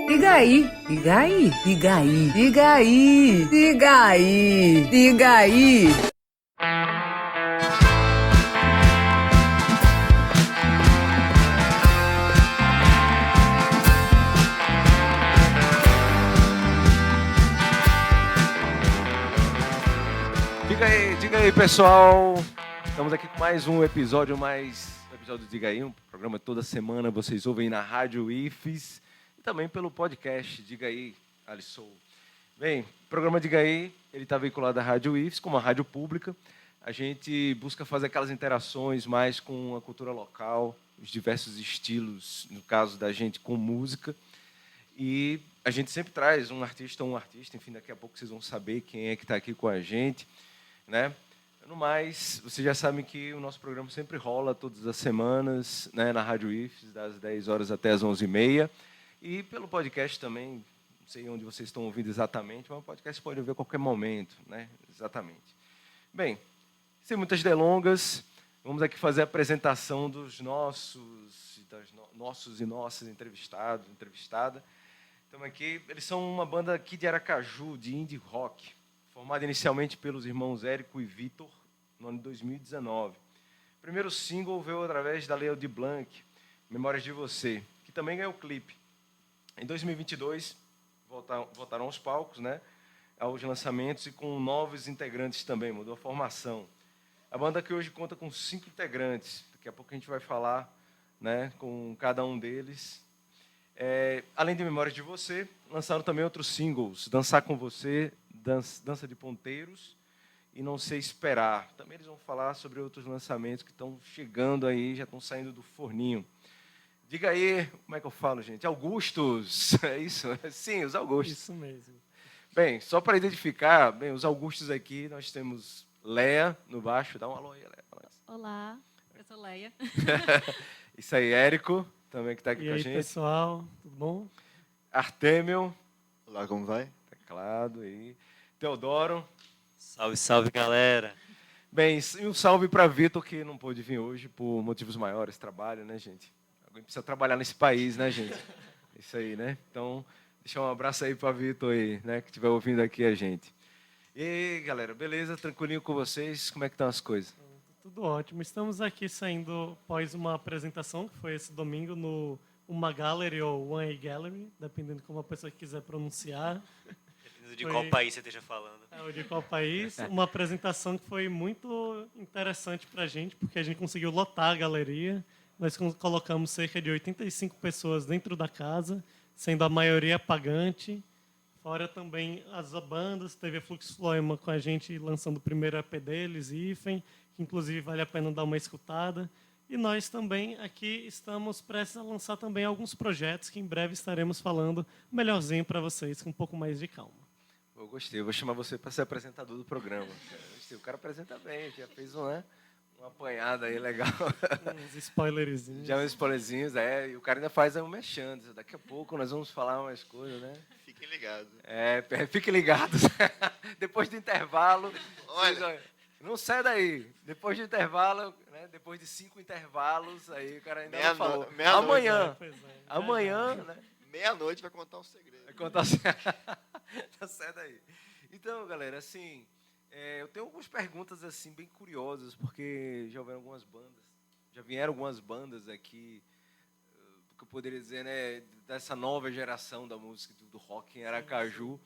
Liga aí, liga aí, liga aí, liga aí, liga aí, liga aí. Diga aí, pessoal. Estamos aqui com mais um episódio, do Diga aí, um programa toda semana vocês ouvem na Rádio IFES e também pelo podcast Diga aí, Alisson. Bem, o programa Diga aí, ele está vinculado à Rádio IFES, como a rádio pública. A gente busca fazer aquelas interações mais com a cultura local, os diversos estilos, no caso da gente, com música. E a gente sempre traz um artista, enfim, daqui a pouco vocês vão saber quem é que está aqui com a gente, né? No mais, vocês já sabem que o nosso programa sempre rola todas as semanas, né, na Rádio IFES, das 10 horas até as 11h30. E pelo podcast também, não sei onde vocês estão ouvindo exatamente, mas o podcast pode ouvir a qualquer momento, né? Exatamente. Bem, sem muitas delongas, vamos aqui fazer a apresentação dos nossos e nossas entrevistados, entrevistada. Estamos aqui, eles são uma banda aqui de Aracaju, de indie rock, formada inicialmente pelos irmãos Érico e Vitor, no ano de 2019. O primeiro single veio através da Leo de Blanc, Memórias de Você, que também ganhou o clipe. Em 2022, voltaram aos palcos, né, aos lançamentos e com novos integrantes também, mudou a formação. A banda que hoje conta com 5 integrantes, daqui a pouco a gente vai falar, né, com cada um deles. Além de Memórias de Você, lançaram também outros singles, Dançar com Você, Dança de Ponteiros e Não Sei Esperar. Também eles vão falar sobre outros lançamentos que estão chegando aí, já estão saindo do forninho. Diga aí, como é que eu falo, gente? Augustos, é isso? Sim, os Augustos. Isso mesmo. Bem, só para identificar, bem, os Augustos aqui, nós temos Leia no baixo. Dá um alô aí, Leia. Olá, eu sou Leia. Isso aí, Érico, também que está aqui E com a aí, gente. pessoal, tudo bom? Artêmio. Olá, como vai? Teclado aí. Teodoro. Salve, salve, galera. Bem, e um salve para Vitor, que não pôde vir hoje por motivos maiores, trabalho, né, gente? Alguém precisa trabalhar nesse país, né, gente? Isso aí, né? Então, deixar um abraço aí para Vitor aí, né, que estiver ouvindo aqui a gente. E aí, galera, beleza? Tranquilinho com vocês? Como é que estão as coisas? Tudo ótimo. Estamos aqui saindo após uma apresentação, que foi esse domingo, no Uma Gallery ou One A Gallery, dependendo como a pessoa quiser pronunciar. De qual país você esteja falando. Ou de qual país. Uma apresentação que foi muito interessante para a gente, porque a gente conseguiu lotar a galeria. Nós colocamos cerca de 85 pessoas dentro da casa, sendo a maioria pagante. Fora também as bandas, teve a Flux Floema com a gente lançando o primeiro EP deles, IFEM, que inclusive vale a pena dar uma escutada. E nós também aqui estamos prestes a lançar também alguns projetos que em breve estaremos falando melhorzinho para vocês, com um pouco mais de calma. Eu gostei, eu vou chamar você para ser apresentador do programa. Gostei. O cara apresenta bem, já fez uma apanhada aí legal. Uns spoilerzinhos. Já uns spoilerzinhos, e o cara ainda faz um mexendo. Daqui a pouco nós vamos falar umas coisas, né? Fiquem ligados. Fiquem ligados. Depois do intervalo, Olha, não sai daí. Depois do intervalo, né? Depois de 5 intervalos, aí o cara ainda não falou. Amanhã. Amanhã, né? Meia-noite vai contar um segredo. Vai contar tá certo aí. Então, galera, assim, eu tenho algumas perguntas assim bem curiosas, porque já vieram algumas bandas aqui, que eu poderia dizer, né, dessa nova geração da música do rock em Aracaju.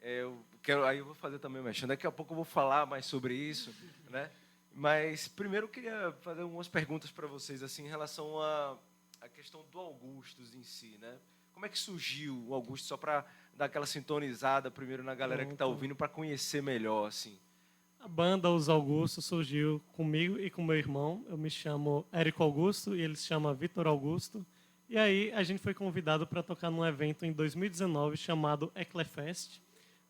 Aí eu vou fazer também mexendo. Daqui a pouco eu vou falar mais sobre isso, né? Mas primeiro eu queria fazer algumas perguntas para vocês assim em relação à questão do Augustos em si, né? Como é que surgiu o Augusto, só para dar aquela sintonizada primeiro na galera que está ouvindo, para conhecer melhor, assim? A banda Os Augustos surgiu comigo e com meu irmão. Eu me chamo Érico Augusto e ele se chama Vitor Augusto. E aí a gente foi convidado para tocar num evento em 2019 chamado Eclefest.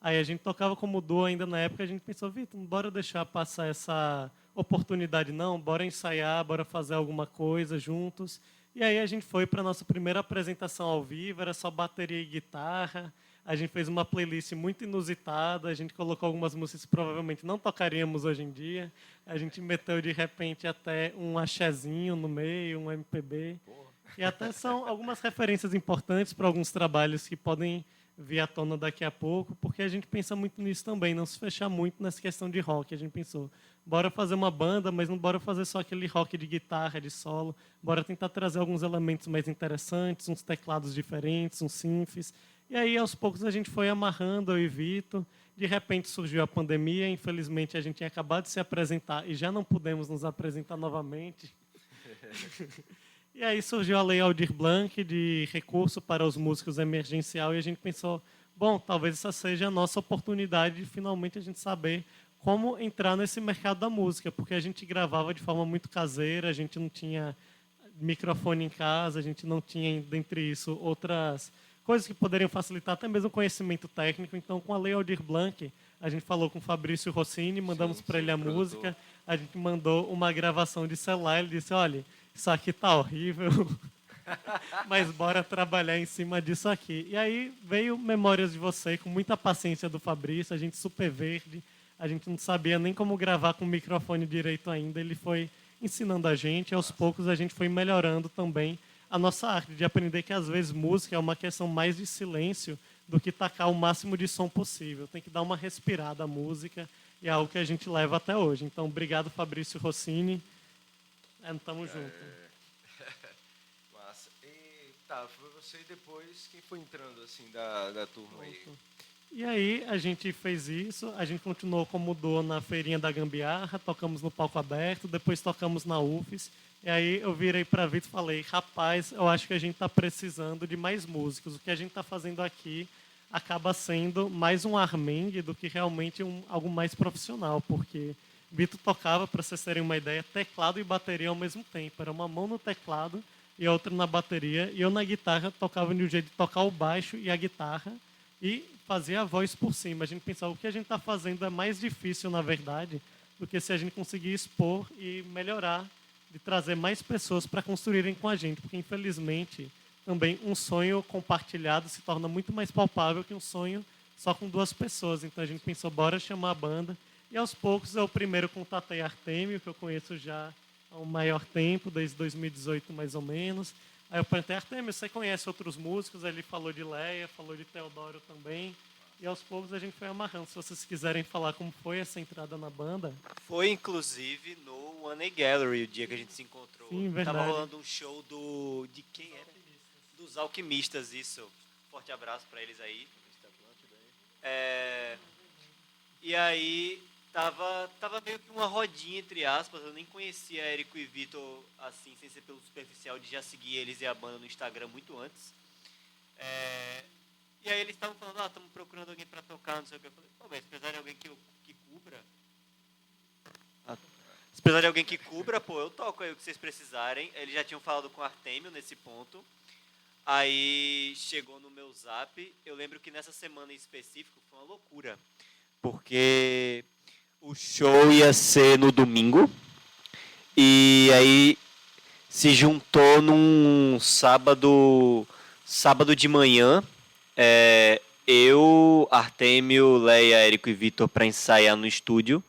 Aí a gente tocava como duo ainda na época, a gente pensou, Vitor, bora deixar passar essa oportunidade não, bora ensaiar, bora fazer alguma coisa juntos. E aí a gente foi para a nossa primeira apresentação ao vivo, era só bateria e guitarra. A gente fez uma playlist muito inusitada, a gente colocou algumas músicas que provavelmente não tocaríamos hoje em dia. A gente meteu de repente até um axézinho no meio, um MPB. E até são algumas referências importantes para alguns trabalhos que podem vir à tona daqui a pouco, porque a gente pensa muito nisso também, não se fechar muito nessa questão de rock. A gente pensou, bora fazer uma banda, mas não bora fazer só aquele rock de guitarra, de solo, bora tentar trazer alguns elementos mais interessantes, uns teclados diferentes, uns synths. E aí, aos poucos, a gente foi amarrando, eu e Vitor. De repente surgiu a pandemia, infelizmente a gente tinha acabado de se apresentar e já não pudemos nos apresentar novamente. E aí surgiu a Lei Aldir Blanc de recurso para os músicos emergencial e a gente pensou, bom, talvez essa seja a nossa oportunidade de finalmente a gente saber como entrar nesse mercado da música, porque a gente gravava de forma muito caseira, a gente não tinha microfone em casa, a gente não tinha, dentre isso, outras coisas que poderiam facilitar até mesmo o conhecimento técnico. Então, com a Lei Aldir Blanc, a gente falou com o Fabrício Rossini, mandamos para ele a música, a gente mandou uma gravação de celular, ele disse, olha, isso aqui tá horrível, mas bora trabalhar em cima disso aqui. E aí veio Memórias de Você, com muita paciência do Fabrício, a gente super verde, a gente não sabia nem como gravar com o microfone direito ainda, ele foi ensinando a gente, e aos poucos a gente foi melhorando também a nossa arte, de aprender que às vezes música é uma questão mais de silêncio do que tacar o máximo de som possível. Tem que dar uma respirada à música, e é algo que a gente leva até hoje. Então, obrigado, Fabrício Rossini. Tamo junto. Massa. E tá, foi você e depois quem foi entrando assim da turma aí? E aí a gente fez isso, a gente continuou como duo na Feirinha da Gambiarra, tocamos no palco aberto, depois tocamos na UFES. E aí eu virei para Vitor e falei, rapaz, eu acho que a gente está precisando de mais músicos. O que a gente está fazendo aqui acaba sendo mais um armengue do que realmente algo mais profissional, porque Vitor tocava, para vocês terem uma ideia, teclado e bateria ao mesmo tempo. Era uma mão no teclado e a outra na bateria. E eu na guitarra tocava de um jeito de tocar o baixo e a guitarra e fazia a voz por cima. A gente pensava, o que a gente está fazendo é mais difícil, na verdade, do que se a gente conseguir expor e melhorar, de trazer mais pessoas para construírem com a gente. Porque, infelizmente, também um sonho compartilhado se torna muito mais palpável que um sonho só com duas pessoas. Então a gente pensou, bora chamar a banda. E aos poucos eu primeiro contatei Artêmio, que eu conheço já há um maior tempo, desde 2018 mais ou menos. Aí eu perguntei, Artêmio, você conhece outros músicos? Aí ele falou de Leia, falou de Teodoro também. E aos poucos a gente foi amarrando. Se vocês quiserem falar como foi essa entrada na banda. Foi, inclusive, no One A Gallery, o dia que a gente se encontrou. Sim, verdade. Tava rolando um show de quem era? Dos Alquimistas, isso. Forte abraço pra eles aí. E aí, tava meio que uma rodinha, entre aspas. Eu nem conhecia Érico e Vitor, assim, sem ser pelo superficial, de já seguir eles e a banda no Instagram muito antes. E aí eles estavam falando, estamos procurando alguém para tocar, não sei o que. Eu falei, pô, mas se precisar de alguém que cubra... Se precisar de alguém que cubra, pô, eu toco aí o que vocês precisarem. Eles já tinham falado com o Artêmio nesse ponto. Aí chegou no meu zap. Eu lembro que nessa semana em específico foi uma loucura. Porque o show ia ser no domingo. E aí se juntou num sábado de manhã. Eu, Artêmio, Leia, Érico e Vitor para ensaiar no estúdio.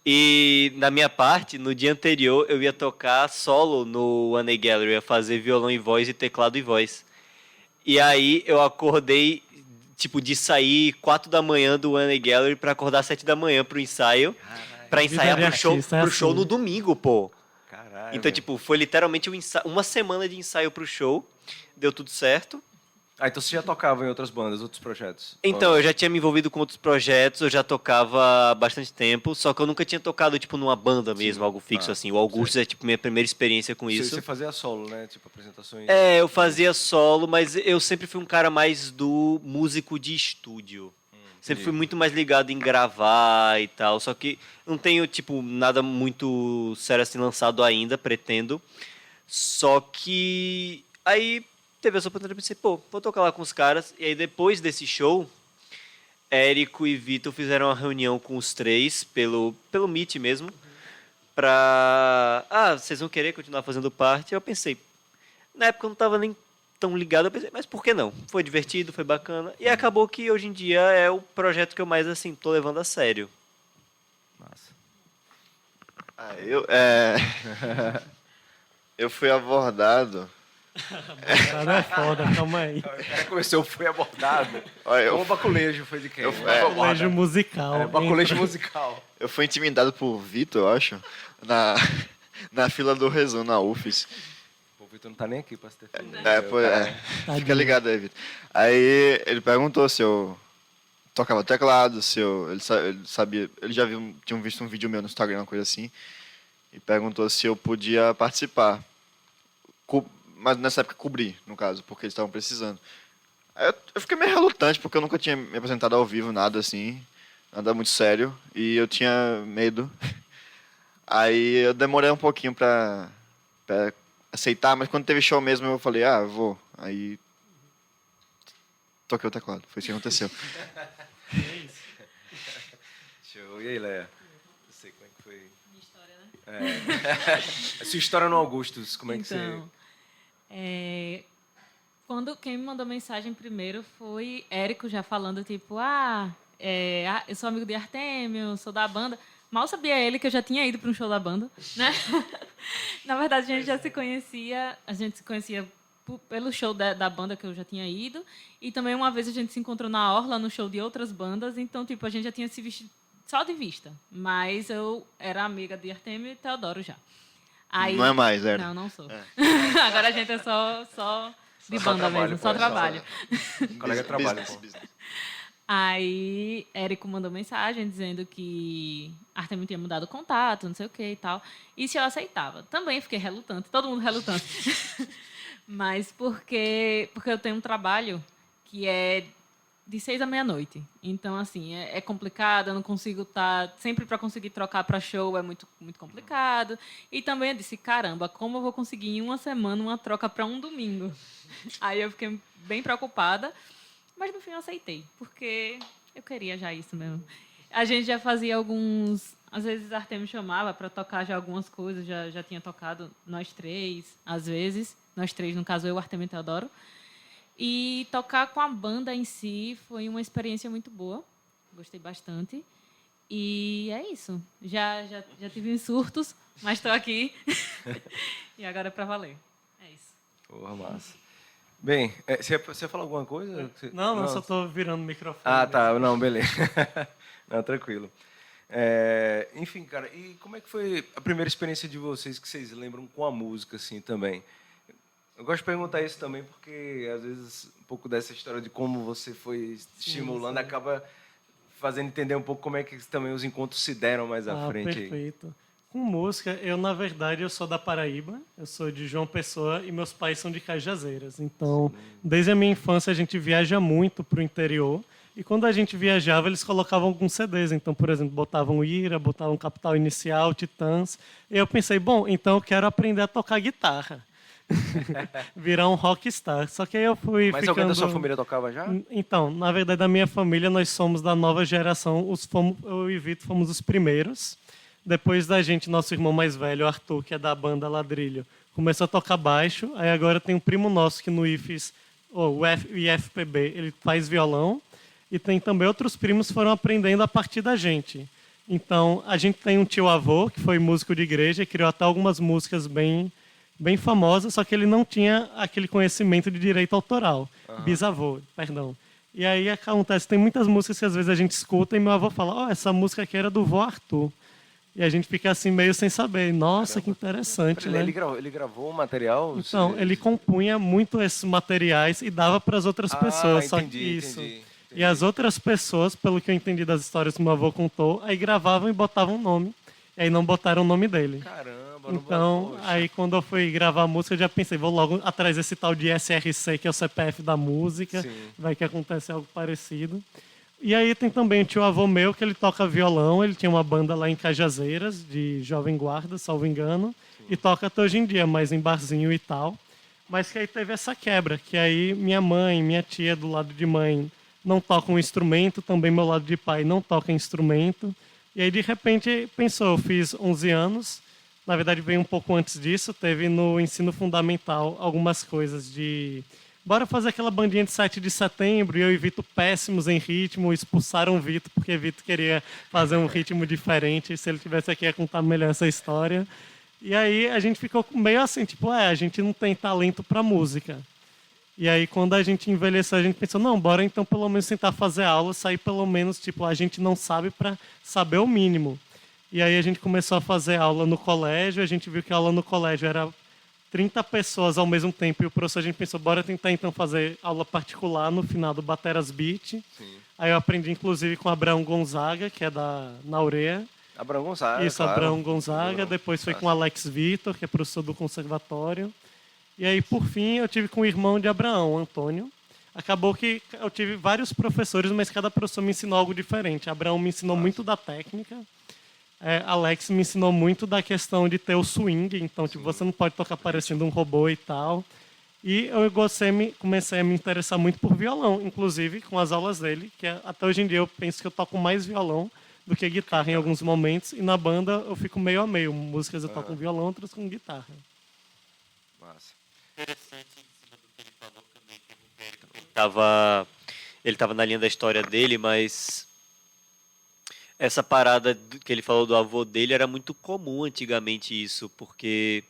E na minha parte, no dia anterior, eu ia tocar solo no One A Gallery, ia fazer violão e voz e teclado e voz. E aí eu acordei, de sair 4 da manhã do One A Gallery para acordar 7 da manhã pro ensaio, para ensaiar pro show no domingo, pô. Caralho. Então, foi literalmente uma semana de ensaio pro show, deu tudo certo. Então você já tocava em outras bandas, outros projetos? Então, eu já tinha me envolvido com outros projetos, eu já tocava há bastante tempo, só que eu nunca tinha tocado, numa banda mesmo, algo fixo, assim. O Augusto é, minha primeira experiência com isso. Você fazia solo, né? Apresentações... Eu fazia solo, mas eu sempre fui um cara mais do músico de estúdio. Sempre fui muito mais ligado em gravar e tal, só que não tenho, nada muito sério assim lançado ainda, pretendo. Só que aí... teve essa oportunidade, eu pensei, vou tocar lá com os caras. E aí, depois desse show, Érico e Vitor fizeram uma reunião com os três, pelo Meet mesmo, vocês vão querer continuar fazendo parte? Eu pensei, na época eu não estava nem tão ligado, eu pensei, mas por que não? Foi divertido, foi bacana. E acabou que hoje em dia é o projeto que eu mais, assim, tô levando a sério. Massa. Eu fui abordado Cara, é foda, calma aí. O cara começou, foi abordado. Olha, O baculejo foi de quem? Colégio musical. Baculejo musical. eu fui intimidado por Vitor, eu acho, na fila do Resumo, na UFES. O Vitor não tá nem aqui pra se defender. Fica ligado aí, Vitor. Aí ele perguntou se eu tocava teclado, ele sabia, ele já tinha visto um vídeo meu no Instagram, uma coisa assim, e perguntou se eu podia participar. Mas nessa época cobri, no caso, porque eles estavam precisando. Aí eu fiquei meio relutante, porque eu nunca tinha me apresentado ao vivo, nada assim, nada muito sério, e eu tinha medo. Aí eu demorei um pouquinho pra aceitar, mas quando teve show mesmo eu falei, eu vou. Aí toquei o teclado, foi isso que aconteceu. Show. E aí, Leia? Não sei como é que foi. Minha história, né? A sua história no Augustus, como é que Então, quando quem me mandou mensagem primeiro foi Érico, já falando, tipo, eu sou amigo de Artêmio, sou da banda. Mal sabia ele que eu já tinha ido para um show da banda, né? Na verdade, a gente se conhecia pelo show da banda que eu já tinha ido, e também uma vez a gente se encontrou na Orla, no show de outras bandas, então, tipo, a gente já tinha se visto só de vista, mas eu era amiga de Artêmio e Teodoro já. Aí, Não é mais, era. Não sou. Agora a gente é só de banda trabalho, mesmo, só pô, trabalho. Colega de trabalho, Business. Aí, Érico mandou mensagem dizendo que Artemio tinha mudado o contato, não sei o que e tal. E se eu aceitava. Também fiquei relutante, todo mundo relutante. Mas porque eu tenho um trabalho que é de 6 à meia-noite. Então, assim, é complicado, eu não consigo estar... Sempre para conseguir trocar para show é muito, muito complicado. E também eu disse, caramba, como eu vou conseguir em uma semana uma troca para um domingo? Aí eu fiquei bem preocupada. Mas no fim eu aceitei, porque eu queria já isso mesmo. A gente já fazia alguns... Às vezes Artemio me chamava para tocar já algumas coisas, já tinha tocado nós três, às vezes. Nós três, no caso eu, Artemio e Teodoro. E tocar com a banda em si foi uma experiência muito boa. Gostei bastante. E é isso. Já tive uns surtos, mas estou aqui. E agora é para valer. É isso. Porra, massa. Bem, você falou alguma coisa? Não, só estou virando o microfone. Ah, tá. Não, beleza. Não, tranquilo. Enfim, cara, e como é que foi a primeira experiência de vocês que vocês lembram com a música, assim, também? Eu gosto de perguntar isso também porque, às vezes, um pouco dessa história de como você foi estimulando acaba fazendo entender um pouco como é que também os encontros se deram mais à frente. Perfeito. Com música, na verdade, eu sou da Paraíba, eu sou de João Pessoa e meus pais são de Cajazeiras. Então, desde a minha infância, a gente viaja muito para o interior. E quando a gente viajava, eles colocavam alguns CDs. Então, por exemplo, botavam Ira, botavam Capital Inicial, Titãs. E eu pensei, bom, então eu quero aprender a tocar guitarra. Virar um rockstar. Só que aí eu fui Mas ficando... alguém da sua família tocava já? Então, na verdade, da minha família, nós somos da nova geração. Eu e Vitor fomos os primeiros. Depois da gente, nosso irmão mais velho, Arthur, que é da banda Ladrilho, começou a tocar baixo. Aí agora tem um primo nosso que no IFES, o IFPB, ele faz violão. E tem também outros primos que foram aprendendo a partir da gente. Então, a gente tem um tio-avô, que foi músico de igreja, e criou até algumas músicas bem famosas, só que ele não tinha aquele conhecimento de direito autoral. Bisavô, perdão. E aí acontece, tem muitas músicas que às vezes a gente escuta e meu avô fala, essa música aqui era do vô Arthur. E a gente fica assim meio sem saber. Nossa, que interessante, né? Ele gravou um material? Então, ele compunha muito esses materiais e dava para as outras pessoas. Só que isso. Entendi. E as outras pessoas, pelo que eu entendi das histórias que meu avô contou, aí gravavam e botavam o nome. E aí não botaram o nome dele. Caramba, Então, aí quando eu fui gravar a música, eu já pensei, vou logo atrás desse tal de SRC, que é o CPF da música. Sim. Vai que acontece algo parecido. E aí tem também o tio-avô meu, que ele toca violão. Ele tinha uma banda lá em Cajazeiras, de Jovem Guarda, salvo engano. E toca até hoje em dia, mais em barzinho e tal. Mas que aí teve essa quebra, que aí minha mãe, minha tia do lado de mãe não tocam instrumento, também meu lado de pai não toca instrumento. E aí, de repente, pensou, eu fiz 11 anos, na verdade veio um pouco antes disso, teve no ensino fundamental algumas coisas de... Bora fazer aquela bandinha de 7 de setembro, e eu e Vitor péssimos em ritmo, expulsaram o Vitor, porque Vitor queria fazer um ritmo diferente, se ele tivesse aqui ia contar melhor essa história. E aí a gente ficou meio assim, tipo, a gente não tem talento para música. E aí quando a gente envelheceu, a gente pensou, não, bora então pelo menos tentar fazer aula, sair pelo menos, tipo, a gente não sabe para saber o mínimo. E aí a gente começou a fazer aula no colégio, a gente viu que a aula no colégio era 30 pessoas ao mesmo tempo, e o professor, a gente pensou, bora tentar então fazer aula particular no final do Bateras Beat. Sim. Aí eu aprendi inclusive com o Abraão Gonzaga, que é da Naurea. Abraão Gonzaga, Isso, claro. Abraão Gonzaga. Abraão. Depois foi com o Alex Vitor, que é professor do conservatório. E aí, por fim, eu tive com o irmão de Abraão, Antônio. Acabou que eu tive vários professores, mas cada professor me ensinou algo diferente. Abraão me ensinou muito da técnica. Alex me ensinou muito da questão de ter o swing. Então, tipo, você não pode tocar parecendo um robô e tal. E eu comecei a me interessar muito por violão, inclusive com as aulas dele, que até hoje em dia eu penso que eu toco mais violão do que guitarra em alguns momentos. E na banda eu fico meio a meio. Músicas eu toco com violão, outras com guitarra. Massa. Interessante em cima do que ele falou também. Ele tava na linha da história dele, mas essa parada que ele falou do avô dele era muito comum antigamente isso, porque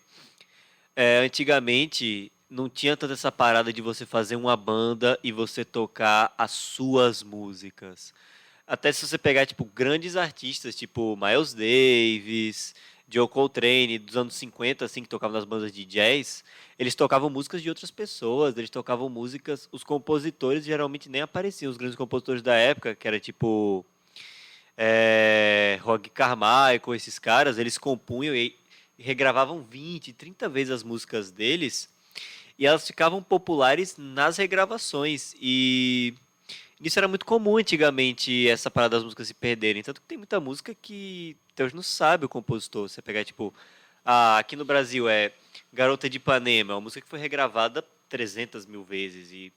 antigamente não tinha tanta essa parada de você fazer uma banda e você tocar as suas músicas. Até se você pegar tipo grandes artistas, tipo Miles Davis, Joe Coltrane, dos anos 50, assim, que tocavam nas bandas de jazz, eles tocavam músicas de outras pessoas, eles tocavam músicas, os compositores geralmente nem apareciam, os grandes compositores da época, que era tipo Rock Carmichael, esses caras, eles compunham e regravavam 20, 30 vezes as músicas deles, e elas ficavam populares nas regravações, e isso era muito comum antigamente, essa parada das músicas se perderem, tanto que tem muita música que Deus não sabe o compositor. Você pegar, tipo, aqui no Brasil Garota de Ipanema, é uma música que foi regravada 300 mil vezes e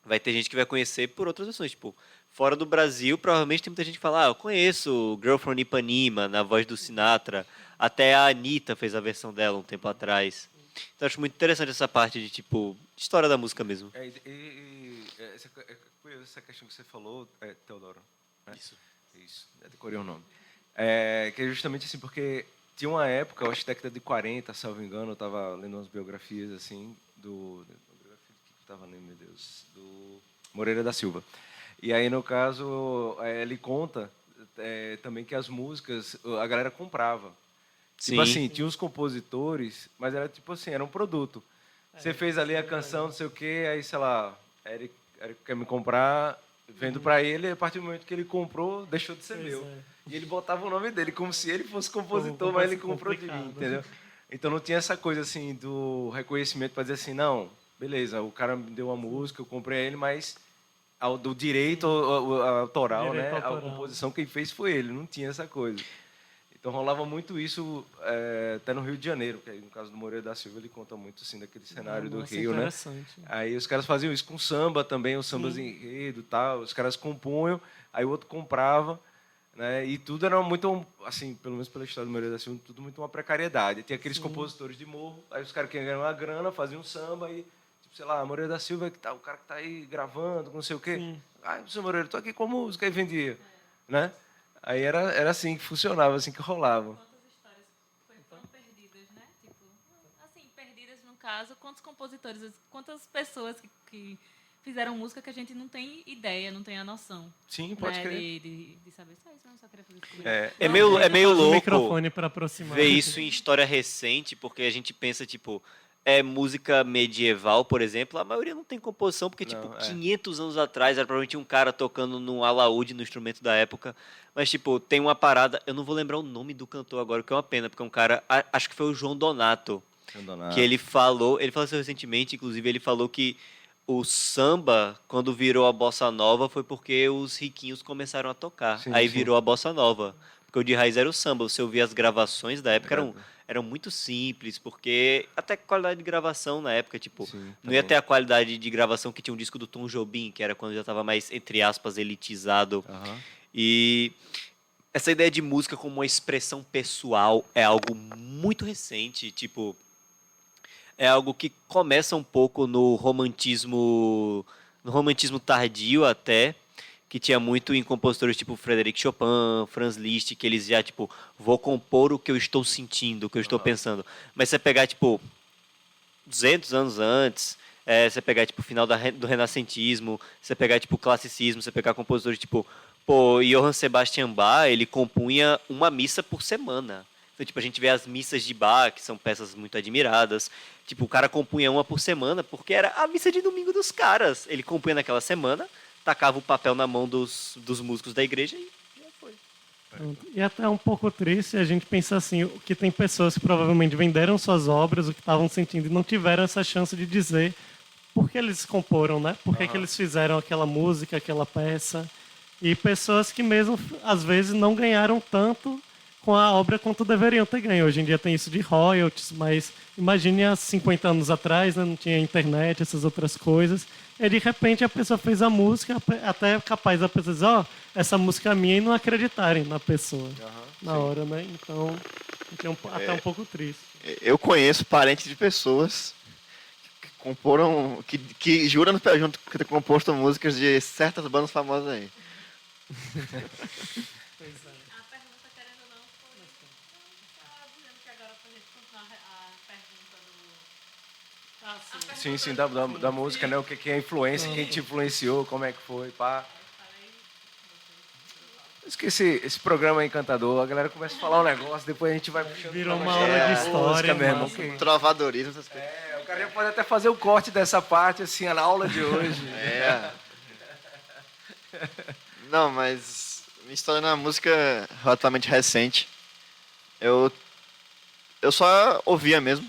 vai ter gente que vai conhecer por outras versões, tipo, fora do Brasil, provavelmente tem muita gente que fala, eu conheço Girl from Ipanema, na voz do Sinatra, até a Anitta fez a versão dela um tempo atrás. Então acho muito interessante essa parte de, tipo, história da música mesmo. Essa questão que você falou, Teodoro, né? Isso, decorei o nome. Que é justamente assim, porque tinha uma época, eu acho que década de 40, salvo engano, eu estava lendo umas biografias assim, do Moreira da Silva. E aí, no caso, ele conta também que as músicas, a galera comprava. Sim. Tipo assim, tinha os compositores, mas era tipo assim, era um produto. Você fez ali a canção, não sei o quê, aí, sei lá, Eric quer me comprar, vendo para ele, a partir do momento que ele comprou, deixou de ser meu. E ele botava o nome dele, como se ele fosse compositor, mas ele comprou de mim, entendeu? Então não tinha essa coisa assim do reconhecimento para dizer assim, não, beleza, o cara me deu uma música, eu comprei ele, mas do direito autoral, né? A composição quem fez foi ele, não tinha essa coisa. Então rolava muito isso até no Rio de Janeiro, que aí, no caso do Moreira da Silva, ele conta muito assim, daquele cenário do Rio, né? Aí os caras faziam isso com samba também, os sambas em enredo e tal, os caras compunham, aí o outro comprava, né? E tudo era muito, assim, pelo menos pela história do Moreira da Silva, tudo muito uma precariedade. Tinha aqueles compositores de morro, aí os caras queriam ganhar uma grana, faziam um samba e, tipo, sei lá, Moreira da Silva, que tá, o cara que tá aí gravando, não sei o quê. Seu Moreira, tô aqui com a música, aí vendia, né? Aí era assim que funcionava, assim que rolava. Quantas histórias foram perdidas, né? Tipo, assim, perdidas no caso, quantos compositores, quantas pessoas que fizeram música que a gente não tem ideia, não tem a noção. Sim, pode né? crer. De saber só isso, não só queria fazer isso. É meio louco microfone para aproximar. ver isso em história recente, porque a gente pensa, tipo, música medieval, por exemplo, a maioria não tem composição, porque, tipo, 500 anos atrás era provavelmente um cara tocando num alaúde, no instrumento da época, mas, tipo, tem uma parada, eu não vou lembrar o nome do cantor agora, que é uma pena, porque é um cara, acho que foi o João Donato, que ele falou isso recentemente, inclusive, ele falou que o samba, quando virou a bossa nova, foi porque os riquinhos começaram a tocar, aí virou a bossa nova, porque o de raiz era o samba, você ouvia as gravações da época, eram muito simples, porque até a qualidade de gravação na época, tipo, não ia ter a qualidade de gravação que tinha um disco do Tom Jobim, que era quando já estava mais, entre aspas, elitizado. E essa ideia de música como uma expressão pessoal é algo muito recente, tipo, é algo que começa um pouco no romantismo tardio até, que tinha muito em compositores tipo Frédéric Chopin, Franz Liszt, que eles já, tipo, vou compor o que eu estou sentindo, o que eu estou pensando. Mas você pegar, tipo, 200 anos antes, você pegar, tipo, o final do renascentismo, você pegar, tipo, o classicismo, você pegar compositores, tipo, Johann Sebastian Bach, ele compunha uma missa por semana. Então, tipo, a gente vê as missas de Bach, que são peças muito admiradas. Tipo, o cara compunha uma por semana, porque era a missa de domingo dos caras. Ele compunha naquela semana, tacava o papel na mão dos músicos da igreja e já foi. E até um pouco triste a gente pensar assim, que tem pessoas que provavelmente venderam suas obras, o que estavam sentindo, e não tiveram essa chance de dizer por que eles comporam, né? Por que eles fizeram aquela música, aquela peça. E pessoas que mesmo, às vezes, não ganharam tanto com a obra quanto deveriam ter ganho. Hoje em dia tem isso de royalties, mas imagine há 50 anos atrás, né? Não tinha internet, essas outras coisas. E de repente a pessoa fez a música, até capaz da pessoa dizer, essa música é minha, e não acreditarem na pessoa na hora, né? Então, até um pouco triste. Eu conheço parentes de pessoas que comporam, que juram no pé junto que tem composto músicas de certas bandas famosas aí. A pergunta, querendo ou não, foi... Só dizendo que agora pra gente continuar a pergunta do... Sim, da música, né? O que é a influência, quem te influenciou, como é que foi, pá. Esqueci, esse programa é encantador, a galera começa a falar um negócio, depois a gente vai puxando. Virou pra uma música, aula de história, mesmo. massa. ok. Trovadorismo, essas coisas. O cara já pode até fazer o corte dessa parte, assim, na aula de hoje. Não, mas minha história na música é relativamente recente. Eu só ouvia mesmo.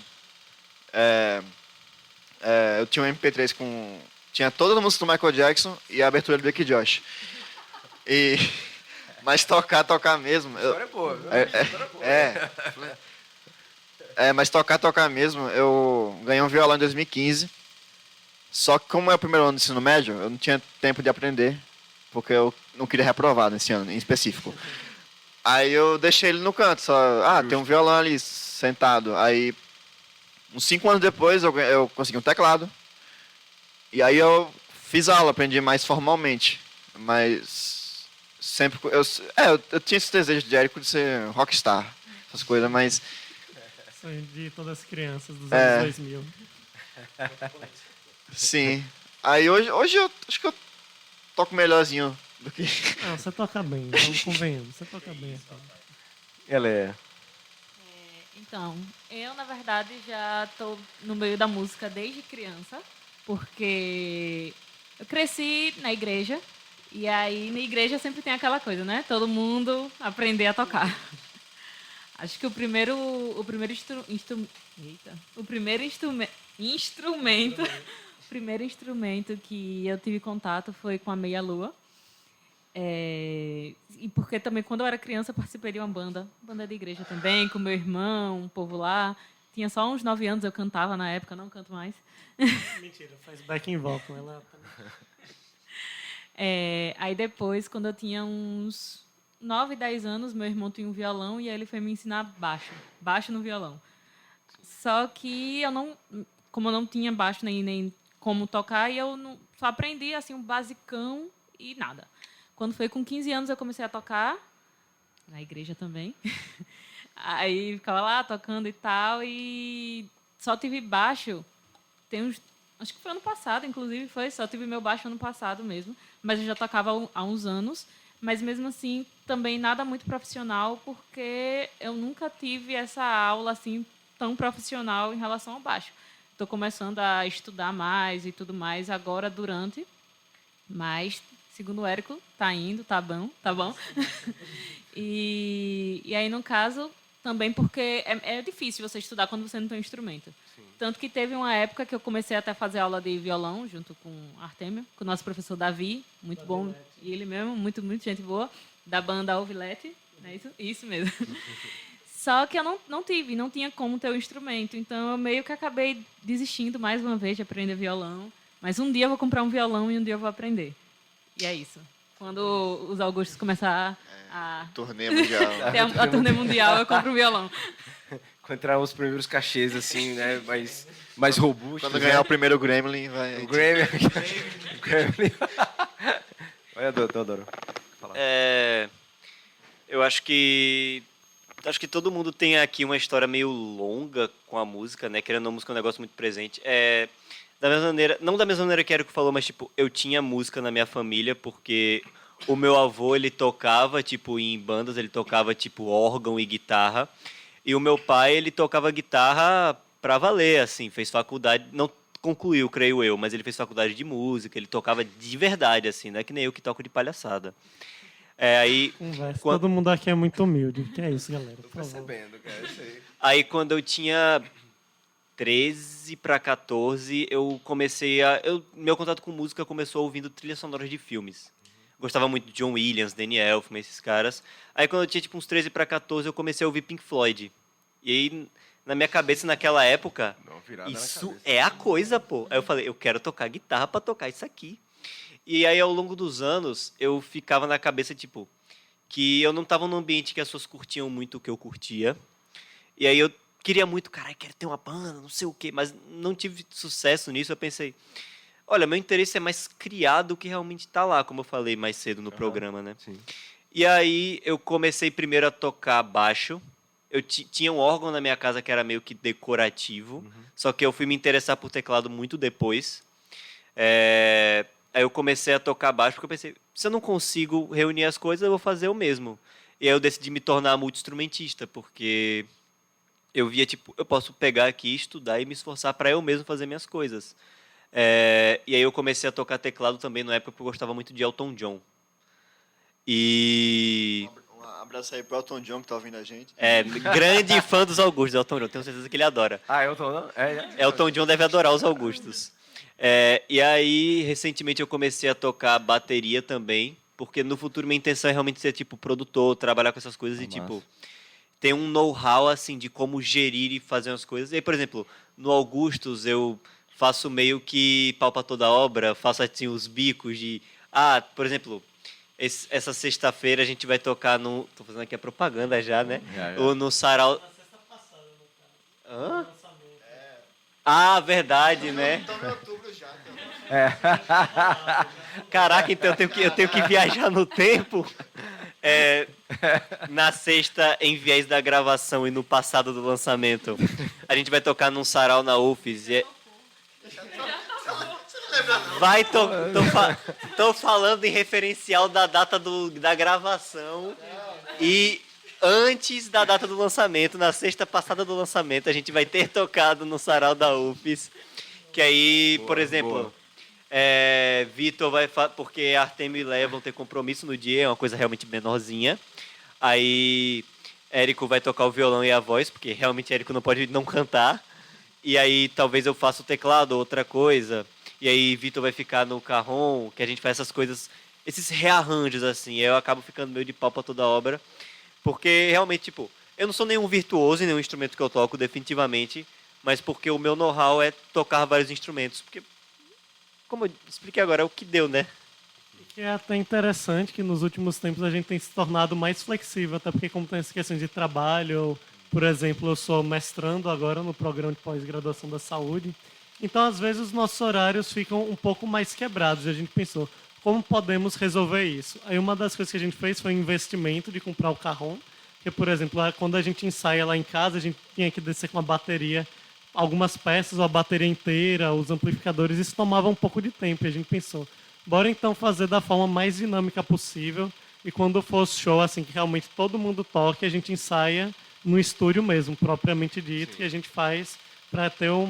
Eu tinha um MP3 com... Tinha toda a música do Michael Jackson e a abertura do Drake e Josh. Mas tocar mesmo... História é boa, viu? Mas tocar mesmo, eu ganhei um violão em 2015. Só que como é o primeiro ano do ensino médio, eu não tinha tempo de aprender, porque eu não queria reprovar nesse ano em específico. Aí eu deixei ele no canto, tem um violão ali sentado. Aí, uns 5 anos depois, eu consegui um teclado. E aí eu fiz aula, aprendi mais formalmente. Mas sempre... Eu tinha esse desejo de Érico de ser rockstar, essas coisas, mas... Sonho de todas as crianças dos anos 2000. Sim. Aí hoje eu acho que eu toco melhorzinho do que... Não, você toca bem, então convenhamos, você toca bem. Assim. Ela é... Então, eu, na verdade, já estou no meio da música desde criança, porque eu cresci na igreja, e aí na igreja sempre tem aquela coisa, né? Todo mundo aprender a tocar. Acho que o primeiro instrumento que eu tive contato foi com a meia-lua. E porque também, quando eu era criança, eu participei de uma banda de igreja também, com meu irmão, um povo lá. Tinha só uns 9 anos, eu cantava na época, não canto mais. Mentira, faz backing vocal. Ela... Aí depois, quando eu tinha uns 9, 10 anos, meu irmão tinha um violão e aí ele foi me ensinar baixo no violão. Só que como eu não tinha baixo nem como tocar, e eu só aprendi assim um basicão e nada. Quando foi com 15 anos eu comecei a tocar, na igreja também. Aí ficava lá tocando e tal, e só tive baixo, acho que foi ano passado, inclusive, só tive meu baixo ano passado mesmo, mas eu já tocava há uns anos, mas mesmo assim também nada muito profissional, porque eu nunca tive essa aula assim tão profissional em relação ao baixo. Estou começando a estudar mais e tudo mais agora durante, mas segundo o Érico, tá indo, tá bom. E aí, no caso, também porque é difícil você estudar quando você não tem um instrumento. Sim. Tanto que teve uma época que eu comecei até a fazer aula de violão, junto com Artemio, com o nosso professor Davi, muito Davi bom, Lete. E ele mesmo, muito gente boa, da banda Alvilete, é isso mesmo. Só que eu não tinha como ter o instrumento, então eu meio que acabei desistindo mais uma vez de aprender violão, mas um dia eu vou comprar um violão e um dia eu vou aprender. E é isso. Quando os Augustos começar a turnê mundial. a turnê mundial, eu compro um violão. Quando entrar os primeiros cachês, assim, né? Mais robustos. Quando ganhar o primeiro Gremlin, vai... O Gremlin. Olha, Teodoro. Fala. Eu acho que todo mundo tem aqui uma história meio longa com a música, né? Querendo ou não, a música é um negócio muito presente. Da mesma maneira, não da mesma maneira que Érico falou, mas tipo, eu tinha música na minha família porque o meu avô, ele tocava tipo em bandas, ele tocava tipo órgão e guitarra. E o meu pai, ele tocava guitarra pra valer, assim, fez faculdade, não concluiu, creio eu, mas ele fez faculdade de música, ele tocava de verdade, assim, não é que nem eu que toco de palhaçada. Conversa. Todo mundo aqui é muito humilde. Que é isso, galera? Tô percebendo, cara, isso aí. Aí quando eu tinha 13 para 14, eu comecei meu contato com música começou ouvindo trilhas sonoras de filmes. Gostava muito de John Williams, Danny Elfman, esses caras. Aí quando eu tinha tipo uns 13 para 14, eu comecei a ouvir Pink Floyd. E aí, na minha cabeça, naquela época, isso é a coisa, pô. Aí eu falei, eu quero tocar guitarra para tocar isso aqui. E aí, ao longo dos anos, eu ficava na cabeça, tipo, que eu não estava num ambiente que as pessoas curtiam muito o que eu curtia. E aí eu queria muito, caralho, quero ter uma banda, não sei o quê, mas não tive sucesso nisso. Eu pensei, olha, meu interesse é mais criar do que realmente tá lá, como eu falei mais cedo no programa, né? Sim. E aí eu comecei primeiro a tocar baixo. Eu tinha um órgão na minha casa que era meio que decorativo, só que eu fui me interessar por teclado muito depois. Aí eu comecei a tocar baixo porque eu pensei, se eu não consigo reunir as coisas, eu vou fazer o mesmo. E aí eu decidi me tornar multi-instrumentista, porque eu via, tipo, eu posso pegar aqui, estudar e me esforçar para eu mesmo fazer minhas coisas. E aí eu comecei a tocar teclado também na época porque eu gostava muito de Elton John. E... Um abraço aí pro Elton John que tá ouvindo a gente. Grande fã dos Augustos, Elton John, tenho certeza que ele adora. Elton não? Elton John deve adorar os Augustos. E aí, recentemente, eu comecei a tocar bateria também, porque no futuro minha intenção é realmente ser, tipo, produtor, trabalhar com essas coisas e, tipo, ter um know-how, assim, de como gerir e fazer as coisas. E aí, por exemplo, no Augustus, eu faço meio que pau pra toda obra, faço, assim, os bicos de... por exemplo, essa sexta-feira a gente vai tocar no... Tô fazendo aqui a propaganda já, né? Ou no Sarau... Hã? Verdade, né? Estamos em outubro já. Caraca, então eu tenho que viajar no tempo. Na sexta, em viés da gravação e no passado do lançamento, a gente vai tocar num sarau na UFES. Tô falando em referencial da data da gravação e antes da data do lançamento, na sexta passada do lançamento, a gente vai ter tocado no sarau da UFES. Que aí, por exemplo, Vitor vai... Porque Artemio e Leia vão ter compromisso no dia, é uma coisa realmente menorzinha. Aí, Érico vai tocar o violão e a voz, porque realmente Érico não pode não cantar. E aí, talvez eu faça o teclado ou outra coisa. E aí, Vitor vai ficar no carrom, que a gente faz essas coisas, esses rearranjos, assim. Eu acabo ficando meio de pau pra toda a obra. Porque, realmente, tipo, eu não sou nenhum virtuoso em nenhum instrumento que eu toco, definitivamente, mas porque o meu know-how é tocar vários instrumentos. Porque, como eu expliquei agora, é o que deu, né? E que é até interessante que nos últimos tempos a gente tem se tornado mais flexível, até porque como tem essa questão de trabalho, por exemplo, eu sou mestrando agora no programa de pós-graduação da saúde, então às vezes os nossos horários ficam um pouco mais quebrados e a gente pensou, como podemos resolver isso? Aí uma das coisas que a gente fez foi um investimento de comprar o carrom, que, por exemplo, quando a gente ensaia lá em casa, a gente tinha que descer com a bateria, algumas peças, ou a bateria inteira, os amplificadores, isso tomava um pouco de tempo. E a gente pensou, bora então fazer da forma mais dinâmica possível, e quando for show, assim, que realmente todo mundo toque, a gente ensaia no estúdio mesmo, propriamente dito, que a gente faz para ter o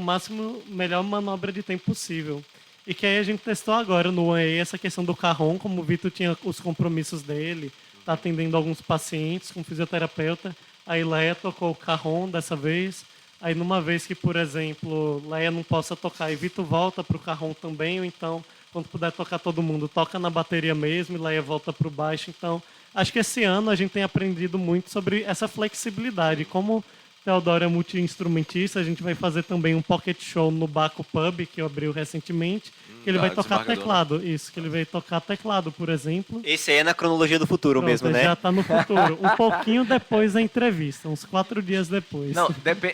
melhor manobra de tempo possível. E que aí a gente testou agora no UAE essa questão do carrom, como o Vitor tinha os compromissos dele, está atendendo alguns pacientes com fisioterapeuta. Aí Leia tocou o carrom dessa vez. Aí numa vez que, por exemplo, Leia não possa tocar e Vitor volta para o carrom também, ou então, quando puder tocar todo mundo, toca na bateria mesmo e Leia volta para o baixo. Então, acho que esse ano a gente tem aprendido muito sobre essa flexibilidade, como Teodoro é multi-instrumentista, a gente vai fazer também um pocket show no Baco Pub, que abriu recentemente, que ele vai tocar desembargador. teclado. Isso, que ele vai tocar teclado, por exemplo. Esse aí é na cronologia do futuro Pronto, mesmo, né? já tá no futuro. Um pouquinho depois da entrevista, uns 4 dias depois. Não,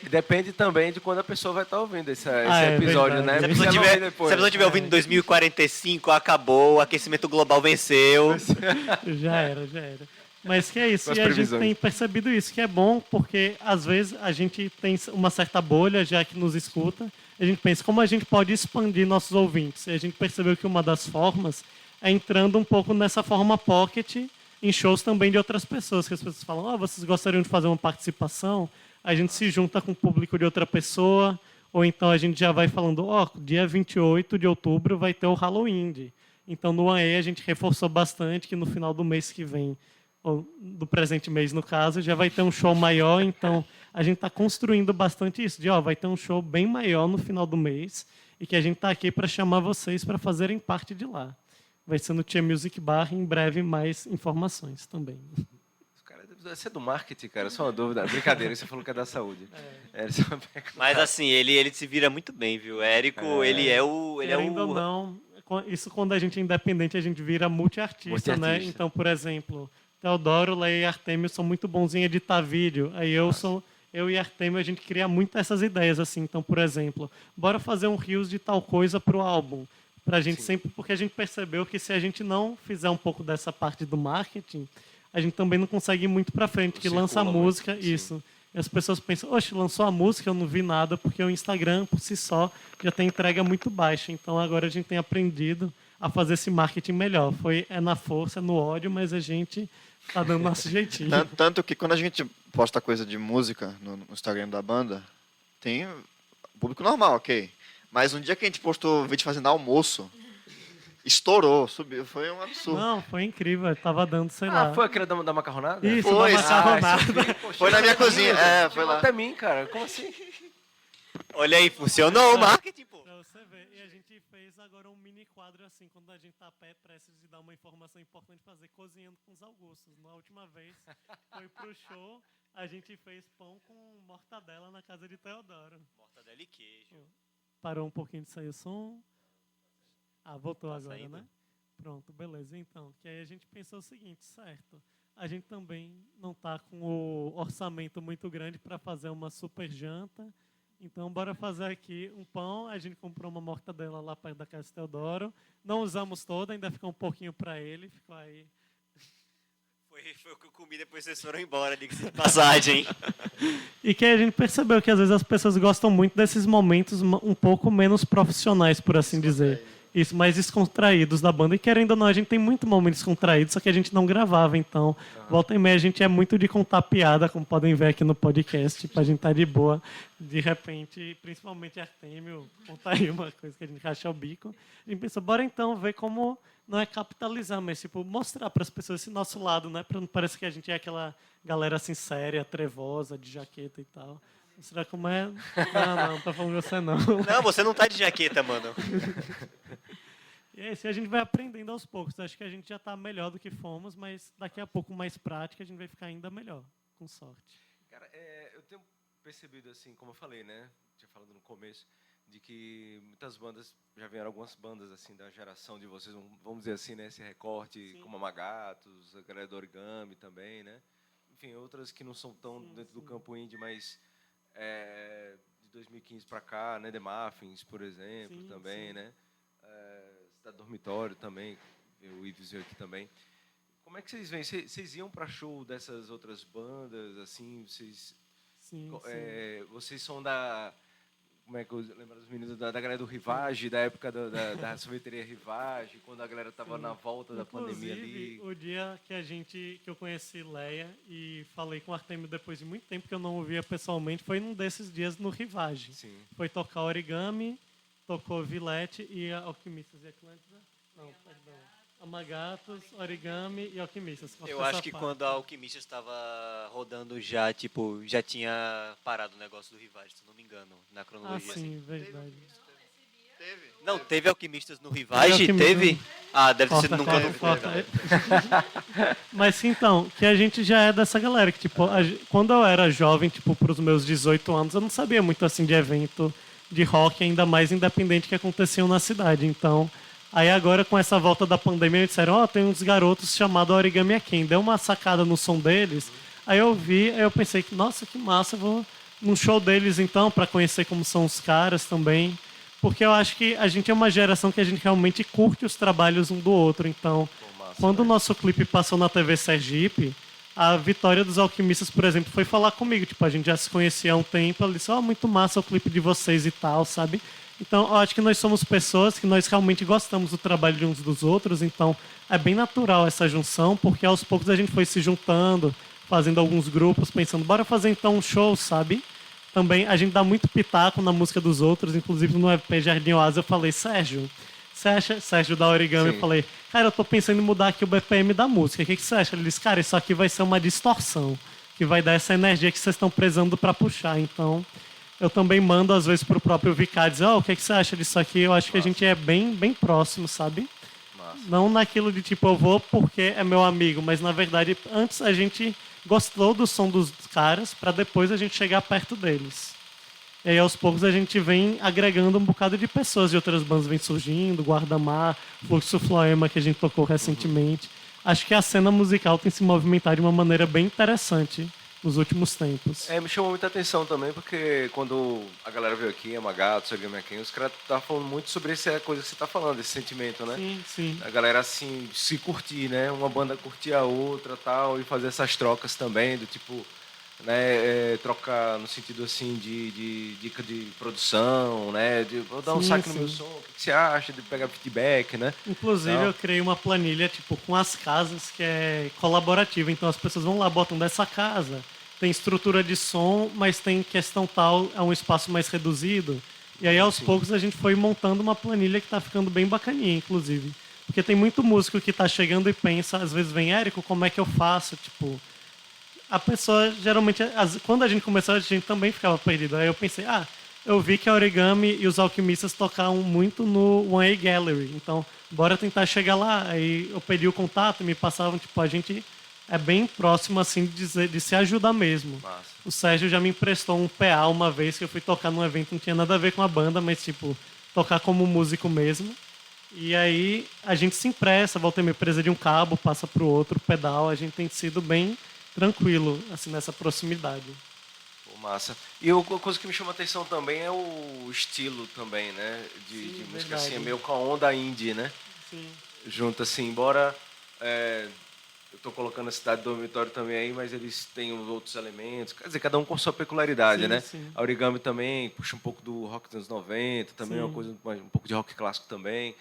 depende também de quando a pessoa vai estar ouvindo esse é episódio, verdade. né? Se a pessoa Porque ela tiver, ouve depois. se a pessoa tiver ouvindo em 2045, acabou, o aquecimento global venceu. Já era. Mas que é isso, Com as e a gente previsões. tem percebido isso, que é bom, porque às vezes a gente tem uma certa bolha, já que nos escuta, a gente pensa como a gente pode expandir nossos ouvintes. E a gente percebeu que uma das formas é entrando um pouco nessa forma pocket, em shows também de outras pessoas, que as pessoas falam, vocês gostariam de fazer uma participação? A gente se junta com o público de outra pessoa, ou então a gente já vai falando, dia 28 de outubro vai ter o Halloween. Então no AE a gente reforçou bastante que no final do mês que vem, ou do presente mês, no caso, já vai ter um show maior, então a gente está construindo bastante isso, vai ter um show bem maior no final do mês e que a gente está aqui para chamar vocês para fazerem parte de lá. Vai ser no Tia Music Bar, em breve mais informações também. Os caras devem ser do marketing, cara, só uma dúvida. Brincadeira, você falou que é da saúde. Eles só pegam- Mas assim, ele se vira muito bem, viu? O Érico, ele é o... Querendo ou não, isso quando a gente é independente, a gente vira multiartista, né? Multiartista. Então, por exemplo, Teodoro, Leia e Artemio são muito bons em editar vídeo. Aí eu e Artemio, a gente cria muito essas ideias, assim. Então, por exemplo, bora fazer um reels de tal coisa pro álbum. Pra gente sempre, porque a gente percebeu que se a gente não fizer um pouco dessa parte do marketing, a gente também não consegue ir muito pra frente, que Circula lança a muito, música, sim. isso. E as pessoas pensam, oxe, lançou a música, eu não vi nada, porque o Instagram, por si só, já tem entrega muito baixa. Então, agora a gente tem aprendido a fazer esse marketing melhor. É na força, no ódio, mas a gente tá dando nosso jeitinho. Tanto que quando a gente posta coisa de música no Instagram da banda, tem público normal, ok. Mas um dia que a gente postou vídeo fazendo almoço, estourou, subiu. Foi um absurdo. Não, foi incrível. Tava dando, sei lá. foi aquele da macarronada? Isso, Foi, da macarronada. Foi na minha cozinha, foi lá. Até mim, cara. Como assim? Olha aí, funcionou o marketing, pô. Pra você ver. E a gente fez agora um mini quadro assim, quando a gente tá prestes de dar uma informação importante, fazer cozinhando com os Augustos. Na última vez, foi pro show, a gente fez pão com mortadela na casa de Teodoro. Mortadela e queijo. Parou um pouquinho de sair o som. Voltou agora, saindo? né? Pronto, beleza. Então, que aí a gente pensou o seguinte, certo? A gente também não tá com o orçamento muito grande para fazer uma super janta. Então, bora fazer aqui um pão. A gente comprou uma mortadela lá perto da casa de Teodoro. Não usamos toda, ainda ficou um pouquinho para ele. Ficou aí. Foi o que eu comi depois vocês foram embora, diga-se de passagem, hein? E que a gente percebeu que às vezes as pessoas gostam muito desses momentos um pouco menos profissionais, por assim dizer. Isso, mais descontraídos da banda. E querendo ou não, a gente tem muito momentos descontraídos, só que a gente não gravava. Então, volta e meia, a gente é muito de contar piada, como podem ver aqui no podcast. Tipo, a gente tá de boa. De repente, principalmente Artemio, contar aí uma coisa que a gente racha o bico. A gente pensa, bora então ver como não é capitalizar, mas tipo, mostrar para as pessoas esse nosso lado, né? Para não parecer que a gente é aquela galera assim séria, trevosa, de jaqueta e tal. Mostrar como é. Não tô falando você não. Não, você não tá de jaqueta, mano. E é isso, a gente vai aprendendo aos poucos. Acho que a gente já está melhor do que fomos, mas daqui a pouco, mais prática, a gente vai ficar ainda melhor, com sorte. Cara, eu tenho percebido, assim, como eu falei, né? Tinha falado no começo, de que muitas bandas, já vieram algumas bandas, assim, da geração de vocês, vamos dizer assim, né? Esse recorte, como a Magatos, a galera do Origami também, né? Enfim, outras que não são tão dentro do campo indie, mas de 2015 para cá, né? The Muffins, por exemplo, também, né? Cidade Dormitório também, o Ives veio aqui também. Como é que vocês veem? Vocês iam para show dessas outras bandas, assim? Vocês, vocês são da... Como é que eu lembro dos meninos da galera do Rivage, da época da sorveteria Rivage, quando a galera estava na volta da pandemia ali? O dia que eu conheci Leia e falei com o Artemio depois de muito tempo que eu não o via pessoalmente, foi num desses dias no Rivage. Sim. Foi tocar Origami, tocou Villette e Alquimistas e Atlântida. Não, perdão. Amagatos, Origami e Alquimistas. Eu acho que quando a Alquimista estava rodando já, tipo, já tinha parado o negócio do Rivage, se não me engano, na cronologia. Sim, verdade. Não, teve Alquimistas no Rivage? Alquimistas Teve? Ah, deve ter sido num Corta, canto. corta. Mas então, que a gente já é dessa galera que, tipo, quando eu era jovem, tipo, pros meus 18 anos, eu não sabia muito, assim, de evento de rock, ainda mais independente que aconteciam na cidade. Então, aí agora, com essa volta da pandemia, me disseram, tem uns garotos chamados Origami Aken. Deu uma sacada no som deles, aí eu vi, aí eu pensei, nossa, que massa, eu vou num show deles, então, pra conhecer como são os caras também. Porque eu acho que a gente é uma geração que a gente realmente curte os trabalhos um do outro. Então, quando o nosso clipe passou na TV Sergipe, a Vitória dos Alquimistas, por exemplo, foi falar comigo. Tipo, a gente já se conhecia há um tempo. Ela disse, muito massa o clipe de vocês e tal, sabe? Então, eu acho que nós somos pessoas que nós realmente gostamos do trabalho de uns dos outros. Então, é bem natural essa junção, porque aos poucos a gente foi se juntando, fazendo alguns grupos, pensando, bora fazer então um show, sabe? Também a gente dá muito pitaco na música dos outros, inclusive no EP Jardim Oásis eu falei, Sérgio, você acha, Sérgio da Origami, eu falei, cara, eu tô pensando em mudar aqui o BPM da música, o que você acha? Ele disse, cara, isso aqui vai ser uma distorção, que vai dar essa energia que vocês estão precisando para puxar, então eu também mando às vezes pro próprio Vicá, dizer, o que você acha disso aqui? Eu acho que a gente é bem, bem próximo, sabe? Não naquilo de tipo, eu vou porque é meu amigo, mas na verdade, antes a gente gostou do som dos caras para depois a gente chegar perto deles. E aí aos poucos a gente vem agregando um bocado de pessoas de outras bandas vem surgindo, Guardamar, Fluxo Floema que a gente tocou recentemente. Acho que a cena musical tem se movimentado de uma maneira bem interessante nos últimos tempos. Me chamou muita atenção também, porque quando a galera veio aqui, Amagato, Origami Aken, os caras estavam falando muito sobre essa coisa que você está falando, esse sentimento, né? Sim, sim. A galera, assim, se curtir, né? Uma banda curtir a outra tal, e fazer essas trocas também, do tipo, né? Trocar no sentido, assim, de dica de produção, né? De vou dar um saque no meu som, o que você acha? De pegar feedback, né? Inclusive, eu criei uma planilha, tipo, com as casas, que é colaborativa. Então, as pessoas vão lá, botam dessa casa. Tem estrutura de som, mas tem questão tal, é um espaço mais reduzido. E aí, aos poucos, a gente foi montando uma planilha que tá ficando bem bacaninha, inclusive. Porque tem muito músico que tá chegando e pensa, às vezes vem, Érico, como é que eu faço? Tipo, a pessoa, geralmente, quando a gente começou, a gente também ficava perdido. Aí eu pensei, eu vi que a Origami e os Alquimistas tocavam muito no One A Gallery. Então, bora tentar chegar lá. Aí eu pedi o contato, me passavam, tipo, a gente é bem próximo, assim, de se ajudar mesmo. Massa. O Sérgio já me emprestou um PA uma vez que eu fui tocar num evento, não tinha nada a ver com a banda, mas, tipo, tocar como músico mesmo. E aí a gente se empresta, volta e meia, presa de um cabo, passa pro outro pedal. A gente tem sido bem tranquilo, assim, nessa proximidade. Massa. E a coisa que me chama a atenção também é o estilo também, né? De música, assim, é meio com a onda indie, né? Sim. Junto, assim, embora... eu tô colocando a Cidade Dormitório também aí, mas eles têm outros elementos. Quer dizer, cada um com sua peculiaridade, né? Sim. A Origami também puxa um pouco do rock dos anos 90, também é uma coisa, um pouco de rock clássico também.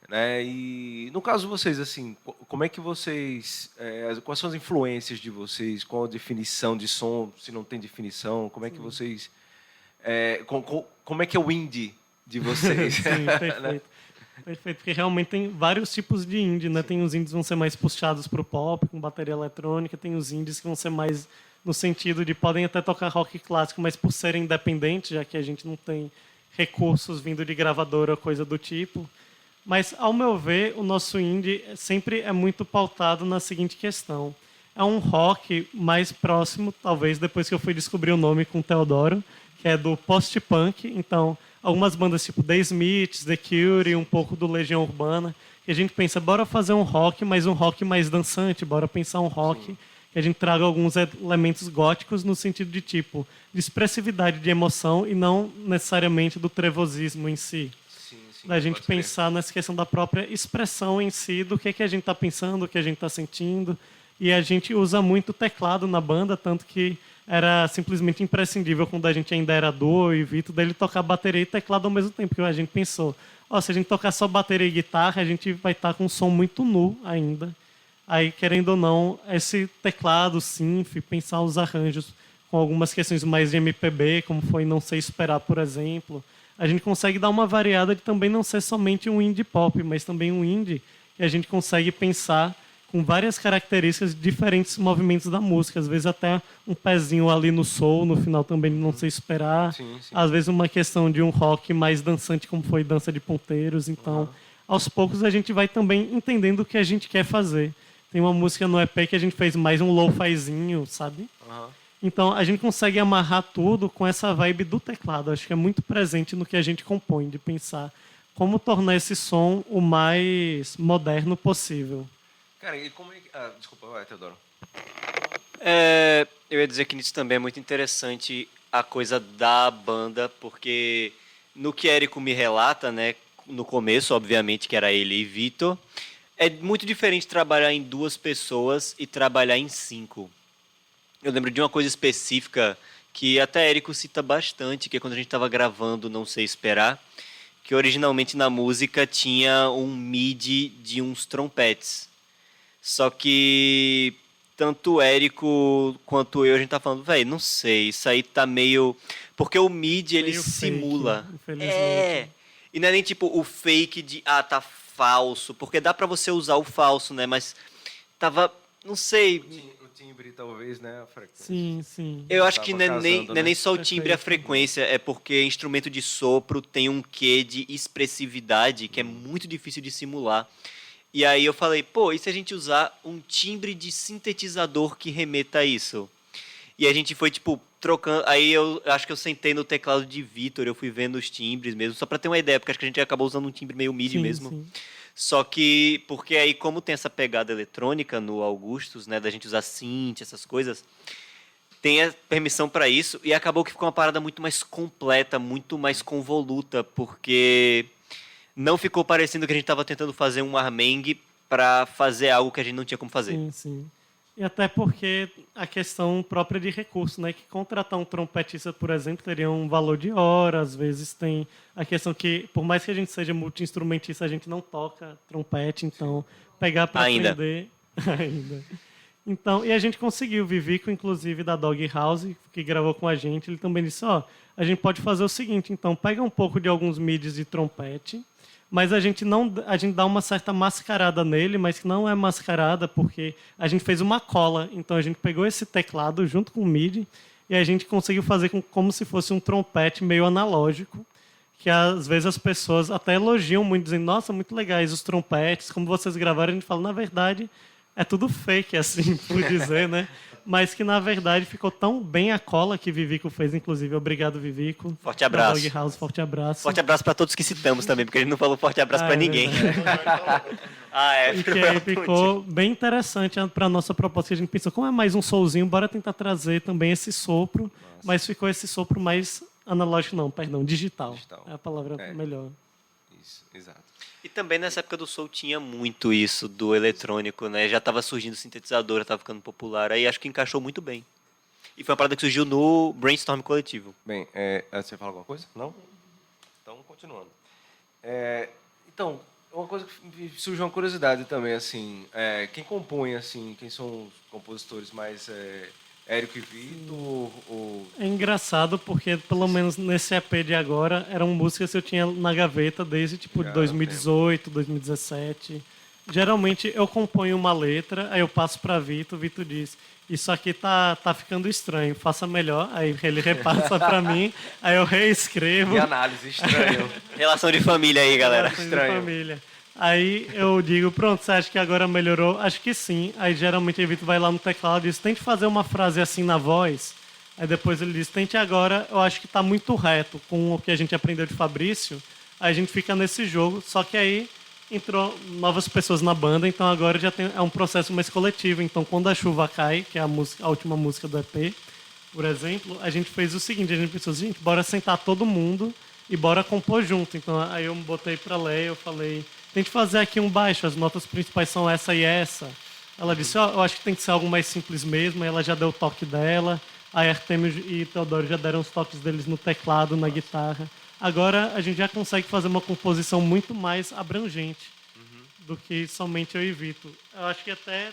Né? E no caso de vocês, assim, como é que vocês... quais são as influências de vocês? Qual a definição de som, se não tem definição? Como é que vocês... como é que é o indie de vocês? Sim, perfeito. Perfeito, porque realmente tem vários tipos de indie, né? Tem os indies que vão ser mais puxados para o pop, com bateria eletrônica, tem os indies que vão ser mais no sentido de podem até tocar rock clássico, mas por serem independentes, já que a gente não tem recursos vindo de gravadora ou coisa do tipo. Mas, ao meu ver, o nosso indie sempre é muito pautado na seguinte questão. É um rock mais próximo, talvez, depois que eu fui descobrir o nome com o Teodoro, que é do post-punk. Então, algumas bandas tipo The Smiths, The Cure, um pouco do Legião Urbana, que a gente pensa, bora fazer um rock, mas um rock mais dançante, bora pensar um rock que a gente traga alguns elementos góticos no sentido de tipo, de expressividade de emoção e não necessariamente do trevosismo em si. Da gente pensar nessa questão da própria expressão em si, do que a gente está pensando, o que a gente está sentindo. E a gente usa muito teclado na banda, tanto que era simplesmente imprescindível, quando a gente ainda era duo e Vitor, dele tocar bateria e teclado ao mesmo tempo. Porque a gente pensou, se a gente tocar só bateria e guitarra, a gente vai estar com um som muito nu ainda. Aí, querendo ou não, esse teclado, synth, pensar os arranjos com algumas questões mais de MPB, como foi Não Sei Esperar, por exemplo, a gente consegue dar uma variada de também não ser somente um indie pop, mas também um indie, e a gente consegue pensar com várias características de diferentes movimentos da música. Às vezes até um pezinho ali no soul, no final também não sei esperar. Sim, sim. Às vezes uma questão de um rock mais dançante, como foi Dança de Ponteiros. Então, aos poucos a gente vai também entendendo o que a gente quer fazer. Tem uma música no EP que a gente fez mais um lo-fizinho, sabe? Aham. Então, a gente consegue amarrar tudo com essa vibe do teclado. Acho que é muito presente no que a gente compõe, de pensar como tornar esse som o mais moderno possível. Cara, e como é que... desculpa, vai, Teodoro. Eu ia dizer que nisso também é muito interessante a coisa da banda, porque no que Érico me relata, né, no começo, obviamente, que era ele e Vitor, é muito diferente trabalhar em 2 pessoas e trabalhar em 5. Eu lembro de uma coisa específica que até Érico cita bastante, que é quando a gente estava gravando Não Sei Esperar, que originalmente na música tinha um MIDI de uns trompetes. Só que tanto o Érico quanto eu, a gente tá falando, velho, não sei, isso aí tá meio... Porque o MIDI, ele Meio simula. fake, infelizmente. E não é nem tipo o fake de, tá falso, porque dá pra você usar o falso, né? Mas tava, não sei... O timbre, talvez, né? A frequência. Sim, sim. Eu acho que Tava não é casando, né? nem só o timbre e a Perfeito. frequência, é porque instrumento de sopro tem um quê de expressividade que é muito difícil de simular. E aí eu falei, pô, e se a gente usar um timbre de sintetizador que remeta a isso? E a gente foi, tipo, trocando... Aí eu acho que eu sentei no teclado de Vitor, eu fui vendo os timbres mesmo, só pra ter uma ideia, porque acho que a gente acabou usando um timbre meio MIDI Sim, mesmo. sim. Só que, porque aí como tem essa pegada eletrônica no Augustus, né, da gente usar synth, essas coisas, tem a permissão para isso, e acabou que ficou uma parada muito mais completa, muito mais convoluta, porque não ficou parecendo que a gente estava tentando fazer um armengue para fazer algo que a gente não tinha como fazer. Sim, sim. E até porque a questão própria de recurso, né? Que contratar um trompetista, por exemplo, teria um valor de hora. Às vezes tem a questão que, por mais que a gente seja multi-instrumentista, a gente não toca trompete. Então, pegar para Ainda. aprender... Ainda. Então, e a gente conseguiu. O Vivico, inclusive, da Dog House, que gravou com a gente, ele também disse, a gente pode fazer o seguinte, então, pega um pouco de alguns midis de trompete, mas a gente dá uma certa mascarada nele, mas que não é mascarada porque a gente fez uma cola. Então a gente pegou esse teclado junto com o MIDI e a gente conseguiu fazer como se fosse um trompete meio analógico, que às vezes as pessoas até elogiam muito, dizendo, nossa, muito legais os trompetes, como vocês gravaram. A gente fala, na verdade, é tudo fake, assim, por dizer, né? Mas que, na verdade, ficou tão bem a cola que Vivico fez, inclusive. Obrigado, Vivico. Forte abraço. Da Dog House, forte abraço. Forte abraço para todos que citamos também, porque a gente não falou forte abraço para ninguém. E que aí ficou bem interessante para a nossa proposta. A gente pensou, como é mais um soulzinho, bora tentar trazer também esse sopro, mas ficou esse sopro mais analógico, não, perdão, digital. É a palavra melhor. Isso, exato. E também nessa época do soul tinha muito isso do eletrônico, né? Já estava surgindo sintetizador, estava ficando popular. Aí acho que encaixou muito bem. E foi uma parada que surgiu no brainstorm coletivo. Bem, você fala alguma coisa? Não? Então, continuando. Então, uma coisa que me surgiu uma curiosidade também, assim, quem compõe, assim, quem são os compositores mais... Érico e Vitor? É engraçado porque, pelo menos nesse EP de agora, eram músicas que eu tinha na gaveta desde tipo de 2018, 2017. Geralmente eu componho uma letra, aí eu passo para Vitor, Vitor diz, isso aqui tá ficando estranho, faça melhor. Aí ele repassa para mim, aí eu reescrevo. Que análise estranha. Relação de família aí, galera. Relações de Estranho. família. Aí eu digo, pronto, você acha que agora melhorou? Acho que sim. Aí geralmente o Vitor vai lá no teclado e diz, tente fazer uma frase assim na voz. Aí depois ele diz, tente agora, eu acho que está muito reto com o que a gente aprendeu de Fabrício. Aí a gente fica nesse jogo, só que aí entrou novas pessoas na banda, então agora já é um processo mais coletivo. Então quando a chuva cai, que é a última música do EP, por exemplo, a gente fez o seguinte, a gente pensou, gente, bora sentar todo mundo e bora compor junto. Então aí eu botei para ler, eu falei... Tente fazer aqui um baixo, as notas principais são essa e essa. Ela disse, eu acho que tem que ser algo mais simples mesmo. Aí ela já deu o toque dela. Aí Artemio e Teodoro já deram os toques deles no teclado, na guitarra. Agora a gente já consegue fazer uma composição muito mais abrangente do que somente eu e Vitor. Eu acho que até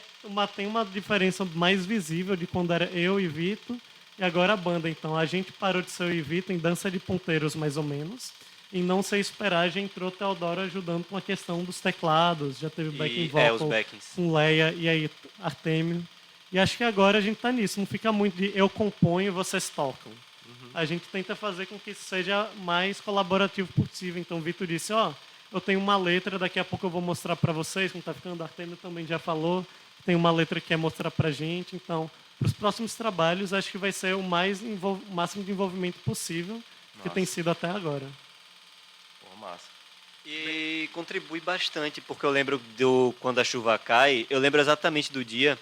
tem uma diferença mais visível de quando era eu e Vitor e agora a banda. Então a gente parou de ser eu e Vitor em Dança de Ponteiros, mais ou menos. Em Não Sei Esperar já entrou Teodoro ajudando com a questão dos teclados, já teve backing os vocal backings. com Leia e aí Artêmio. E acho que agora a gente tá nisso, não fica muito de eu componho e vocês tocam. A gente tenta fazer com que isso seja mais colaborativo possível. Então o Vitor disse, eu tenho uma letra, daqui a pouco eu vou mostrar para vocês, como tá ficando, Artêmio também já falou, tem uma letra que quer mostrar pra gente, então para os próximos trabalhos acho que vai ser o máximo de envolvimento possível que tem sido até agora. Pô, massa. E contribui bastante, porque eu lembro quando a chuva cai, eu lembro exatamente do dia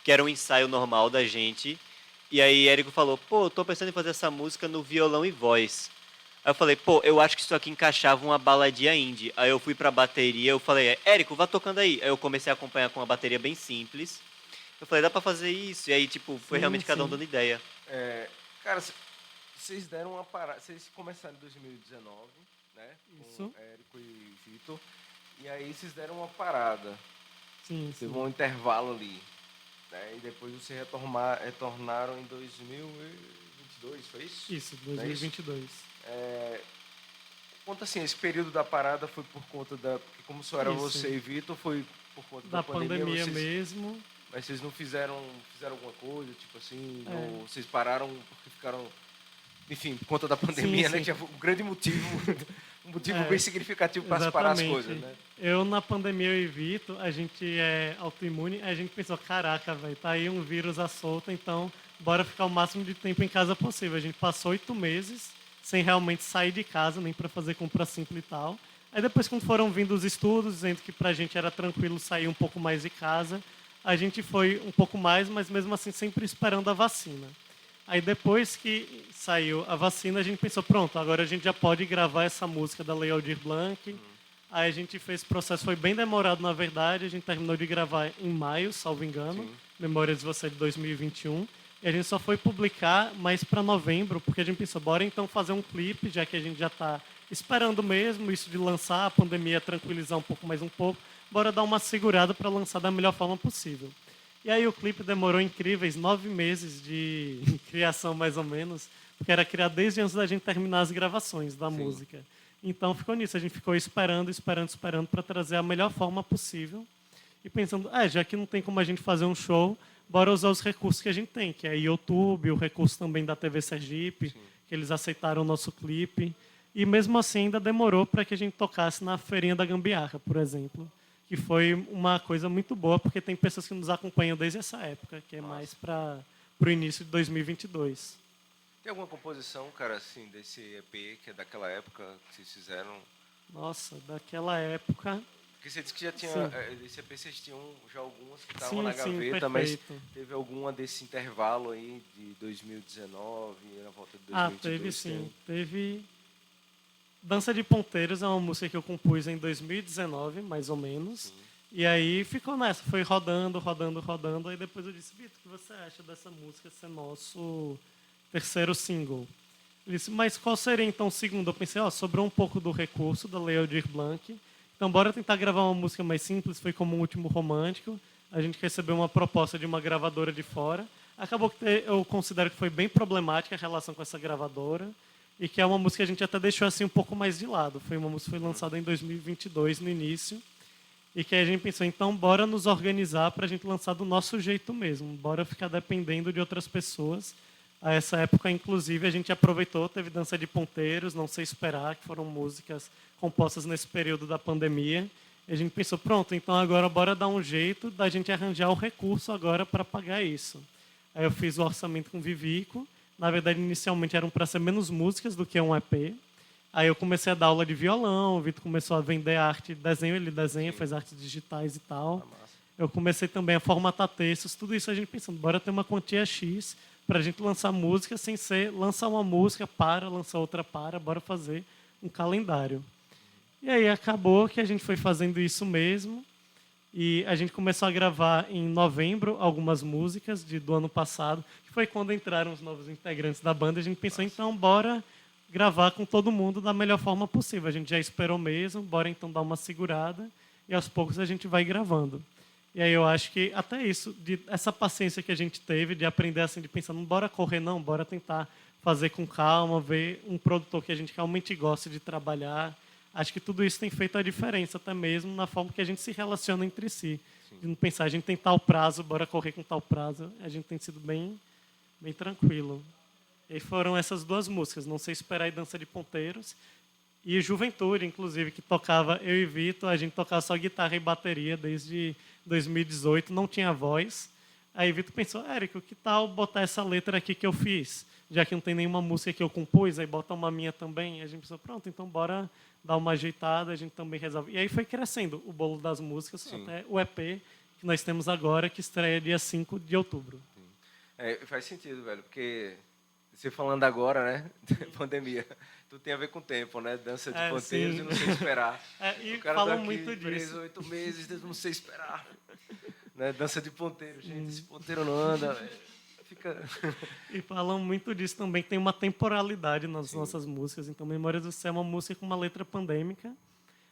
que era um ensaio normal da gente. E aí Érico falou, pô, eu tô pensando em fazer essa música no violão e voz. Aí eu falei, pô, eu acho que isso aqui encaixava uma baladinha indie. Aí eu fui pra bateria, eu falei, Érico, vá tocando aí. Aí eu comecei a acompanhar com uma bateria bem simples. Eu falei, dá pra fazer isso? E aí, tipo, foi realmente cada um dando ideia. Cara, vocês deram uma parada. Vocês começaram em 2019, né? Isso. Com Érico e Vitor. E aí vocês deram uma parada. Sim, Teve um intervalo ali. Né? E depois vocês retornaram em 2022, foi isso? Isso, 2022. Conta assim, esse período da parada foi por conta da... Porque como só era Isso. você e Vitor, foi por conta Da pandemia vocês, mesmo. Mas vocês não fizeram alguma coisa, tipo assim, É. ou vocês pararam porque ficaram... Enfim, por conta da pandemia, Sim, né? sim. Tinha um grande motivo, um motivo É, bem significativo para separar as exatamente. coisas, né? Eu, na pandemia, eu e Vitor, a gente é autoimune, a gente pensou, caraca, velho, tá aí um vírus à solta, então bora ficar o máximo de tempo em casa possível. A gente passou 8 meses sem realmente sair de casa, nem para fazer compra simples e tal. Aí depois, quando foram vindo os estudos, dizendo que pra gente era tranquilo sair um pouco mais de casa, a gente foi um pouco mais, mas mesmo assim sempre esperando a vacina. Aí depois que saiu a vacina, a gente pensou, pronto, agora a gente já pode gravar essa música da Lei Aldir Blanc. Aí a gente fez esse processo, foi bem demorado na verdade, a gente terminou de gravar em maio, salvo engano, Memórias de Você de 2021. E a gente só foi publicar mais para novembro, porque a gente pensou, bora então fazer um clipe, já que a gente já está esperando mesmo isso de lançar, a pandemia tranquilizar um pouco, bora dar uma segurada para lançar da melhor forma possível. E aí o clipe demorou incríveis 9 meses de criação, mais ou menos, porque era criado desde antes da gente terminar as gravações da música. Então ficou nisso, a gente ficou esperando para trazer a melhor forma possível. E pensando, já que não tem como a gente fazer um show, bora usar os recursos que a gente tem, que é YouTube, o recurso também da TV Sergipe, que eles aceitaram o nosso clipe. E mesmo assim ainda demorou para que a gente tocasse na Feirinha da Gambiarra, por exemplo, que foi uma coisa muito boa, porque tem pessoas que nos acompanham desde essa época, que é mais para o início de 2022. Tem alguma composição, cara, assim, desse EP, que é daquela época que vocês fizeram? Nossa, daquela época... Porque você disse que já tinha, Sim. desse EP vocês tinham já algumas que estavam Sim, na sim, gaveta, mas perfeito. teve alguma desse intervalo aí de 2019, na volta de 2022? Teve sim. Teve... Dança de Ponteiros é uma música que eu compus em 2019, mais ou menos. Sim. E aí ficou nessa, foi rodando. Aí depois eu disse, Vitor, o que você acha dessa música ser nosso terceiro single? Ele disse, mas qual seria então o segundo? Eu pensei, sobrou um pouco do recurso da Lei Aldir Blanc. Então bora tentar gravar uma música mais simples, foi como um Último Romântico. A gente recebeu uma proposta de uma gravadora de fora. Acabou que eu considero que foi bem problemática a relação com essa gravadora. E que é uma música que a gente até deixou assim um pouco mais de lado. Foi uma música que foi lançada em 2022, no início. E que a gente pensou, então, bora nos organizar para a gente lançar do nosso jeito mesmo. Bora ficar dependendo de outras pessoas. A essa época, inclusive, a gente aproveitou, teve Dança de Ponteiros, Não Sei Esperar, que foram músicas compostas nesse período da pandemia. E a gente pensou, pronto, então agora bora dar um jeito da gente arranjar o recurso agora para pagar isso. Aí eu fiz o orçamento com o Vivico. Na verdade, inicialmente eram para ser menos músicas do que um EP. Aí eu comecei a dar aula de violão, o Vitor começou a vender arte de desenho, ele desenha, faz artes digitais e tal. Eu comecei também a formatar textos, tudo isso a gente pensando, bora ter uma quantia X para a gente lançar música sem ser lançar uma música para, lançar outra para, bora fazer um calendário. E aí acabou que a gente foi fazendo isso mesmo. E a gente começou a gravar em novembro algumas músicas do ano passado, que foi quando entraram os novos integrantes da banda. A gente pensou, então, bora gravar com todo mundo da melhor forma possível. A gente já esperou mesmo, bora então dar uma segurada e aos poucos a gente vai gravando. E aí eu acho que até isso, essa paciência que a gente teve de aprender assim, de pensar, não bora correr não, bora tentar fazer com calma, ver um produtor que a gente realmente gosta de trabalhar. Acho que tudo isso tem feito a diferença, até mesmo na forma que a gente se relaciona entre si. De não pensar, a gente tem tal prazo, bora correr com tal prazo. A gente tem sido bem tranquilo. E aí foram essas duas músicas, Não Sei Esperar e Dança de Ponteiros. E Juventude, inclusive, que tocava eu e Vitor, a gente tocava só guitarra e bateria desde 2018, não tinha voz. Aí Vitor pensou, Érico, que tal botar essa letra aqui que eu fiz? Já que não tem nenhuma música que eu compus, aí bota uma minha também. E a gente pensou, pronto, então bora dar uma ajeitada, a gente também resolve. E aí foi crescendo o bolo das músicas, até o EP que nós temos agora, que estreia dia 5 de outubro. Faz sentido, velho, porque você falando agora, né, pandemia, tudo tem a ver com o tempo, né, dança de ponteiros e não sei esperar. E o cara falam tá aqui muito preso disso. 8 meses, não sei esperar. Né, dança de ponteiro, gente, esse ponteiro não anda, velho. Fica... E falam muito disso também, que tem uma temporalidade nas nossas músicas. Então, Memórias do Céu é uma música com uma letra pandêmica.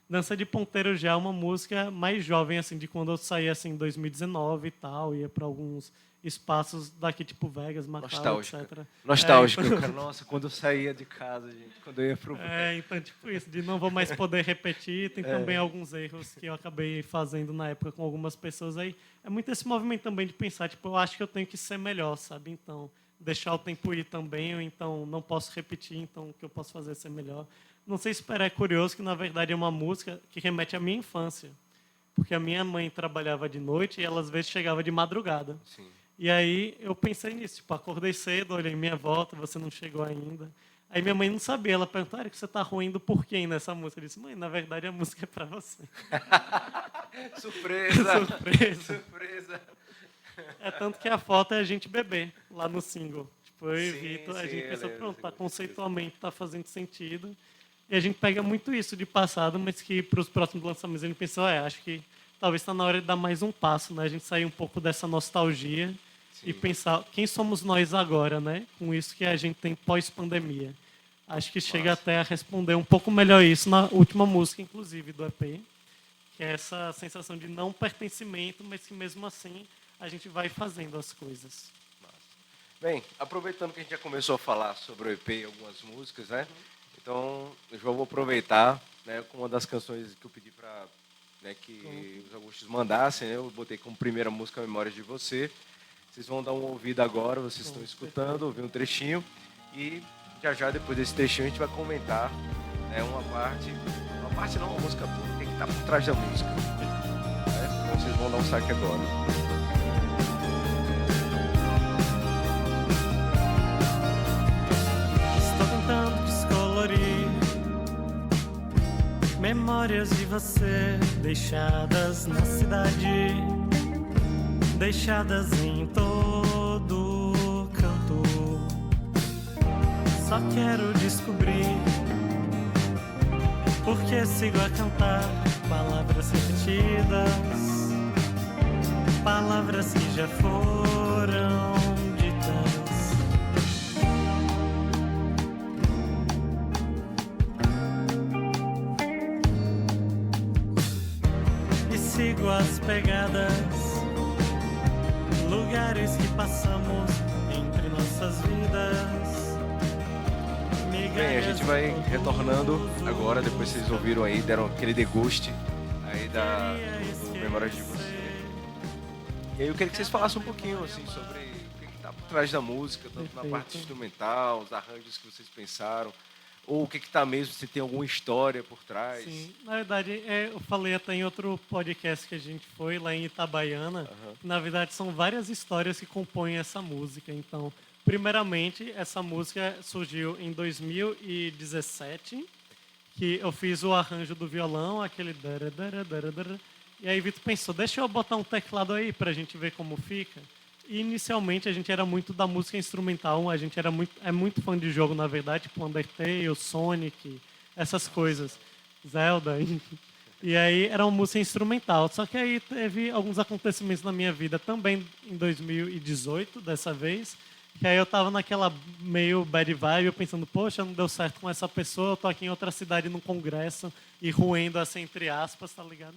Dança de Ponteiro já é uma música mais jovem, assim, de quando eu saí assim, em 2019 e tal, ia para alguns espaços daqui, tipo Vegas, Macau, etc. Nostálgico. Então... Cara, nossa, quando eu saía de casa, gente, quando eu ia pro... então, tipo isso, de não vou mais poder repetir. Tem também alguns erros que eu acabei fazendo na época com algumas pessoas aí. É muito esse movimento também de pensar, tipo, eu acho que eu tenho que ser melhor, sabe? Então, deixar o tempo ir também, ou então não posso repetir, então o que eu posso fazer é ser melhor. Não Sei Esperar é curioso que, na verdade, é uma música que remete à minha infância. Porque a minha mãe trabalhava de noite e ela, às vezes, chegava de madrugada. Sim. E aí eu pensei nisso, tipo, acordei cedo, olhei minha volta, você não chegou ainda. Aí minha mãe não sabia, ela perguntou, que você está ruindo por quem nessa música? Eu disse, mãe, na verdade a música é para você. Surpresa! Surpresa! É tanto que a foto é a gente beber, lá no single. Tipo, eu e Vitor, a gente pensou, pronto, tá conceitualmente, tá fazendo sentido. E a gente pega muito isso de passado, mas que para os próximos lançamentos a gente pensou, acho que talvez está na hora de dar mais um passo, né? A gente sair um pouco dessa nostalgia e pensar quem somos nós agora, né? Com isso que a gente tem pós-pandemia. Acho que chega até a responder um pouco melhor isso na última música, inclusive, do EP, que é essa sensação de não pertencimento, mas que mesmo assim a gente vai fazendo as coisas. Bem, aproveitando que a gente já começou a falar sobre o EP e algumas músicas, né? Então, eu já vou aproveitar, né, com uma das canções que eu pedi para, né, que os Augustos mandassem, né? Eu botei como primeira música Memórias de Você. Vocês vão dar uma ouvida agora, vocês estão escutando, ouvir um trechinho. E já depois desse trechinho, a gente vai comentar, né, uma parte não, uma música toda, o que está por trás da música. Né? Então, vocês vão dar um saque agora. Memórias de você, deixadas na cidade, deixadas em todo canto. Só quero descobrir porque sigo a cantar palavras repetidas, palavras que já foram ditas. Sigo as pegadas, lugares que passamos entre nossas vidas. Bem, a gente vai retornando agora, depois vocês ouviram aí, deram aquele deguste aí do Memórias de Você. E aí eu queria que vocês falassem um pouquinho assim, sobre o que está por trás da música, tanto na parte instrumental, os arranjos que vocês pensaram, ou o que está mesmo, se tem alguma história por trás. Sim, na verdade, eu falei até em outro podcast que a gente foi, lá em Itabaiana, que, na verdade, são várias histórias que compõem essa música. Então, primeiramente, essa música surgiu em 2017, que eu fiz o arranjo do violão, aquele... E aí Vitor pensou, deixa eu botar um teclado aí para a gente ver como fica. E, inicialmente, a gente era muito da música instrumental, a gente é muito fã de jogo, na verdade, tipo Undertale, Sonic, essas coisas, Zelda, e aí era uma música instrumental. Só que aí teve alguns acontecimentos na minha vida, também em 2018, dessa vez, que aí eu tava naquela meio bad vibe, eu pensando, poxa, não deu certo com essa pessoa, eu tô aqui em outra cidade num congresso e ruendo assim, entre aspas, tá ligado?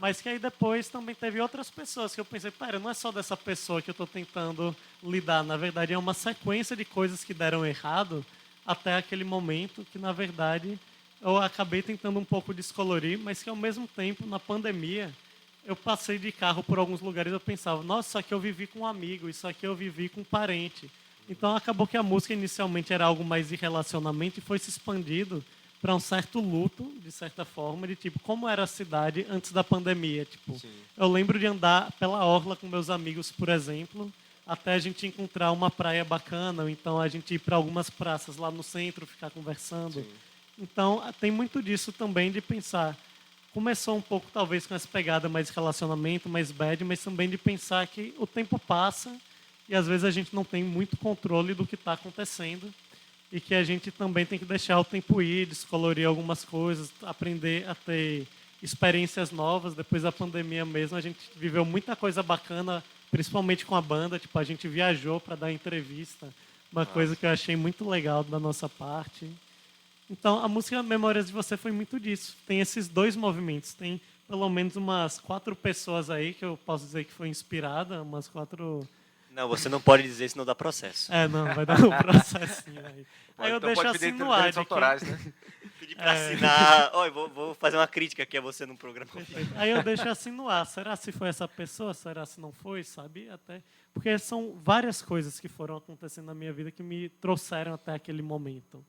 Mas que aí depois também teve outras pessoas que eu pensei, pera, não é só dessa pessoa que eu estou tentando lidar. Na verdade, é uma sequência de coisas que deram errado até aquele momento que, na verdade, eu acabei tentando um pouco descolorir, mas que, ao mesmo tempo, na pandemia, eu passei de carro por alguns lugares e eu pensava, nossa, isso aqui eu vivi com um amigo, isso aqui eu vivi com um parente. Então, acabou que a música inicialmente era algo mais de relacionamento e foi se expandindo para um certo luto, de certa forma, de tipo, como era a cidade antes da pandemia. Tipo, eu lembro de andar pela orla com meus amigos, por exemplo, até a gente encontrar uma praia bacana, ou então a gente ir para algumas praças lá no centro, ficar conversando. Então, tem muito disso também de pensar. Começou um pouco, talvez, com essa pegada mais relacionamento, mais bad, mas também de pensar que o tempo passa e às vezes a gente não tem muito controle do que está acontecendo e que a gente também tem que deixar o tempo ir, descolorir algumas coisas, aprender a ter experiências novas. Depois da pandemia mesmo, a gente viveu muita coisa bacana, principalmente com a banda. Tipo, a gente viajou para dar entrevista, uma coisa que eu achei muito legal da nossa parte. Então, a música Memórias de Você foi muito disso. Tem esses dois movimentos. Tem pelo menos umas 4 pessoas aí que eu posso dizer que foi inspirada, umas 4... Não, você não pode dizer, senão dá processo. Não, vai dar um processinho aí. Aí eu Então deixo pode assim pedir no ar. direitos autorais, né? Pedir pra assinar. Olha, vou fazer uma crítica aqui a você num programa. Aí eu deixo assim no ar. Será se foi essa pessoa? Será se não foi? Sabe? Até... Porque são várias coisas que foram acontecendo na minha vida que me trouxeram até aquele momento.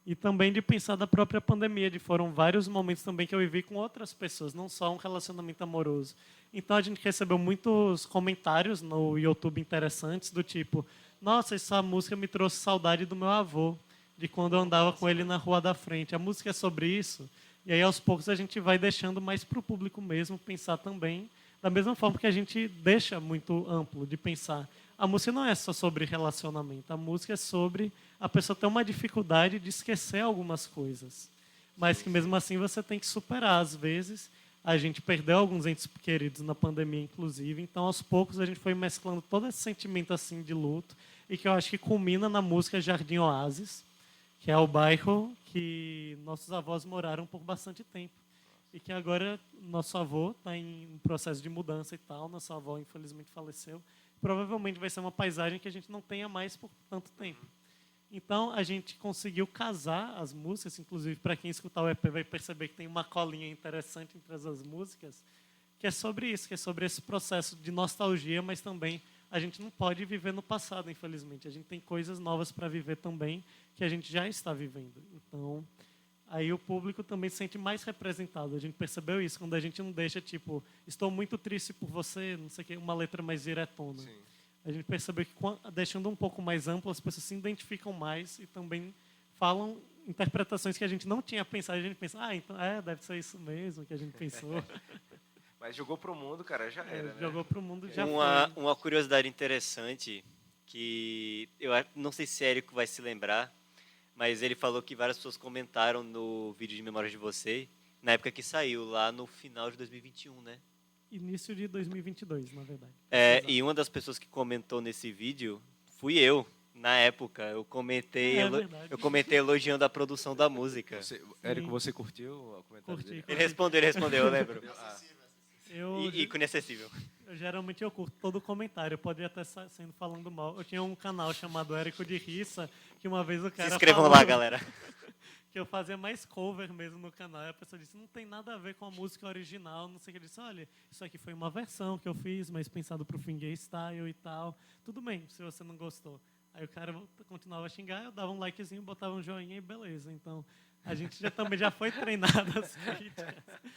E também de pensar da própria pandemia, de foram vários momentos também que eu vivi com outras pessoas, não só um relacionamento amoroso. Então a gente recebeu muitos comentários no YouTube interessantes, do tipo, nossa, essa música me trouxe saudade do meu avô, de quando eu andava com ele na rua da frente. A música é sobre isso. E aí aos poucos a gente vai deixando mais para o público mesmo pensar também, da mesma forma que a gente deixa muito amplo de pensar. A música não é só sobre relacionamento, a música é sobre a pessoa ter uma dificuldade de esquecer algumas coisas, mas que mesmo assim você tem que superar. Às vezes a gente perdeu alguns entes queridos na pandemia, inclusive, então aos poucos a gente foi mesclando todo esse sentimento assim de luto e que eu acho que culmina na música Jardim Oásis, que é o bairro que nossos avós moraram por bastante tempo. E que agora nosso avô está em um processo de mudança e tal, nossa avó infelizmente faleceu. Provavelmente vai ser uma paisagem que a gente não tenha mais por tanto tempo. Então, a gente conseguiu casar as músicas, inclusive, para quem escutar o EP vai perceber que tem uma colinha interessante entre as músicas, que é sobre isso, que é sobre esse processo de nostalgia, mas também a gente não pode viver no passado, infelizmente. A gente tem coisas novas para viver também, que a gente já está vivendo. Então, aí o público também se sente mais representado. A gente percebeu isso, quando a gente não deixa, tipo, estou muito triste por você, não sei o que, uma letra mais diretona. Sim. A gente percebeu que, deixando um pouco mais amplo, as pessoas se identificam mais e também falam interpretações que a gente não tinha pensado. A gente pensa, então deve ser isso mesmo que a gente pensou. Mas jogou pro mundo, cara, já era, né? Jogou pro mundo, já foi. Uma curiosidade interessante, que eu não sei se Érico vai se lembrar, mas ele falou que várias pessoas comentaram no vídeo de Memórias de Você, na época que saiu, lá no final de 2021, né? Início de 2022, na verdade. E uma das pessoas que comentou nesse vídeo fui eu, na época. Eu comentei elogiando a produção da música. Érico, você curtiu o comentário dele? Ele respondeu, eu lembro. Eu, Ícone acessível. geralmente eu curto todo comentário, pode até sendo falando mal. Eu tinha um canal chamado Érico de Rissa, que uma vez o cara Se inscrevam falou lá, galera. que eu fazia mais cover mesmo no canal. E a pessoa disse, não tem nada a ver com a música original, não sei o que. Eu disse, olha, isso aqui foi uma versão que eu fiz, mas pensado pro fingerstyle e tal. Tudo bem, se você não gostou. Aí o cara continuava a xingar, eu dava um likezinho, botava um joinha e beleza. Então, a gente também já foi treinado as críticas.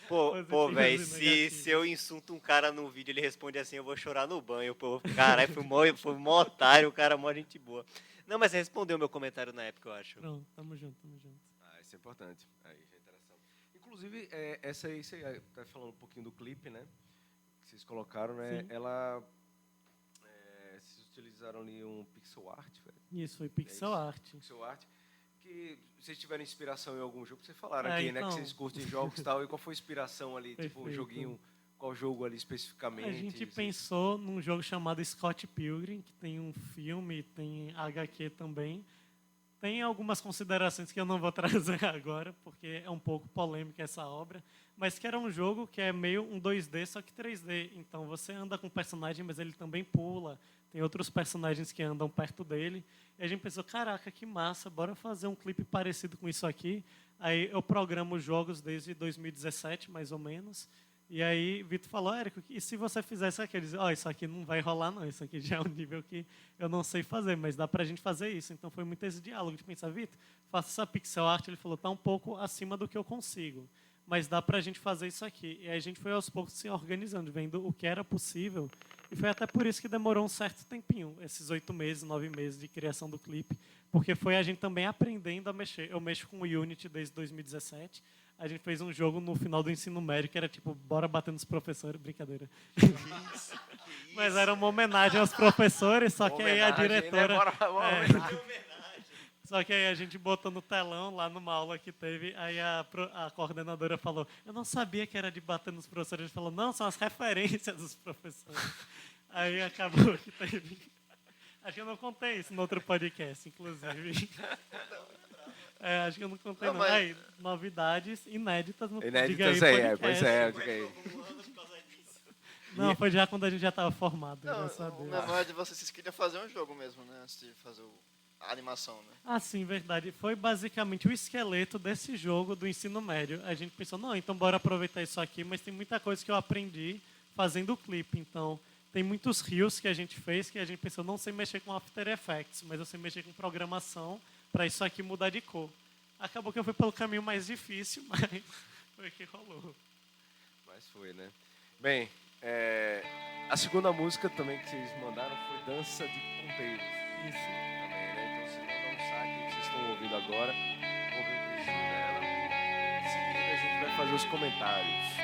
Pô, velho, se eu insulto um cara no vídeo, ele responde assim, eu vou chorar no banho. Pô, caralho, foi mó otário, o cara mó gente boa. Não, mas respondeu meu comentário na época, eu acho. Pronto, tamo junto. Isso é importante. Aí, já é interação. Inclusive, essa aí, você está falando um pouquinho do clipe, né? Que vocês colocaram, né? Sim. Ela... vocês utilizaram ali um pixel art, velho. Isso, foi pixel art. Pixel art. Que vocês tiveram inspiração em algum jogo, vocês falaram É, aqui, né? então. Que vocês curtem jogos e tal. E qual foi a inspiração ali? Tipo, um Perfeito. joguinho... Qual jogo ali especificamente? A gente Vocês- pensou num jogo chamado Scott Pilgrim, que tem um filme, tem HQ também. Tem algumas considerações que eu não vou trazer agora, porque é um pouco polêmica essa obra, mas que era um jogo que é meio um 2D, só que 3D. Então, você anda com o personagem, mas ele também pula. Tem outros personagens que andam perto dele. E a gente pensou, caraca, que massa, bora fazer um clipe parecido com isso aqui. Aí eu programo jogos desde 2017, mais ou menos. E aí Vitor falou, Érico, e se você fizesse aquilo? Eu disse, isso aqui não vai rolar não, isso aqui já é um nível que eu não sei fazer, mas dá pra gente fazer isso. Então foi muito esse diálogo de pensar, Vitor, faça essa pixel art. Ele falou, tá um pouco acima do que eu consigo, mas dá pra gente fazer isso aqui. E aí a gente foi aos poucos se organizando, vendo o que era possível. E foi até por isso que demorou um certo tempinho, esses 8 meses, 9 meses de criação do clipe, porque foi a gente também aprendendo a mexer. Eu mexo com o Unity desde 2017. A gente fez um jogo no final do ensino médio que era tipo, bora bater nos professores, brincadeira. Mas era uma homenagem aos professores, só que aí a diretora... Só que aí a gente botou no telão, lá numa aula que teve, aí a coordenadora falou, eu não sabia que era de bater nos professores. A gente falou, não, são as referências dos professores. Aí acabou que teve... Acho que eu não contei isso no outro podcast, inclusive. Acho que eu não contei não. Mas... Aí, novidades inéditas no Inéditas pois é, diga aí. Não, foi já quando a gente já estava formado. Não, graças a Deus. na verdade, vocês queriam fazer um jogo mesmo, né? Antes de fazer a animação, né? Ah, sim, verdade. Foi basicamente o esqueleto desse jogo do ensino médio. A gente pensou, não, então bora aproveitar isso aqui, mas tem muita coisa que eu aprendi fazendo o clipe. Então, tem muitos rios que a gente fez que a gente pensou, não sei mexer com After Effects, mas eu sei mexer com programação para isso aqui mudar de cor. Acabou que eu fui pelo caminho mais difícil, mas foi o que rolou. Mas foi, né? Bem, a segunda música também que vocês mandaram foi Dança de Ponteiros. Isso. Também, né? Então vocês mandaram um saque que vocês estão ouvindo agora. Vamos ouvir um trechinho dela. Em seguida a gente vai fazer os comentários.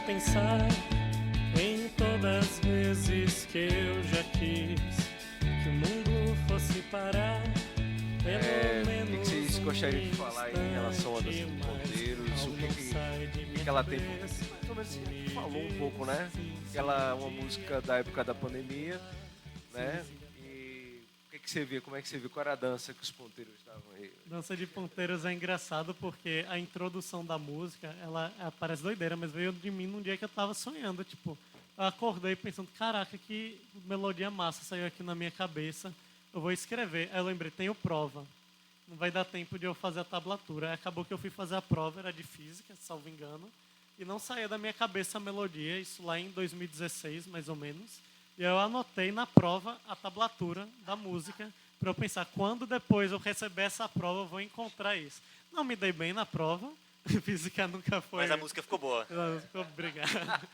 Pensar em todas as vezes que eu já quis que o mundo fosse parar. O que vocês gostariam de falar em relação a Dança de Ponteiros? O que ela tem por dentro? Mais ou menos você falou um pouco, né? Ela é uma música da época da pandemia, né? E o que você vê? Como é que você viu? Qual era a dança que os ponteiros estavam aí? Dança de Ponteiros é engraçado porque a introdução da música, ela parece doideira, mas veio de mim num dia que eu tava sonhando, tipo, eu acordei pensando, caraca, que melodia massa saiu aqui na minha cabeça, eu vou escrever. Aí eu lembrei, tenho prova, não vai dar tempo de eu fazer a tablatura. Aí acabou que eu fui fazer a prova, era de física, salvo engano, e não saía da minha cabeça a melodia, isso lá em 2016, mais ou menos. E aí eu anotei na prova a tablatura da música, para eu pensar, quando depois eu receber essa prova, eu vou encontrar isso. Não me dei bem na prova, física nunca foi... Mas a música ficou boa. Obrigado.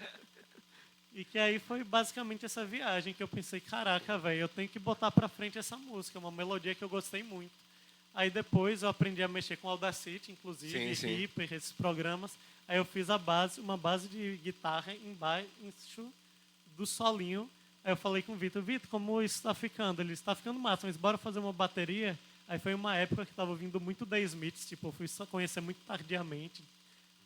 E que aí foi basicamente essa viagem que eu pensei, caraca, velho, eu tenho que botar pra frente essa música, uma melodia que eu gostei muito. Aí depois eu aprendi a mexer com Audacity, inclusive, Sim. Reaper, esses programas. Aí eu fiz uma base de guitarra embaixo do solinho. Aí eu falei com o Vitor, como isso está ficando? Ele está ficando massa, mas bora fazer uma bateria? Aí foi uma época que estava vindo muito The Smiths, tipo, eu fui só conhecer muito tardiamente,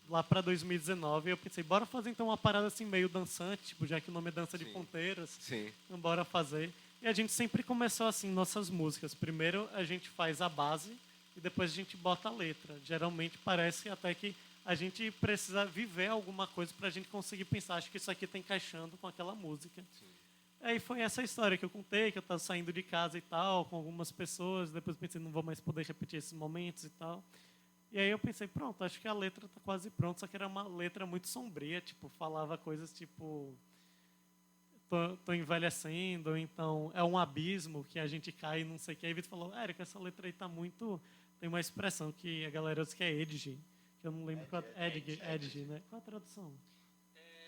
lá para 2019, e eu pensei, bora fazer então uma parada assim meio dançante, tipo, já que o nome é Dança de Ponteiros, Sim. então bora fazer. E a gente sempre começou assim, nossas músicas. Primeiro a gente faz a base e depois a gente bota a letra. Geralmente parece até que a gente precisa viver alguma coisa para a gente conseguir pensar, acho que isso aqui está encaixando com aquela música. Sim. Aí foi essa história que eu contei, que eu estava saindo de casa e tal, com algumas pessoas, depois pensei, não vou mais poder repetir esses momentos e tal. E aí eu pensei, pronto, acho que a letra está quase pronta, só que era uma letra muito sombria, tipo, falava coisas tipo, tô envelhecendo, ou então é um abismo que a gente cai e não sei o que. Aí o Vitor falou, Érico, essa letra aí tá muito... Tem uma expressão que a galera usa que é edgy, que eu não lembro qual é. Edgy, né? Qual a tradução?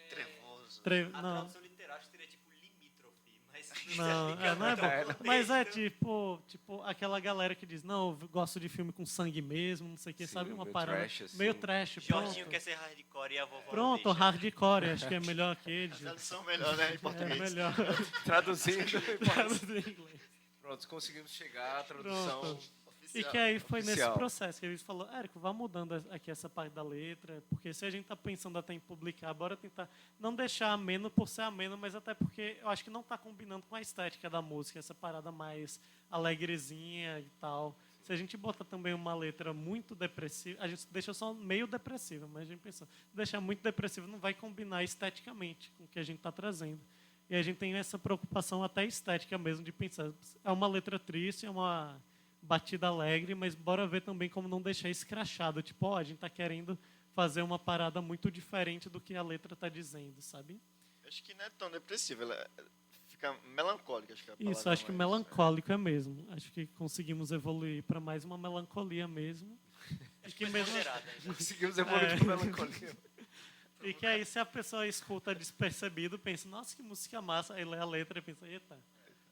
Trevoso. Não. A tradução literal seria tipo limítrofe, mas Não, não é bom. Mas é tipo aquela galera que diz, não, eu gosto de filme com sangue mesmo, não sei o que, Sim, sabe? Uma meio parada trash, assim. meio trash, Jorginho pronto. quer ser hardcore e a vovó não Pronto, deixa. hardcore, acho que é melhor aquele. Tradução melhor, né? Em É português. melhor. Traduzindo. Traduzir em inglês. Pronto, conseguimos chegar à tradução. Pronto. E que aí foi Oficial. nesse processo que ele falou, Érico, vá mudando aqui essa parte da letra, porque se a gente está pensando até em publicar, bora tentar não deixar ameno por ser ameno, mas até porque eu acho que não está combinando com a estética da música, essa parada mais alegrezinha e tal. Se a gente botar também uma letra muito depressiva, a gente deixa só meio depressiva, mas a gente pensou, deixar muito depressiva não vai combinar esteticamente com o que a gente está trazendo. E a gente tem essa preocupação até estética mesmo, de pensar, é uma letra triste, é uma batida alegre, mas bora ver também como não deixar escrachado. Tipo, ó, a gente tá querendo fazer uma parada muito diferente do que a letra tá dizendo, sabe? Acho que não é tão depressiva, ela fica melancólica, acho que é a palavra Isso, acho que mais- melancólico é mesmo. Acho que conseguimos evoluir para mais uma melancolia mesmo. E que mesmo Conseguimos evoluir com melancolia. e que aí se a pessoa escuta despercebido, pensa, nossa, que música massa, aí lê a letra e pensa, eita.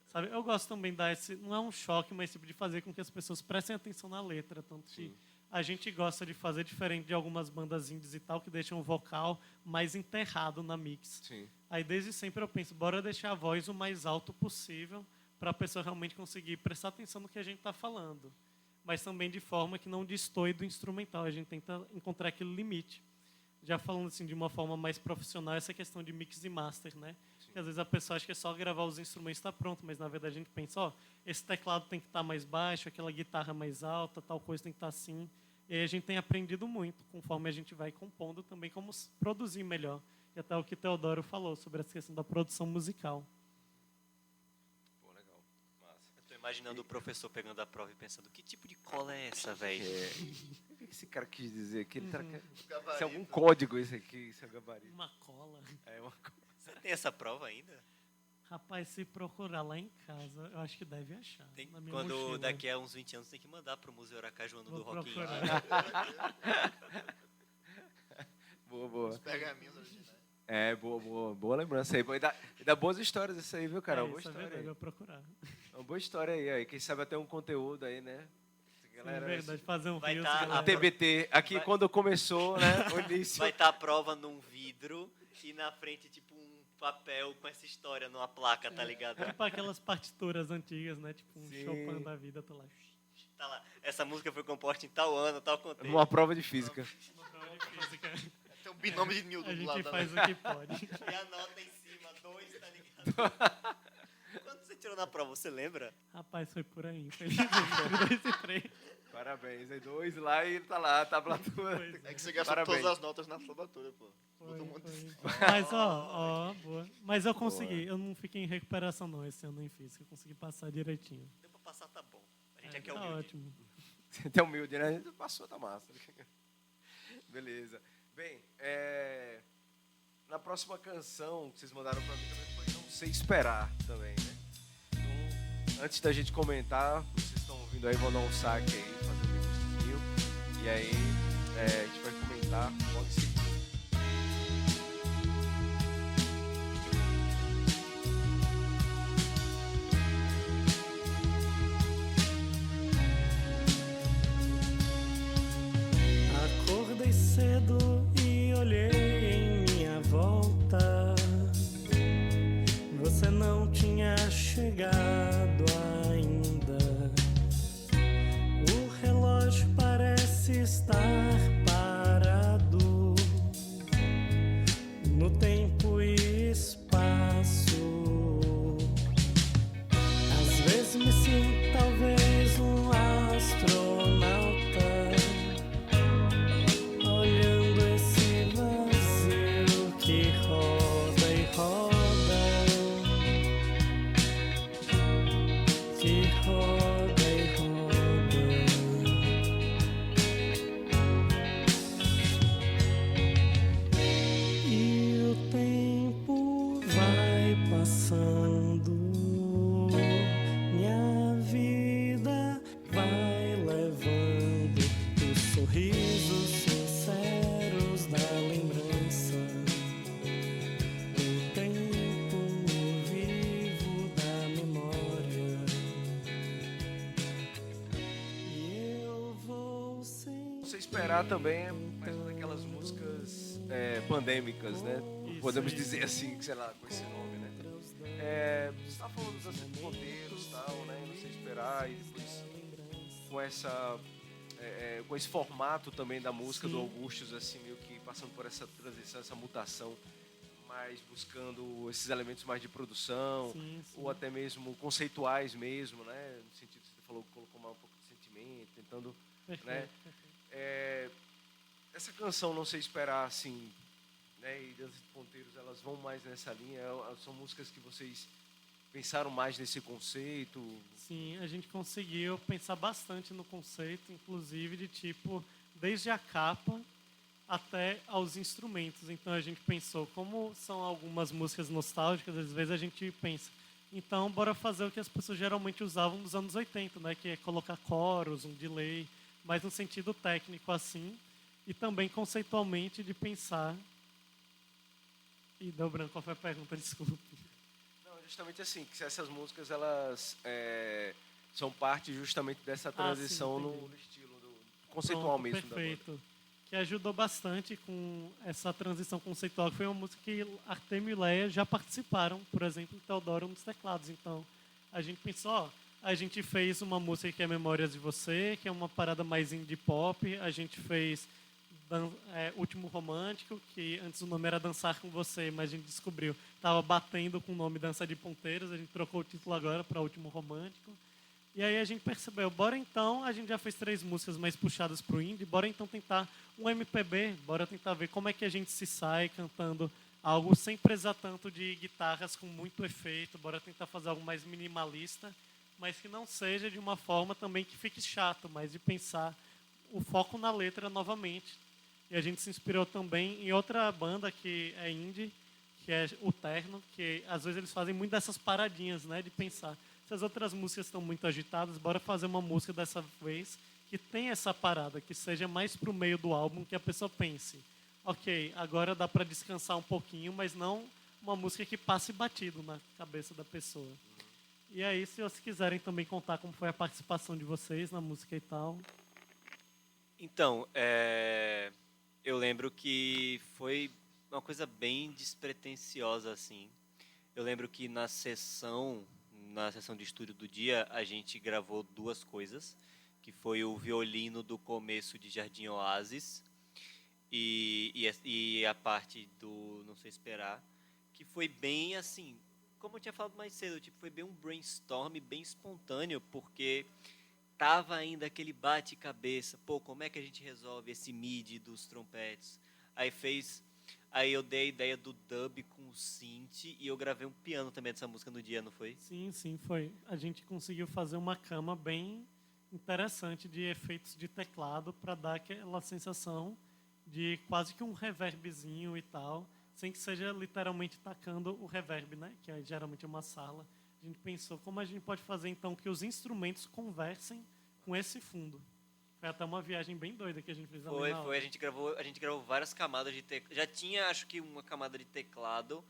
Sabe? Eu gosto também de dar esse, não é um choque, mas tipo de fazer com que as pessoas prestem atenção na letra, tanto que a gente gosta de fazer diferente de algumas bandas indies e tal, que deixam o vocal mais enterrado na mix. Sim. Aí desde sempre eu penso, bora deixar a voz o mais alto possível para a pessoa realmente conseguir prestar atenção no que a gente está falando. Mas também de forma que não destoe do instrumental, a gente tenta encontrar aquele limite. Já falando assim de uma forma mais profissional, essa questão de mix e master, né? Que às vezes a pessoa acha que é só gravar os instrumentos e está pronto, mas na verdade a gente pensa, ó, esse teclado tem que estar mais baixo, aquela guitarra mais alta, tal coisa tem que estar assim. E aí a gente tem aprendido muito, conforme a gente vai compondo também, como produzir melhor. E até o que o Teodoro falou sobre essa questão da produção musical. Pô, legal. Massa. Eu tô imaginando o professor pegando a prova e pensando, que tipo de cola é essa, velho? O que esse cara quis dizer? Que ele tá... Gabarito. Isso é algum código isso aqui, isso é gabarito. Uma cola. É uma Você tem essa prova ainda? Rapaz, se procurar lá em casa, eu acho que deve achar. Tem, na minha quando mochila. daqui a uns 20 anos tem que mandar pro Museu Aracajuano Vou do Rock in Rio. procurar. Boa, boa. Os pergaminhos originais. É, boa lembrança aí. E dá boas histórias isso aí, viu, cara? É, Uma boa isso é história verdade, aí. eu vou procurar. Uma boa história aí. Quem sabe até um conteúdo aí, né? É verdade, fazer um Vai Reels, tá galera. A TBT, aqui Vai- quando começou, né? O início. Vai estar a prova num vidro e na frente, tipo, um papel com essa história numa placa, tá ligado? Tipo aquelas partituras antigas, né? Tipo um Sim. Chopin da vida, tô lá. Tá lá. Essa música foi composta em tal ano, tal contexto. Numa prova de física. Uma prova de física. Tem um binômio de Newton A do lado gente da faz o que pode. E a nota em cima, 2, tá ligado? Quanto você tirou na prova, você lembra? Rapaz, foi por aí, infelizmente. 2 e 3. Parabéns. Aí 2 lá e ele tá lá, tablatura. Pois É que você gastou Parabéns. todas as notas na formatura, pô. Foi, Botou um monte de- foi. Mas, ó, boa. Mas eu consegui. Eu não fiquei em recuperação, não, esse ano em física. Eu consegui passar direitinho. Deu pra passar, tá bom. A gente aqui é Tá humilde. ótimo. Você tá humilde, né? A gente passou, tá massa. Beleza. Bem, na próxima canção que vocês mandaram pra mim também foi Não Sei Esperar também, né? Então, antes da gente comentar, vocês estão ouvindo aí, vão dar um saque aí, fazer um mixzinho. E aí, a gente vai comentar logo em seguida. Acordei cedo e olhei em minha volta. Você não tinha chegado ainda. O relógio parece estar parado no tempo e espaço. Às vezes me sinto talvez um astronauta, olhando esse vazio que roda e roda, que roda e roda. E o tempo esperar também é mais uma daquelas músicas pandêmicas, né? Isso, Podemos isso. dizer assim, sei lá, com esse nome, né? Você está falando dos ponteiros e tal, né? Não sei esperar e depois com esse formato também da música do Augustus, assim, meio que passando por essa transição, essa mutação, mais buscando esses elementos mais de produção, Sim. ou até mesmo conceituais mesmo, né? No sentido que você falou, colocou um pouco de sentimento, tentando, Perfeito, né? perfeito. Essa canção Não Sei Esperar, assim, né? E Dança de Ponteiros, elas vão mais nessa linha? São músicas que vocês pensaram mais nesse conceito? Sim, a gente conseguiu pensar bastante no conceito, inclusive de tipo, desde a capa até aos instrumentos. Então a gente pensou, como são algumas músicas nostálgicas, às vezes a gente pensa, então bora fazer o que as pessoas geralmente usavam nos anos 80, né? Que é colocar coros, um delay, mas no sentido técnico assim, e também conceitualmente de pensar. E deu branco, qual foi a pergunta? Desculpe. Não, justamente assim, que essas músicas, elas são parte justamente dessa transição sim, no entendi. estilo conceitual Pronto, mesmo da banda. perfeito. Que ajudou bastante com essa transição conceitual, que foi uma música que Artemio e Leia já participaram, por exemplo, em Teodoro nos teclados. Então, a gente pensou, ó, a gente fez uma música que é Memórias de Você, que é uma parada mais indie pop, a gente fez Último Romântico, que antes o nome era Dançar com Você, mas a gente descobriu, estava batendo com o nome Dança de Ponteiros, a gente trocou o título agora para Último Romântico. E aí a gente percebeu, bora então, a gente já fez 3 músicas mais puxadas pro indie, bora então tentar um MPB, bora tentar ver como é que a gente se sai cantando algo sem precisar tanto de guitarras com muito efeito, bora tentar fazer algo mais minimalista, mas que não seja de uma forma também que fique chato, mas de pensar o foco na letra novamente. E a gente se inspirou também em outra banda que é indie, que é o Terno, que às vezes eles fazem muito dessas paradinhas, né, de pensar. Se as outras músicas estão muito agitadas, bora fazer uma música dessa vez que tem essa parada, que seja mais pro meio do álbum, que a pessoa pense, ok, agora dá para descansar um pouquinho, mas não uma música que passe batido na cabeça da pessoa. E aí, se vocês quiserem também contar como foi a participação de vocês na música e tal. Então, eu lembro que foi uma coisa bem despretensiosa, assim. Eu lembro que na sessão de estúdio do dia, a gente gravou 2 coisas, que foi o violino do começo de Jardim Oasis e a parte do Não Sei Esperar, que foi bem assim, como eu tinha falado mais cedo, tipo, foi bem um brainstorm, bem espontâneo, porque tava ainda aquele bate-cabeça, pô, como é que a gente resolve esse midi dos trompetes? Aí eu dei a ideia do dub com o synth e eu gravei um piano também dessa música no dia, não foi? Sim, foi. A gente conseguiu fazer uma cama bem interessante de efeitos de teclado para dar aquela sensação de quase que um reverbzinho e tal, sem que seja literalmente tacando o reverb, né? Que é geralmente uma sala. A gente pensou como a gente pode fazer então que os instrumentos conversem com esse fundo. Foi até uma viagem bem doida que a gente fez ali na hora. A gente gravou várias camadas de teclado. Já tinha, acho que, uma camada de teclado.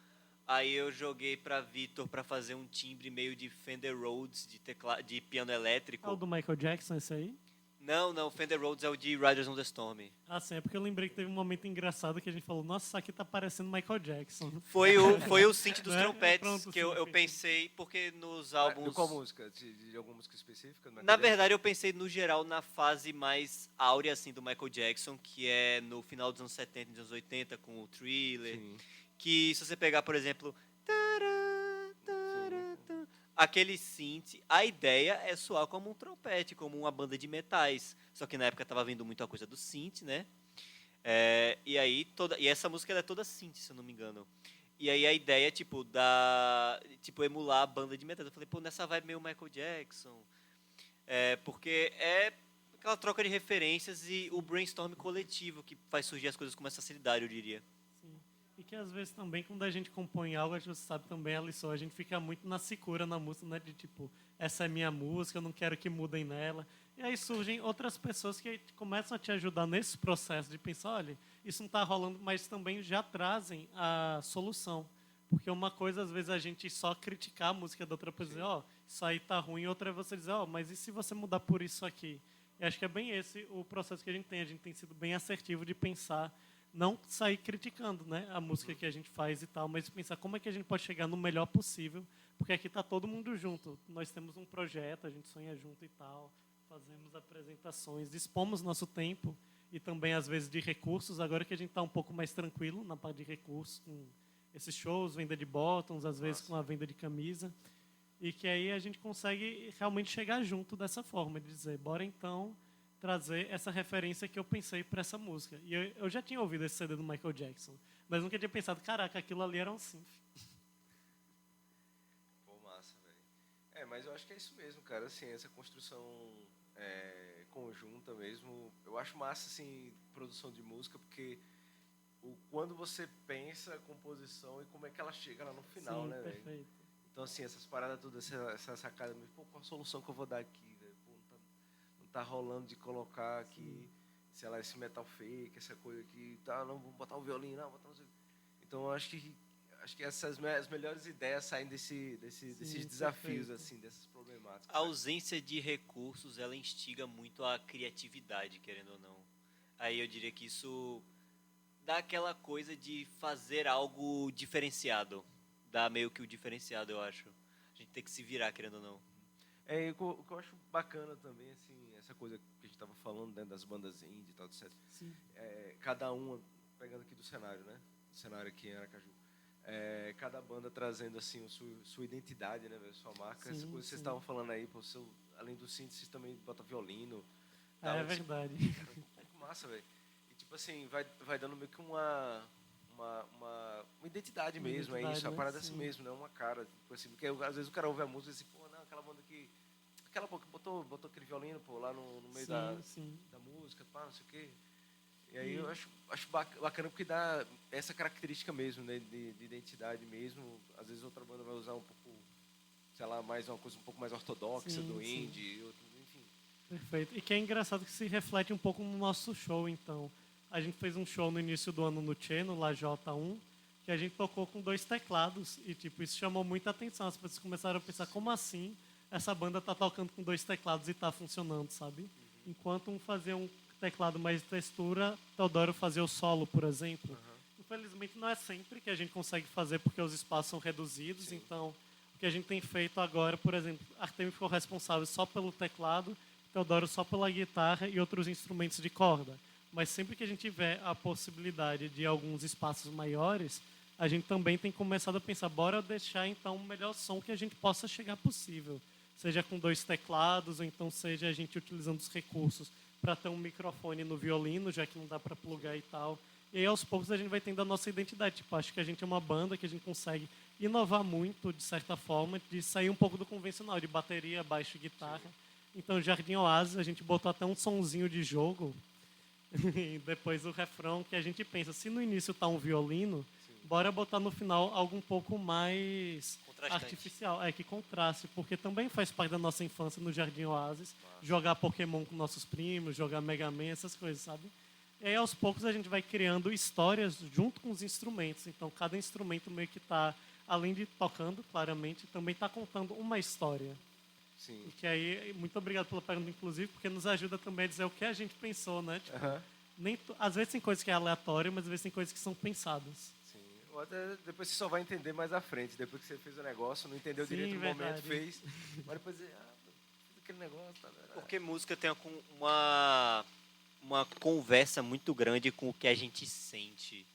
Aí eu joguei pra Vitor pra fazer um timbre meio de Fender Rhodes de piano elétrico. É o do Michael Jackson esse aí? Não, Fender Rhodes é o de Riders on the Storm. Ah, sim, é porque eu lembrei que teve um momento engraçado que a gente falou, nossa, isso aqui tá parecendo Michael Jackson. Foi o synth dos Né? trompetes Pronto, que sim, eu sim. pensei, porque nos álbuns... Qual música? De alguma música específica? Na verdade, eu pensei, no geral, na fase mais áurea, assim, do Michael Jackson, que é no final dos anos 70 e dos anos 80, com o Thriller. Sim. Que, se você pegar, por exemplo... Aquele synth, a ideia é soar como um trompete, como uma banda de metais. Só que na época tava vindo muita coisa do synth, né? E essa música ela é toda synth, se eu não me engano. E aí a ideia, tipo, emular a banda de metais. Eu falei, pô, nessa vibe meio Michael Jackson. Porque é aquela troca de referências e o brainstorm coletivo que faz surgir as coisas com mais facilidade, eu diria. Sim. E que às vezes também, quando a gente compõe algo, a gente sabe também a lição, a gente fica muito na secura na música, né? De tipo, essa é minha música, eu não quero que mudem nela. E aí surgem outras pessoas que começam a te ajudar nesse processo de pensar, olha, isso não está rolando, mas também já trazem a solução. Porque uma coisa, às vezes, a gente só criticar a música da outra pessoa, dizer, ó, isso aí tá ruim, outra é você dizer, ó, mas e se você mudar por isso aqui? E E acho que é bem esse o processo que a gente tem. A gente tem sido bem assertivo de pensar, não sair criticando, né, a música que a gente faz e tal, mas pensar como é que a gente pode chegar no melhor possível, porque aqui está todo mundo junto. Nós temos um projeto, a gente sonha junto e tal, fazemos apresentações, dispomos nosso tempo e também, às vezes, de recursos. Agora que a gente está um pouco mais tranquilo na parte de recursos, com esses shows, venda de bottoms, às vezes com a venda de camisa, e que aí a gente consegue realmente chegar junto dessa forma, de dizer, bora então trazer essa referência que eu pensei para essa música. E eu já tinha ouvido esse CD do Michael Jackson, mas nunca tinha pensado, caraca, aquilo ali era um synth. Pô, massa, velho. Mas eu acho que é isso mesmo, cara. Assim, essa construção conjunta mesmo. Eu acho massa, assim, produção de música, porque quando você pensa a composição e como é que ela chega lá no final, Sim, né, velho? perfeito. Então, assim, essas paradas todas, essa sacada, pô, qual a solução que eu vou dar aqui, velho? Pô, não tá rolando de colocar aqui, sei lá, esse metal fake, essa coisa aqui, tá, não, vou botar um violino, não, vou botar um... Então, eu acho que as melhores ideias saem desses desafios, perfeito. assim, dessas problemáticas. A ausência de recursos, ela instiga muito a criatividade, querendo ou não. Aí eu diria que isso dá aquela coisa de fazer algo diferenciado. Dá meio que o diferenciado, eu acho. A gente tem que se virar, querendo ou não. E o que eu acho bacana também, assim, essa coisa que a gente tava falando, né, das bandas indie e tal, etc. Sim. Cada uma, pegando aqui do cenário, né? Do cenário aqui em Aracaju. Cada banda trazendo, assim, sua identidade, né, velho? Sua marca. Sim, Essa coisa que vocês estavam falando aí, pô, além do synth, vocês também botam violino. Tal, É assim, verdade. cara, que massa, velho. E, tipo assim, vai dando meio que uma identidade Uma mesmo, é identidade, isso. A né? parada é assim Sim. mesmo, né? Uma cara, tipo assim, porque às vezes o cara ouve a música e diz, pô, não, aquela banda que... Aquela pô, que botou aquele violino, pô, lá no meio Sim. da música, pá, não sei o quê. E aí eu acho bacana porque dá essa característica mesmo, né, de identidade mesmo. Às vezes outra banda vai usar um pouco, sei lá, mais uma coisa um pouco mais ortodoxa Sim, do sim. indie, enfim. Perfeito. E que é engraçado que se reflete um pouco no nosso show, então. A gente fez um show no início do ano no Tchê, no Lajota 1, que a gente tocou com 2 teclados. E, tipo, isso chamou muita atenção. As pessoas começaram a pensar, como assim essa banda tá tocando com 2 teclados e tá funcionando, sabe? Enquanto um fazia um teclado mais de textura, Teodoro fazia o solo, por exemplo. Infelizmente, não é sempre que a gente consegue fazer, porque os espaços são reduzidos. Sim. Então, o que a gente tem feito agora, por exemplo, Artemio ficou responsável só pelo teclado, Teodoro só pela guitarra e outros instrumentos de corda. Mas sempre que a gente tiver a possibilidade de alguns espaços maiores, a gente também tem começado a pensar, bora deixar então o melhor som que a gente possa chegar possível. Seja com 2 teclados, ou então seja a gente utilizando os recursos para ter um microfone no violino, já que não dá para plugar e tal. E aí, aos poucos, a gente vai tendo a nossa identidade. Tipo, acho que a gente é uma banda que a gente consegue inovar muito, de certa forma, de sair um pouco do convencional, de bateria, baixo e guitarra. Então, Jardim Oasis, a gente botou até um sonzinho de jogo. E depois o refrão que a gente pensa, se no início tá um violino, bora botar no final algo um pouco mais Contrastante. artificial. Que contraste, porque também faz parte da nossa infância no Jardim Oasis, jogar Pokémon com nossos primos, jogar Mega Man, essas coisas, sabe? E aí, aos poucos, a gente vai criando histórias junto com os instrumentos. Então, cada instrumento meio que tá, além de tocando, claramente, também tá contando uma história. Sim. E que aí, muito obrigado pela pergunta, inclusive, porque nos ajuda também a dizer o que a gente pensou, né? Tipo, às vezes tem coisas que é aleatório, mas às vezes tem coisas que são pensadas. Sim. Ou até depois você só vai entender mais à frente. Depois que você fez o negócio, não entendeu Sim, direito no verdade. momento, fez. Mas depois fiz aquele negócio. Tá, Porque música tem uma conversa muito grande com o que a gente sente.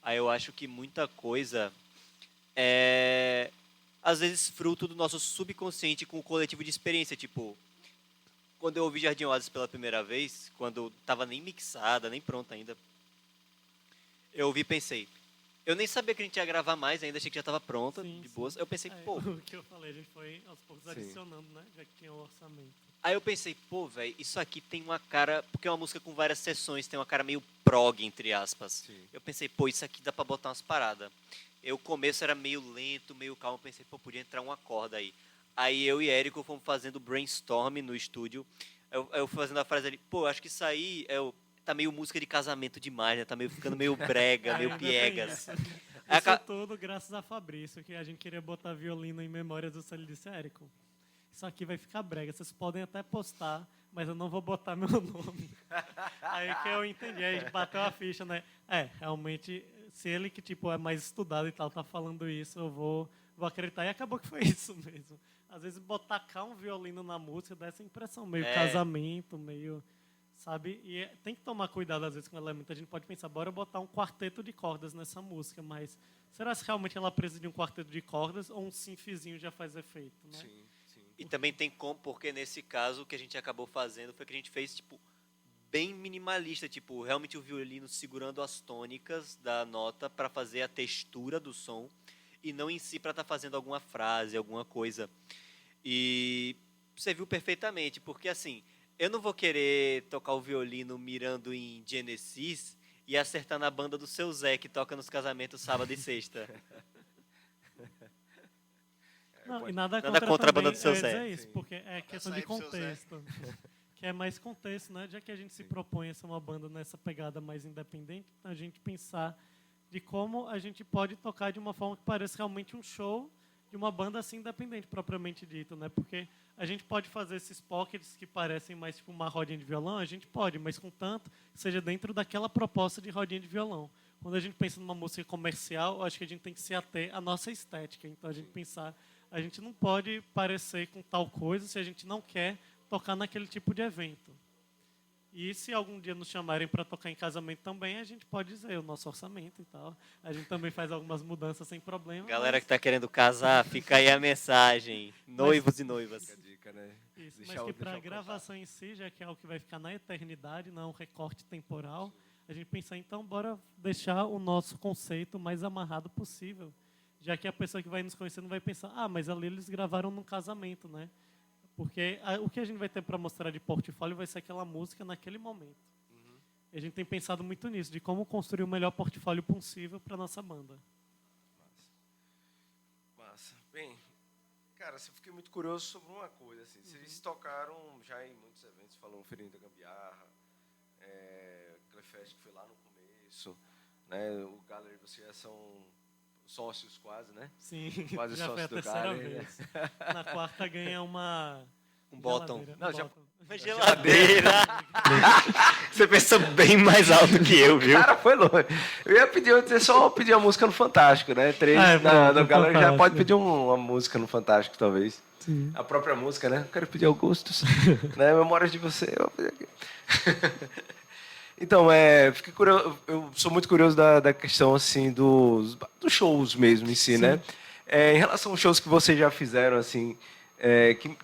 Aí eu acho que muita coisa é, às vezes, fruto do nosso subconsciente com o coletivo de experiência. Tipo, quando eu ouvi Jardim Oasis pela primeira vez, quando tava nem mixada, nem pronta ainda, eu ouvi e pensei, eu nem sabia que a gente ia gravar mais ainda, achei que já tava pronta, Sim, de sim. boas. Eu pensei, pô... O que eu falei, a gente foi aos poucos Sim. adicionando, né? Já que tinha o orçamento. Aí eu pensei, pô, velho, isso aqui tem uma cara... Porque é uma música com várias sessões, tem uma cara meio prog, entre aspas. Sim. Eu pensei, pô, isso aqui dá pra botar umas paradas. O começo era meio lento, meio calmo. Eu pensei, pô, podia entrar uma corda aí. Aí eu e Érico fomos fazendo brainstorm no estúdio. Eu fui fazendo a frase ali, pô, acho que isso aí tá meio música de casamento demais, né? Tá meio ficando meio brega, meio Ainda tem piegas. isso. Aí Isso tudo graças a Fabrício, que a gente queria botar violino em memória do Ele disse, Érico, isso aqui vai ficar brega. Vocês podem até postar, mas eu não vou botar meu nome. Aí que eu entendi, aí bateu a ficha, né? Realmente, se ele que tipo, é mais estudado e tal, tá falando isso, eu vou acreditar. E acabou que foi isso mesmo. Às vezes, botar cá um violino na música dá essa impressão, meio casamento, meio... Sabe? E tem que tomar cuidado, às vezes, com o elemento. A gente pode pensar, bora botar um quarteto de cordas nessa música, mas será que realmente ela precisa de um quarteto de cordas ou um sinfizinho já faz efeito, né? Sim, sim. E também tem como, porque nesse caso o que a gente acabou fazendo foi que a gente fez, tipo, bem minimalista, tipo, realmente o violino segurando as tônicas da nota para fazer a textura do som e não em si para estar fazendo alguma frase, alguma coisa. E você viu perfeitamente, porque assim, eu não vou querer tocar o violino mirando em Genesis e acertar na banda do seu Zé, que toca nos casamentos sábado e sexta. Não, e nada contra a banda também, do seu Zé. É isso, porque é questão de sair pro seu Zé. contexto. Que é mais contexto, né? Já que a gente se propõe a ser uma banda nessa pegada mais independente, a gente pensar de como a gente pode tocar de uma forma que pareça realmente um show de uma banda assim independente, propriamente dito, né? Porque a gente pode fazer esses pockets que parecem mais tipo uma rodinha de violão, a gente pode, mas contanto que seja dentro daquela proposta de rodinha de violão. Quando a gente pensa numa música comercial, eu acho que a gente tem que se ater à nossa estética. Então a gente pensar, a gente não pode parecer com tal coisa se a gente não quer tocar naquele tipo de evento. E se algum dia nos chamarem para tocar em casamento também, a gente pode dizer o nosso orçamento e tal. A gente também faz algumas mudanças sem problema. Galera mas... que tá querendo casar, fica aí a mensagem. Noivos e noivas. Fica a dica, né? Isso, Deixar mas que o- para a deixar o gravação em si, já que é algo que vai ficar na eternidade, não é um recorte temporal, a gente pensar, então, bora deixar o nosso conceito mais amarrado possível. Já que a pessoa que vai nos conhecer não vai pensar, mas ali eles gravaram num casamento, né? Porque o que a gente vai ter para mostrar de portfólio vai ser aquela música naquele momento. E a gente tem pensado muito nisso, de como construir o melhor portfólio possível para nossa banda. Massa. Bem, cara, eu fiquei muito curioso sobre uma coisa. Assim. Vocês tocaram já em muitos eventos, falou Feirinho da Gambiarra, Clefest, que foi lá no começo, né? O Gallery, vocês já são sócios quase, né? Sim, Quase já foi a sócio do terceira Gallery, né? vez. Na quarta ganha uma... Um bottom. geladeira, Não, já- bottom. Uma geladeira. Você pensa bem mais alto que eu, viu? Cara, foi longe. Eu ia pedir, só pedir uma música no Fantástico, né? pronto, No Gallery já Fantástico. pode pedir uma música no Fantástico, talvez. Sim. A própria música, né? Eu quero pedir Augustus, né? Memórias de você. Eu vou pedir aqui. Então, fiquei curioso, eu sou muito curioso da questão assim dos shows mesmo em si, né? Em relação aos shows que vocês já fizeram, assim,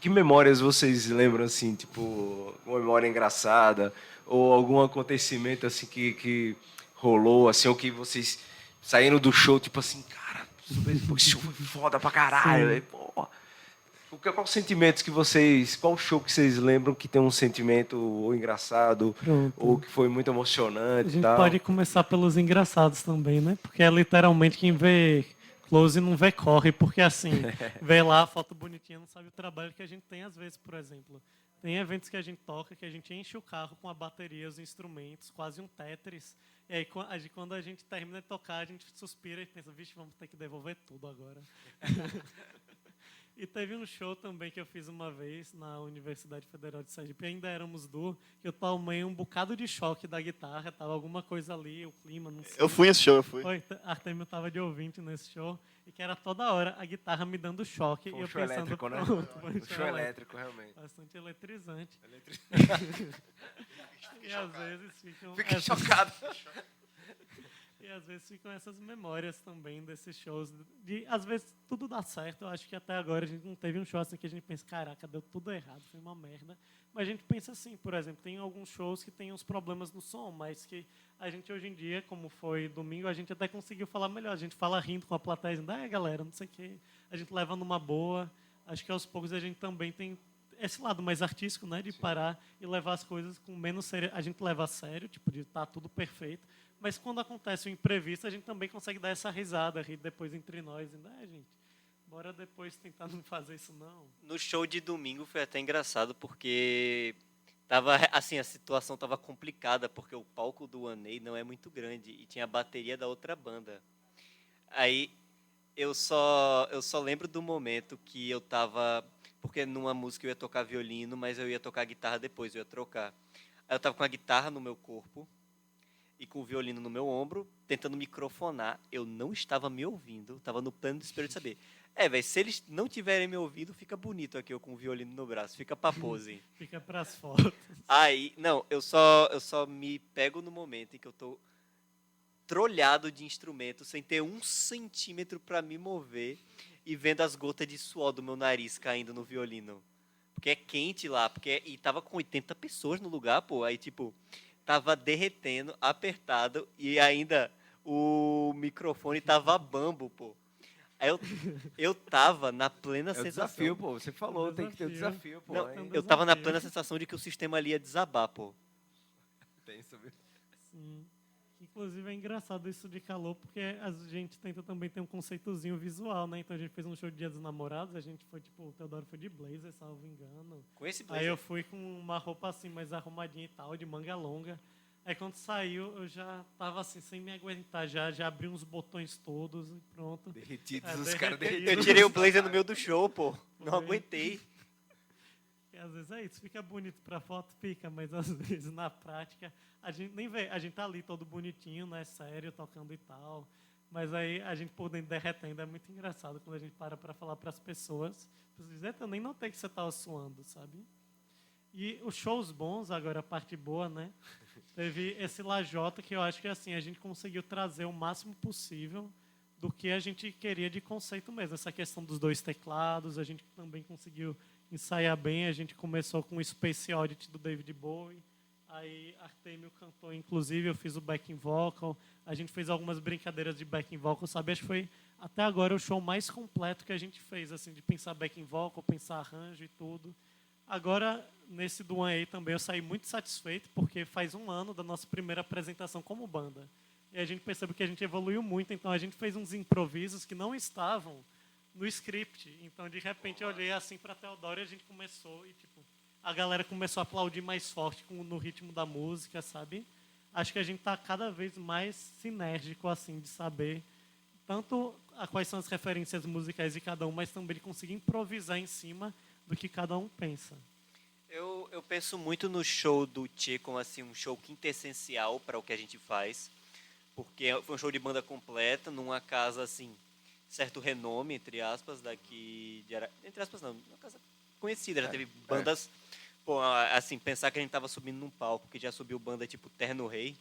que memórias vocês lembram, assim, tipo, uma memória engraçada ou algum acontecimento assim que rolou, assim, ou que vocês saíram do show, tipo assim, cara, esse show foi foda pra caralho, velho, pô. Qual sentimentos que vocês... Qual show que vocês lembram que tem um sentimento ou engraçado Pronto. ou que foi muito A emocionante e gente tal? pode começar pelos engraçados também, né? Porque é literalmente quem vê close não vê corre, porque assim, vê lá a foto bonitinha, não sabe o trabalho que a gente tem às vezes, por exemplo. Tem eventos que a gente toca, que a gente enche o carro com a bateria, os instrumentos, quase um Tetris. E aí quando a gente termina de tocar, a gente suspira e pensa, vixe, vamos ter que devolver tudo agora. E teve um show também que eu fiz uma vez na Universidade Federal de Sergipe, ainda éramos duo, que eu tomei um bocado de choque da guitarra, tava alguma coisa ali, o clima, não sei. Eu fui nesse show, eu fui. Foi, Artemio tava de ouvinte nesse show, e que era toda hora a guitarra me dando choque. Foi e um eu show pensando, elétrico, né? pronto, foi um Um show elétrico, realmente. Bastante eletrizante. E às vezes ficam... Fiquei essas- chocado. E às vezes ficam essas memórias também desses shows. Às vezes tudo dá certo. Eu acho que até agora a gente não teve um show assim que a gente pensa, caraca, deu tudo errado, foi uma merda. Mas a gente pensa assim, por exemplo, tem alguns shows que tem uns problemas no som, mas que a gente hoje em dia, como foi domingo, a gente até conseguiu falar melhor. A gente fala rindo com a plateia, dizendo, galera, não sei o quê. A gente leva numa boa. Acho que aos poucos a gente também tem esse lado mais artístico, né, de parar e levar as coisas com menos sério. A gente leva a sério, tipo, de estar tudo perfeito. Mas quando acontece o imprevisto, a gente também consegue dar essa risada, rir depois entre nós. E, gente, bora depois tentar não fazer isso, não. No show de domingo foi até engraçado, porque tava, assim, a situação tava complicada, porque o palco do Anei não é muito grande e tinha a bateria da outra banda. Aí eu só lembro do momento que eu tava porque numa música eu ia tocar violino, mas eu ia tocar guitarra depois, eu ia trocar. Aí eu tava com a guitarra no meu corpo e com o violino no meu ombro, tentando microfonar. Eu não estava me ouvindo, tava no plano de desespero de saber. Velho, se eles não tiverem me ouvindo, fica bonito aqui eu com o violino no braço, fica pra pose. Fica pras fotos. Aí, não, eu só me pego no momento em que eu tô trolhado de instrumento, sem ter 1 centímetro pra me mover e vendo as gotas de suor do meu nariz caindo no violino. Porque é quente lá, e tava com 80 pessoas no lugar, pô, aí tipo, tava derretendo, apertado e ainda o microfone tava bambo, pô. Aí eu tava na plena É o sensação. desafio, pô. Você falou, tem que ter o desafio, pô. Não, hein? eu tava na plena sensação de que o sistema ali ia desabar, pô. Pensa, viu? Sim. Inclusive é engraçado isso de calor, porque a gente tenta também ter um conceitozinho visual, né? Então a gente fez um show de Dia dos Namorados, a gente foi, tipo, o Teodoro foi de blazer, salvo engano. Com esse blazer. Aí eu fui com uma roupa assim, mais arrumadinha e tal, de manga longa. Aí quando saiu, eu já tava assim, sem me aguentar, já abri uns botões todos e pronto. Derretidos, É, os caras derretido. derretidos. Eu tirei o blazer no meio do show, pô. Não Foi. aguentei. E às vezes é isso, fica bonito pra foto, fica, mas às vezes na prática a gente nem vê, a gente tá ali todo bonitinho, né, sério, tocando e tal, mas aí a gente por dentro derretendo, é muito engraçado quando a gente para pra falar pras pessoas, dizer, eu nem notei que você tava suando, sabe? E os shows bons, agora a parte boa, né, teve esse Lajota que eu acho que assim, a gente conseguiu trazer o máximo possível do que a gente queria de conceito mesmo, essa questão dos 2 teclados, a gente também conseguiu ensaiar bem, a gente começou com o Space Oddity do David Bowie, aí Artemio cantou, inclusive eu fiz o backing vocal, a gente fez algumas brincadeiras de backing vocal, sabe? Acho que foi até agora o show mais completo que a gente fez, assim, de pensar backing vocal, pensar arranjo e tudo. Agora, nesse do One A também eu saí muito satisfeito, porque faz 1 ano da nossa primeira apresentação como banda. E a gente percebeu que a gente evoluiu muito, então a gente fez uns improvisos que não estavam no script. Então, de repente, eu olhei assim para Teodoro e a gente começou e, tipo, a galera começou a aplaudir mais forte no ritmo da música, sabe? Acho que a gente tá cada vez mais sinérgico, assim, de saber tanto quais são as referências musicais de cada um, mas também de conseguir improvisar em cima do que cada um pensa. Eu penso muito no show do Tchê como assim, um show quintessencial para o que a gente faz, porque foi um show de banda completa, numa casa assim, certo renome, entre aspas, daqui de entre aspas não, uma casa conhecida, já teve bandas, pô, assim, pensar que a gente tava subindo num palco que já subiu banda tipo Terno Rei,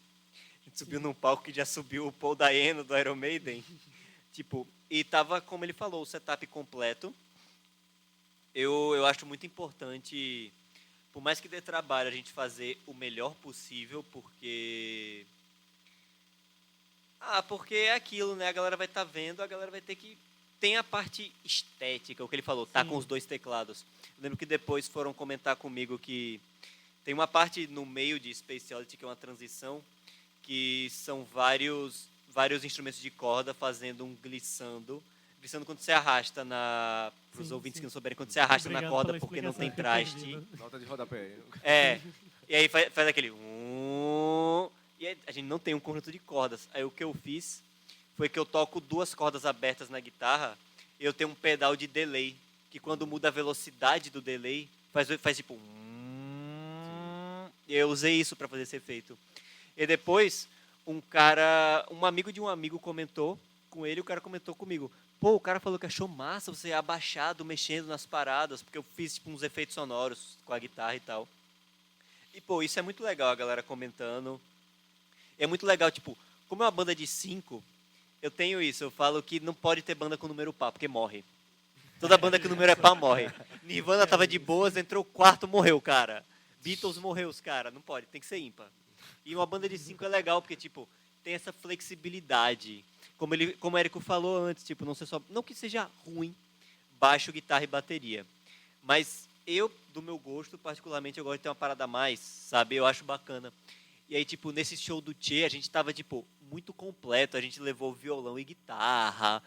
a gente subiu num palco que já subiu o Paul Dayano do Iron Maiden, tipo, e tava, como ele falou, o setup completo. Eu acho muito importante, por mais que dê trabalho, a gente fazer o melhor possível, porque é aquilo, né? A galera vai estar vendo, a galera vai ter que... Tem a parte estética, o que ele falou, tá com os 2 teclados. Eu lembro que depois foram comentar comigo que tem uma parte no meio de Space Oddity, que é uma transição, que são vários instrumentos de corda fazendo um glissando. Glissando quando você arrasta para os ouvintes que não souberem, quando você arrasta na corda porque não tem traste. Nota de rodapé. E aí faz aquele... E aí a gente não tem um conjunto de cordas. Aí o que eu fiz foi que eu toco 2 cordas abertas na guitarra, eu tenho um pedal de delay, que quando muda a velocidade do delay, faz tipo... E eu usei isso para fazer esse efeito. E depois, um amigo de um amigo comentou com ele, o cara comentou comigo, pô, o cara falou que achou massa você abaixado, mexendo nas paradas, porque eu fiz tipo uns efeitos sonoros com a guitarra e tal. E, pô, isso é muito legal, a galera comentando. É muito legal, tipo, como é uma banda de 5, eu tenho isso, eu falo que não pode ter banda com número par, porque morre. Toda banda que o número é par morre. Nirvana tava de boas, entrou o 4, morreu, cara. Beatles morreu, os cara, não pode, tem que ser ímpar. E uma banda de 5 é legal, porque, tipo, tem essa flexibilidade. Como o Érico falou antes, tipo, não que seja ruim, baixo, guitarra e bateria. Mas eu, do meu gosto, particularmente, eu gosto de ter uma parada a mais, sabe? Eu acho bacana. E aí, tipo, nesse show do Tchê, a gente tava, tipo, muito completo. A gente levou violão e guitarra.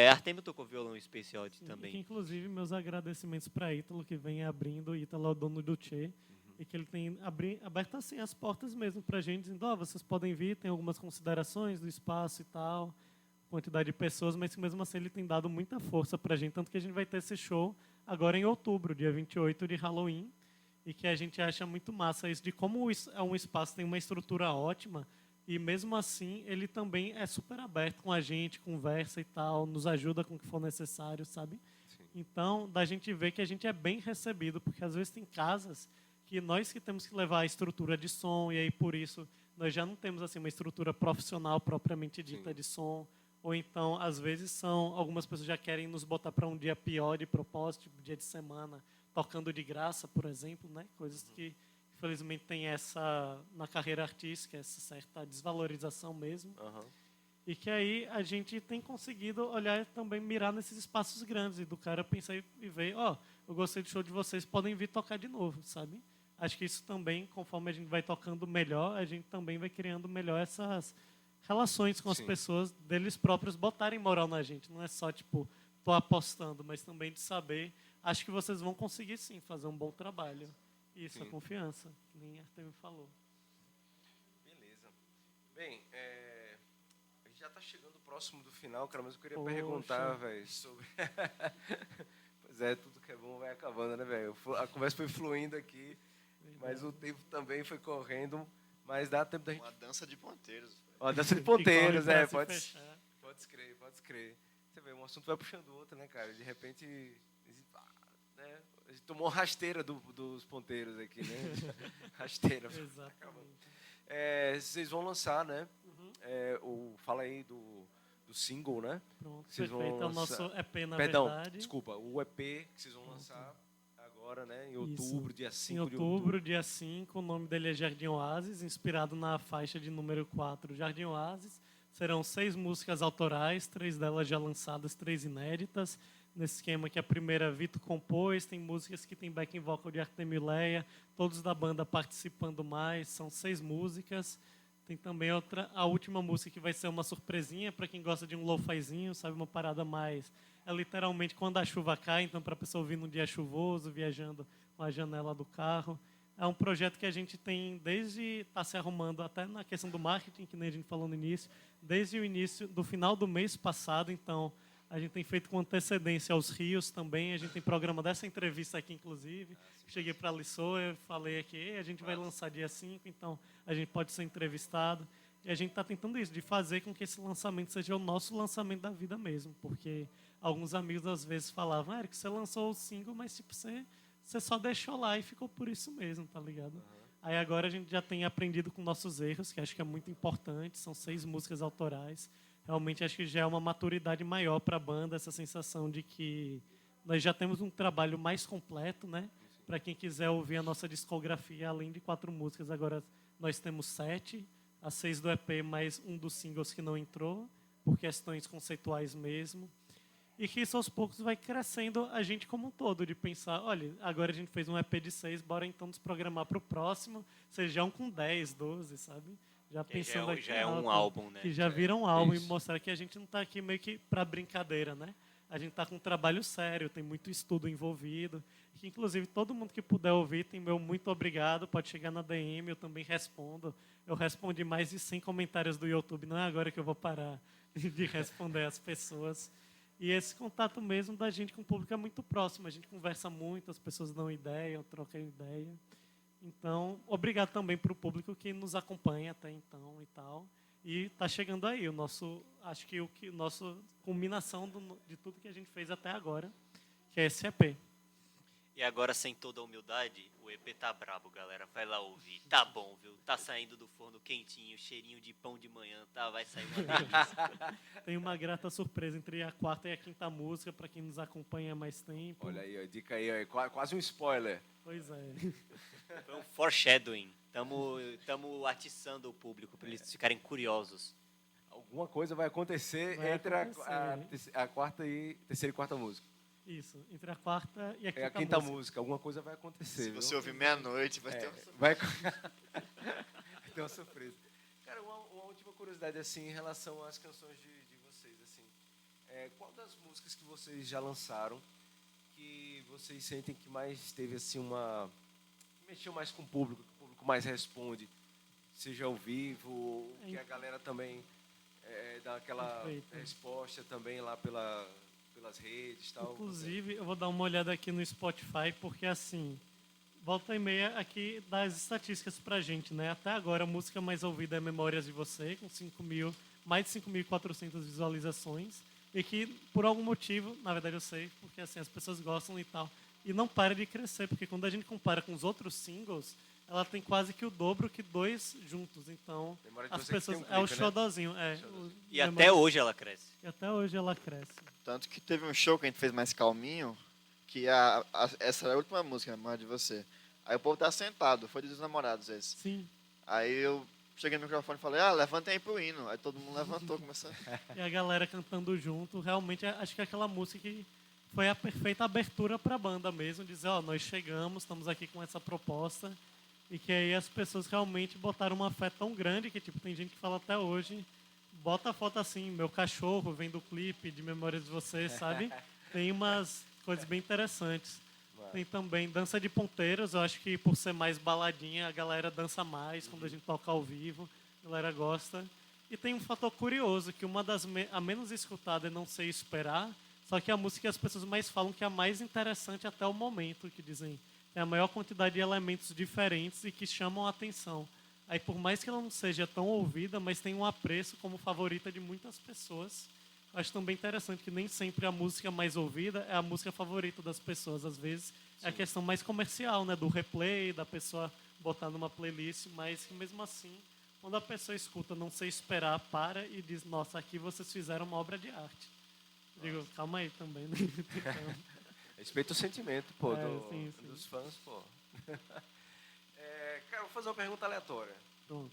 Artemio tocou violão e Space Oddity também. Inclusive, meus agradecimentos para Ítalo, que vem abrindo. Ítalo é o dono do Tchê. E que ele tem aberto assim as portas mesmo pra gente, dizendo, vocês podem vir, tem algumas considerações do espaço e tal. quantidade de pessoas, mas que mesmo assim ele tem dado muita força pra gente, tanto que a gente vai ter esse show agora em outubro, dia 28 de Halloween, e que a gente acha muito massa isso de como é um espaço tem uma estrutura ótima e mesmo assim ele também é super aberto com a gente, conversa e tal, nos ajuda com o que for necessário, sabe? Sim. Então, da gente ver que a gente é bem recebido, porque às vezes tem casas que nós que temos que levar a estrutura de som e aí por isso nós já não temos assim uma estrutura profissional propriamente dita Sim. de som, ou então às vezes são algumas pessoas já querem nos botar para um dia pior de propósito, tipo dia de semana, tocando de graça, por exemplo, né? Coisas que infelizmente tem essa na carreira artística essa certa desvalorização mesmo. Aham. E que aí a gente tem conseguido olhar e também mirar nesses espaços grandes e do cara pensar e ver, eu gostei do show de vocês, podem vir tocar de novo, sabe? Acho que isso também, conforme a gente vai tocando melhor, a gente também vai criando melhor essas relações com as Sim. pessoas, deles próprios botarem moral na gente. Não é só, tipo, tô apostando, mas também de saber, acho que vocês vão conseguir sim fazer um bom trabalho. Isso, Sim. a confiança, que nem a Artemio falou. Beleza. Bem, a gente já está chegando próximo do final, cara, mas eu queria Poxa. perguntar, velho, sobre... Pois é, tudo que é bom vai acabando, né, velho? A conversa foi fluindo aqui, mas o tempo também foi correndo, mas dá tempo da gente... Uma dança de ponteiros. Ó, dança de Que corre ponteiros, pra se pode fechar. crer, pode crer. Você vê, um assunto vai puxando o outro, né, cara? De repente, né? A gente tomou uma rasteira dos ponteiros aqui, né? Rasteira. Exatamente. Vocês vão lançar, né? Uhum. Fala aí do single, né? Pronto, Vocês vão perfeito. É o lançar- nosso EP, na Perdão, verdade. desculpa. O EP que vocês vão lançar agora, né? Em Isso. outubro, dia 5 Em de outubro, dia 5, o nome dele é Jardim Oasis, inspirado na faixa de número 4, Jardim Oasis. Serão 6 músicas autorais, 3 delas já lançadas, 3 inéditas. Nesse esquema que a primeira Vitor compôs, tem músicas que tem backing vocal de Artemio Leia, todos da banda participando mais, são 6 músicas. Tem também a última música que vai ser uma surpresinha para quem gosta de um lo-fizinho, sabe, uma parada mais... É literalmente quando a chuva cai, então para a pessoa ouvir num dia chuvoso, viajando com a janela do carro. É um projeto que a gente tem desde está se arrumando até na questão do marketing, que nem a gente falou no início, desde o início do final do mês passado, então a gente tem feito com antecedência aos Rios também, a gente tem programa dessa entrevista aqui inclusive. Cheguei para a Lissoa, falei aqui, a gente vai lançar dia 5, então a gente pode ser entrevistado. E a gente está tentando isso, de fazer com que esse lançamento seja o nosso lançamento da vida mesmo, porque alguns amigos às vezes falavam, Eric, você lançou o single, mas tipo, você só deixou lá e ficou por isso mesmo, tá ligado? Aí agora a gente já tem aprendido com nossos erros, que acho que é muito importante, são 6 músicas autorais. Realmente acho que já é uma maturidade maior para a banda, essa sensação de que nós já temos um trabalho mais completo, né? Para quem quiser ouvir a nossa discografia, além de 4 músicas, agora nós temos 7, as 6 do EP, mais um dos singles que não entrou, por questões conceituais mesmo. E que isso aos poucos vai crescendo a gente como um todo, de pensar, olha, agora a gente fez um EP de 6, bora então nos programar para o próximo, seja um com 10, 12, sabe? Já pensando aqui já é um alto, álbum, né? que já vira um álbum isso. e mostrar que a gente não está aqui meio que para brincadeira, né? A gente está com um trabalho sério, tem muito estudo envolvido, que inclusive todo mundo que puder ouvir tem meu muito obrigado, pode chegar na DM, eu também respondo. Eu respondi mais de 100 comentários do YouTube, não é agora que eu vou parar de responder às pessoas. E esse contato mesmo da gente com o público é muito próximo, a gente conversa muito, as pessoas dão ideia, trocam ideia. Então, obrigado também para o público que nos acompanha até então e tal. E está chegando aí o nosso, acho que nosso culminação de tudo que a gente fez até agora, que é esse EP. E agora, sem toda a humildade, o EP tá brabo, galera. Vai lá ouvir. Tá bom, viu? Tá saindo do forno quentinho, cheirinho de pão de manhã, tá? Vai sair uma delícia. Tem uma grata surpresa entre a 4ª e a 5ª música, para quem nos acompanha há mais tempo. Olha aí, ó, dica aí, ó, quase um spoiler. Pois é. Foi um foreshadowing. Tamo atiçando o público para eles ficarem curiosos. Alguma coisa vai acontecer Vai entre acontecer. a terceira e quarta música. Isso, entre a 4ª e a 5ª É a quinta música. Alguma coisa vai acontecer. Se viu? você ouvir meia-noite, vai ter Vai ter uma surpresa. Cara, uma última curiosidade, assim, em relação às canções de vocês, assim. Qual das músicas que vocês já lançaram que vocês sentem que mais teve, assim, mexeu mais com o público, que o público mais responde? Seja ao vivo, que a galera também dar aquela Perfeito. resposta também lá pelas redes e tal. Inclusive, eu vou dar uma olhada aqui no Spotify, porque assim, volta e meia aqui dá as estatísticas pra gente, né? Até agora a música mais ouvida é Memórias de Você, com mais de 5.400 visualizações. E que, por algum motivo, na verdade eu sei, porque assim, as pessoas gostam e tal. E não para de crescer, porque quando a gente compara com os outros singles, ela tem quase que o dobro que 2 juntos. Então, Memória de as Você que pessoas. tem um É o clipe, né? xodozinho, E até hoje ela cresce. E até hoje ela cresce. Tanto que teve um show que a gente fez mais calminho, que essa era a última música, Memória de Você. Aí o povo tá sentado, foi dos namorados esse. Sim. Aí eu cheguei no microfone e falei, levantem aí pro hino. Aí todo mundo levantou, começou. E a galera cantando junto, realmente acho que é aquela música que foi a perfeita abertura para a banda mesmo, dizer, nós chegamos, estamos aqui com essa proposta, e que aí as pessoas realmente botaram uma fé tão grande que tipo tem gente que fala até hoje, bota a foto assim, meu cachorro vendo o clipe de Memórias de Você, sabe? Tem umas coisas bem interessantes. Tem também dança de ponteiros, eu acho que por ser mais baladinha, a galera dança mais quando a gente toca ao vivo, a galera gosta. E tem um fator curioso, que uma das a menos escutada é Não Sei Esperar, só que a música que as pessoas mais falam que é a mais interessante até o momento, que dizem tem a maior quantidade de elementos diferentes e que chamam a atenção. Aí por mais que ela não seja tão ouvida, mas tem um apreço como favorita de muitas pessoas. Acho também interessante que nem sempre a música mais ouvida é a música favorita das pessoas. Às vezes é a questão mais comercial, né? Do replay, da pessoa botar numa playlist, mas que mesmo assim, quando a pessoa escuta Não Sei Esperar, para e diz, nossa, aqui vocês fizeram uma obra de arte. Digo, calma aí também, né? Então, Respeita o sentimento, pô, sim. dos fãs, pô. Cara, vou fazer uma pergunta aleatória. pronto.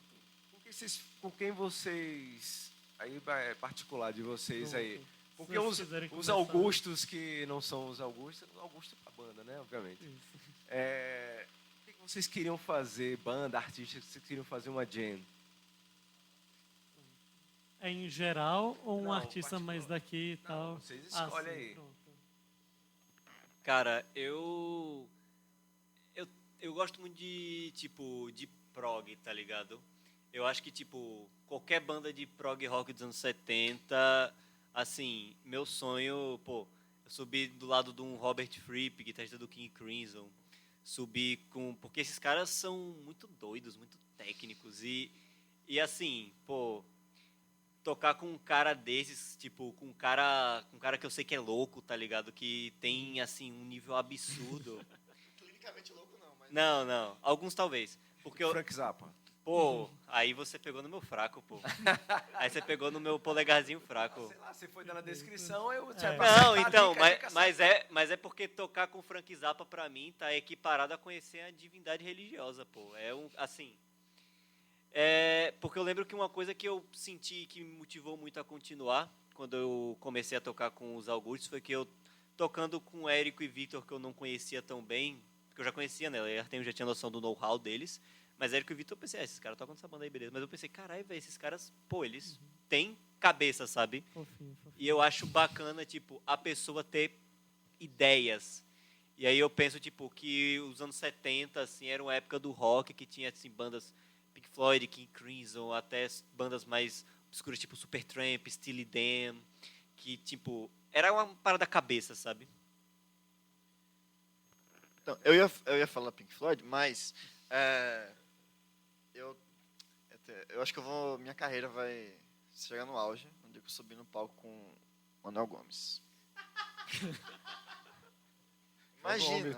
Com quem vocês... Aí é particular de vocês Pronto. aí. Com Se quem vocês os quiserem os começar. Augustos que não são os Augustos pra banda, né? Obviamente. Isso. O que vocês queriam fazer, banda, artistas, que vocês queriam fazer uma jam? É em geral ou um Não, artista particular. mais daqui e Não, tal? vocês escolhem sim, aí. pronto. Cara, eu gosto muito de, tipo, de prog, tá ligado? Eu acho que, tipo, qualquer banda de prog rock dos anos 70, assim, meu sonho, pô, eu subi do lado de um Robert Fripp, guitarrista do King Crimson, porque esses caras são muito doidos, muito técnicos, e assim, pô, tocar com um cara desses, tipo, com um cara que eu sei que é louco, tá ligado? Que tem, assim, um nível absurdo. Clinicamente louco não, mas... Não. Alguns talvez. Porque Frank Zappa. pô, aí você pegou no meu fraco, pô. Aí você pegou no meu polegarzinho fraco. Sei lá, você foi dando a descrição, eu... Não, então, mas é porque tocar com Frank Zappa pra mim tá equiparado a conhecer a divindade religiosa, pô. É assim... porque eu lembro que uma coisa que eu senti que me motivou muito a continuar, quando eu comecei a tocar com os Augustos, foi que eu, tocando com o Érico e Vitor, que eu não conhecia tão bem, porque eu já conhecia, né? Eu já tinha noção do know-how deles, mas Érico e Vitor, eu pensei, esses caras tocam nessa banda aí, beleza. Mas eu pensei, caralho, velho, esses caras, pô, eles têm cabeça, sabe? Fofinho. E eu acho bacana, tipo, a pessoa ter ideias. E aí eu penso, tipo, que os anos 70, assim, era uma época do rock, que tinha, assim, bandas Pink Floyd, King Crimson, até bandas mais obscuras, tipo Supertramp, Steely Dan, que, tipo, era uma parada cabeça, sabe? Então, eu ia falar Pink Floyd, mas eu acho que minha carreira vai chegar no auge, no dia que eu subir no palco com Manuel Gomes. Imagina.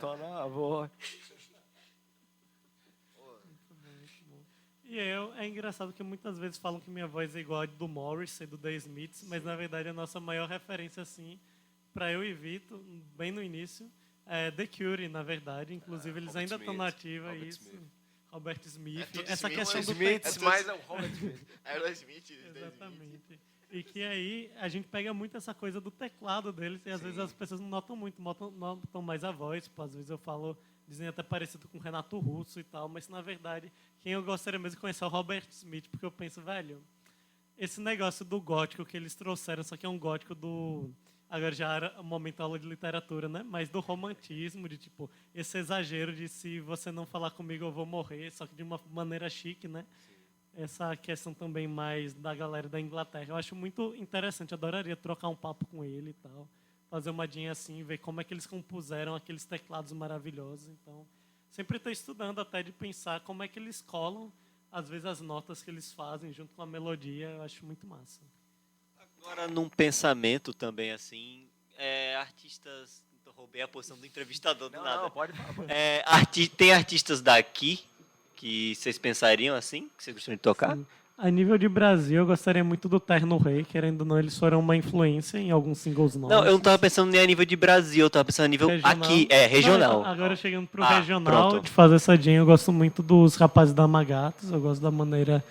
E é engraçado que muitas vezes falam que minha voz é igual a do Morrissey, do The Smiths, mas na verdade a nossa maior referência, assim, para eu e Vitor, bem no início, é The Cure, na verdade. Inclusive, eles Robert ainda estão Smith, na ativa, Robert isso. Smith. Robert Smith. tudo Essa Smith, questão do Smith, mais o Robert Smith. Aerosmith. Exatamente. E que aí a gente pega muito essa coisa do teclado deles e às vezes as pessoas não notam muito, notam mais a voz. Tipo, às vezes eu falo, dizem até parecido com o Renato Russo e tal, mas na verdade quem eu gostaria mesmo de conhecer é o Robert Smith, porque eu penso, velho, esse negócio do gótico que eles trouxeram, só que é um gótico do... Agora já era um momento aula de literatura, né? Mas do romantismo, de tipo, esse exagero de se você não falar comigo eu vou morrer, só que de uma maneira chique, né? essa questão também mais da galera da Inglaterra. Eu acho muito interessante, adoraria trocar um papo com ele e tal, fazer uma dinha assim, ver como é que eles compuseram aqueles teclados maravilhosos. Então, sempre estou estudando até de pensar como é que eles colam, às vezes, as notas que eles fazem junto com a melodia. Eu acho muito massa. Agora, num pensamento também, assim, artistas... Roubei a posição do entrevistador do nada. Não, pode falar. Tem artistas daqui que vocês pensariam assim? Que vocês gostariam de tocar? Sim. A nível de Brasil, eu gostaria muito do Terno Rei, querendo ou não, eles foram uma influência em alguns singles novos. Não, eu não tava pensando nem a nível de Brasil, eu tava pensando a nível Regional. aqui, regional. Não, agora chegando pro Ah, regional, pronto. de fazer essa jam, eu gosto muito dos rapazes da Magatos, eu gosto da maneira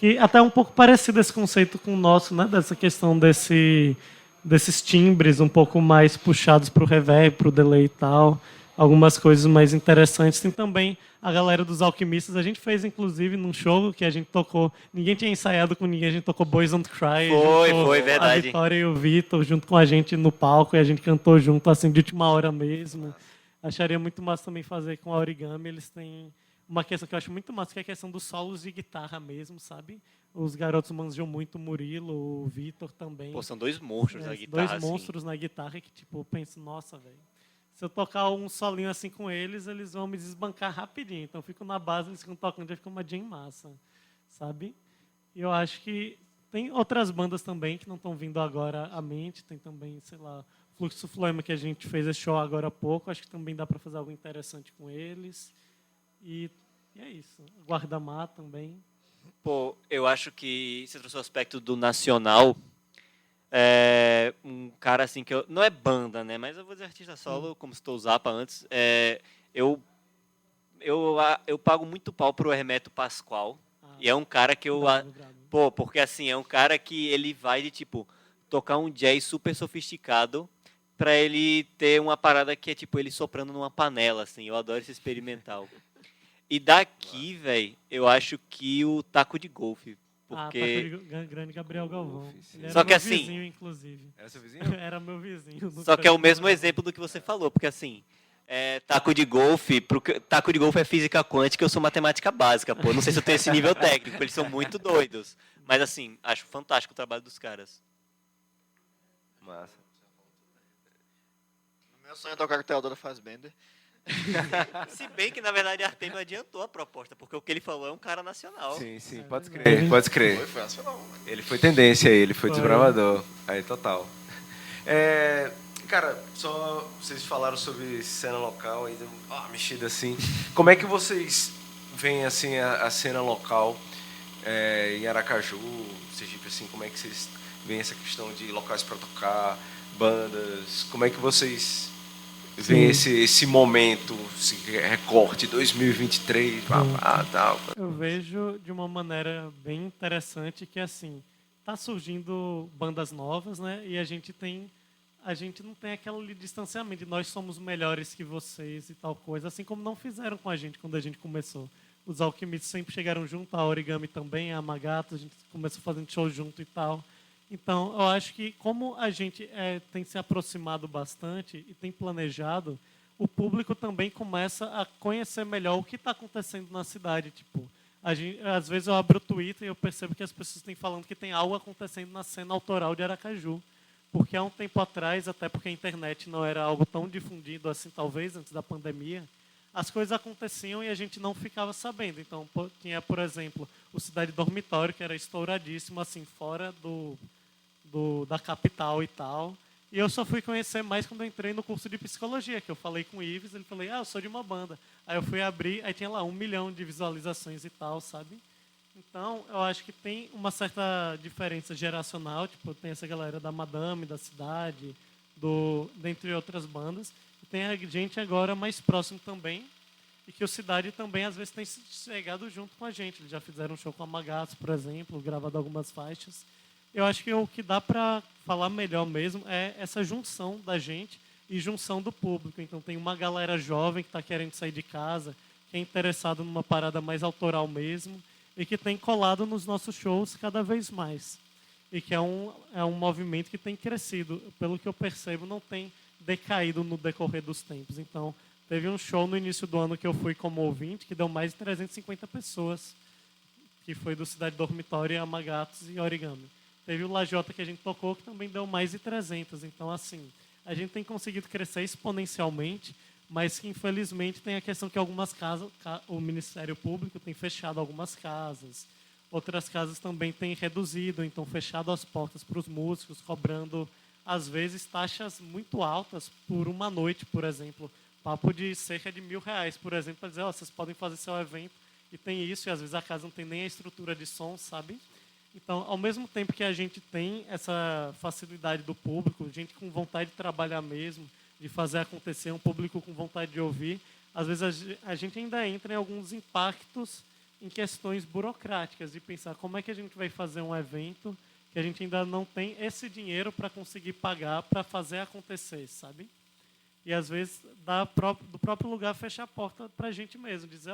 que até é um pouco parecido esse conceito com o nosso, né, dessa questão desses timbres um pouco mais puxados pro reverb, pro delay e tal, algumas coisas mais interessantes. Tem também a galera dos Alquimistas, a gente fez inclusive num show que a gente tocou, ninguém tinha ensaiado com ninguém, a gente tocou Boys Don't Cry. Foi, verdade. A Vitória e o Vitor junto com a gente no palco e a gente cantou junto assim de última hora mesmo. Acharia muito massa também fazer com a Origami, eles têm uma questão que eu acho muito massa, que é a questão dos solos de guitarra mesmo, sabe? Os garotos manjam muito, o Murilo, o Vitor também. Pô, são dois monstros na guitarra. Dois monstros na guitarra que, tipo, eu penso, nossa, velho. Se eu tocar um solinho assim com eles, eles vão me desbancar rapidinho. Então eu fico na base, eles ficam tocando, já fica uma jam massa, sabe? E eu acho que tem outras bandas também que não estão vindo agora à mente. Tem também, sei lá, Fluxo Flama, que a gente fez esse show agora há pouco. Acho que também dá para fazer algo interessante com eles. E é isso. Guardamar também. Pô, eu acho que você trouxe o aspecto do nacional. Um cara assim que eu... Não é banda, né? Mas eu vou dizer artista solo, como citou o Zappa antes. Eu pago muito pau pro Hermeto Pascoal. E é um cara que eu... Bravo. Pô, porque assim, é um cara que ele vai de, tipo, tocar um jazz super sofisticado pra ele ter uma parada que é, tipo, ele soprando numa panela, assim. Eu adoro esse experimental. E daqui, velho, eu acho que o taco de golfe. Porque... Grande Gabriel Galvão. Ele era Só que meu assim... vizinho, inclusive. Era seu vizinho? Era meu vizinho. Só que é o mesmo exemplo do que você falou, porque assim, taco de golfe é física quântica, eu sou matemática básica, pô. Não sei se eu tenho esse nível técnico, eles são muito doidos. Mas assim, acho fantástico o trabalho dos caras. Massa. Meu sonho é tocar com o Theodora Fassbender. Se bem que, na verdade, Artemio adiantou a proposta, porque o que ele falou é um cara nacional. Sim, pode crer, pode crer. Foi nacional. Ele foi tendência aí, ele foi Foi. desbravador. Aí, total. Cara, só vocês falaram sobre cena local, aí deu uma mexida assim. Como é que vocês veem assim a cena local em Aracaju, Sergipe, assim, como é que vocês veem essa questão de locais para tocar, bandas, como é que vocês veem esse momento, esse recorte 2023, tal? Eu vejo de uma maneira bem interessante que, assim, tá surgindo bandas novas, né? E a gente não tem aquele distanciamento de nós somos melhores que vocês e tal coisa, assim como não fizeram com a gente quando a gente começou. Os Alquimistas sempre chegaram junto, a Origami também, a Magato, a gente começou fazendo show junto e tal. Então, eu acho que como a gente tem se aproximado bastante e tem planejado, o público também começa a conhecer melhor o que está acontecendo na cidade. Tipo, às vezes eu abro o Twitter e eu percebo que as pessoas têm falando que tem algo acontecendo na cena autoral de Aracaju. Porque há um tempo atrás, até porque a internet não era algo tão difundido assim, talvez, antes da pandemia, as coisas aconteciam e a gente não ficava sabendo. Então, tinha, por exemplo, o Cidade Dormitório, que era estouradíssimo, assim, fora da capital e tal. E eu só fui conhecer mais quando eu entrei no curso de psicologia, que eu falei com o Ives, ele falou, eu sou de uma banda. Aí eu fui abrir, aí tinha lá 1 milhão de visualizações e tal, sabe? Então, eu acho que tem uma certa diferença geracional, tipo, tem essa galera da Madame, da Cidade, dentre outras bandas. E tem a gente agora mais próximo também, e que o Cidade também, às vezes, tem chegado junto com a gente. Eles já fizeram um show com a Magatos, por exemplo, gravado algumas faixas. Eu acho que o que dá para falar melhor mesmo é essa junção da gente e junção do público. Então, tem uma galera jovem que está querendo sair de casa, que é interessado numa parada mais autoral mesmo, e que tem colado nos nossos shows cada vez mais. E que é um movimento que tem crescido. Pelo que eu percebo, não tem decaído no decorrer dos tempos. Então, teve um show no início do ano que eu fui como ouvinte, que deu mais de 350 pessoas que foi do Cidade Dormitório, Amagatos e Origami. Teve o Lajota que a gente tocou, que também deu mais de 300. Então, assim, a gente tem conseguido crescer exponencialmente, mas que, infelizmente, tem a questão que algumas casas, o Ministério Público tem fechado algumas casas, outras casas também têm reduzido, então fechado as portas para os músicos, cobrando, às vezes, taxas muito altas por uma noite, por exemplo. Papo de cerca de R$1.000, por exemplo, para dizer, vocês podem fazer seu evento, e tem isso, e às vezes a casa não tem nem a estrutura de som, sabe? Então, ao mesmo tempo que a gente tem essa facilidade do público, gente com vontade de trabalhar mesmo, de fazer acontecer, um público com vontade de ouvir, às vezes a gente ainda entra em alguns impactos em questões burocráticas, de pensar como é que a gente vai fazer um evento que a gente ainda não tem esse dinheiro para conseguir pagar para fazer acontecer, sabe? E, às vezes, do próprio lugar fechar a porta para a gente mesmo, dizer,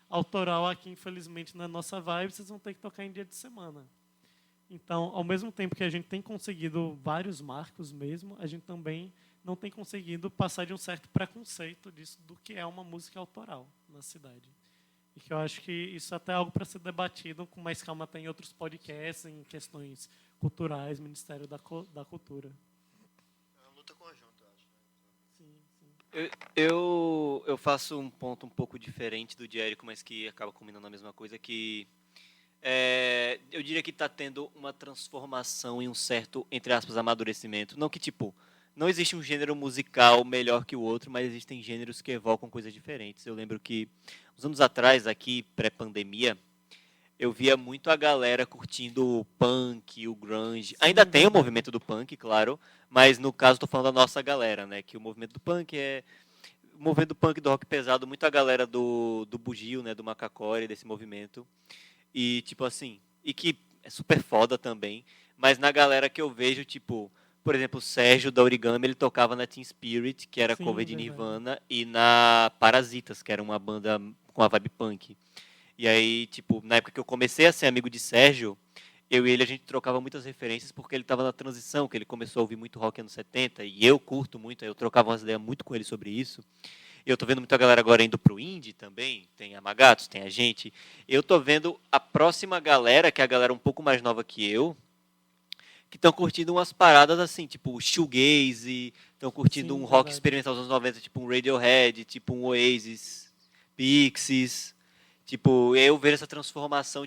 autoral aqui, infelizmente, não é nossa vibe, vocês vão ter que tocar em dia de semana. Então, ao mesmo tempo que a gente tem conseguido vários marcos mesmo, a gente também não tem conseguido passar de um certo preconceito disso, do que é uma música autoral na cidade. E que eu acho que isso até é algo para ser debatido com mais calma até em outros podcasts, em questões culturais, Ministério da Cultura. É uma luta conjunta, eu acho. Sim, sim. Eu faço um ponto um pouco diferente do de Érico, mas que acaba combinando a mesma coisa, que eu diria que está tendo uma transformação e um certo, entre aspas, amadurecimento. Não que, não existe um gênero musical melhor que o outro, mas existem gêneros que evocam coisas diferentes. Eu lembro que, uns anos atrás, aqui, pré-pandemia, eu via muito a galera curtindo o punk, o grunge. Ainda tem o movimento do punk, claro, mas no caso estou falando da nossa galera, né? Que o movimento do punk o movimento do punk, do rock pesado, muito a galera do bugio, né? Do macacore, desse movimento. E, e que é super foda também, mas na galera que eu vejo, por exemplo, o Sérgio da Origami, ele tocava na Teen Spirit, que era cover de Nirvana, e na Parasitas, que era uma banda com a vibe punk. E aí, na época que eu comecei a ser amigo de Sérgio, eu e ele, a gente trocava muitas referências, porque ele estava na transição, que ele começou a ouvir muito rock anos 70, e eu curto muito, aí eu trocava umas ideias muito com ele sobre isso. Eu tô vendo muita galera agora indo pro indie também, tem a Magatos, tem a gente. Eu tô vendo a próxima galera, que é a galera um pouco mais nova que eu, que estão curtindo umas paradas assim, tipo shoegaze, estão curtindo um rock experimental dos anos 90, tipo um Radiohead, tipo um Oasis, Pixies. Eu vejo essa transformação,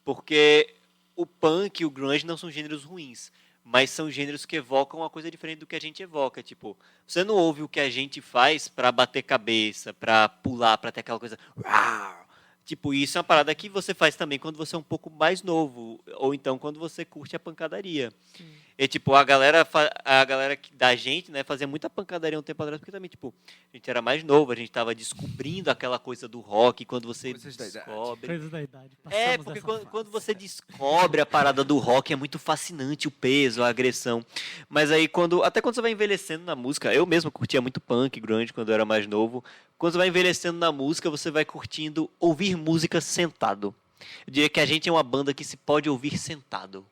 porque o punk e o grunge não são gêneros ruins, mas são gêneros que evocam uma coisa diferente do que a gente evoca. Você não ouve o que a gente faz para bater cabeça, para pular, para ter aquela coisa... isso é uma parada que você faz também quando você é um pouco mais novo, ou então quando você curte a pancadaria. Sim. E, a galera da gente, né, fazia muita pancadaria um tempo atrás, porque também, a gente era mais novo, a gente estava descobrindo aquela coisa do rock, quando você descobre... Coisas da idade. Porque quando você descobre a parada do rock, é muito fascinante o peso, a agressão. Mas aí, até quando você vai envelhecendo na música, eu mesmo curtia muito punk, grunge, quando eu era mais novo, quando você vai envelhecendo na música, você vai curtindo ouvir música sentado. Eu diria que a gente é uma banda que se pode ouvir sentado.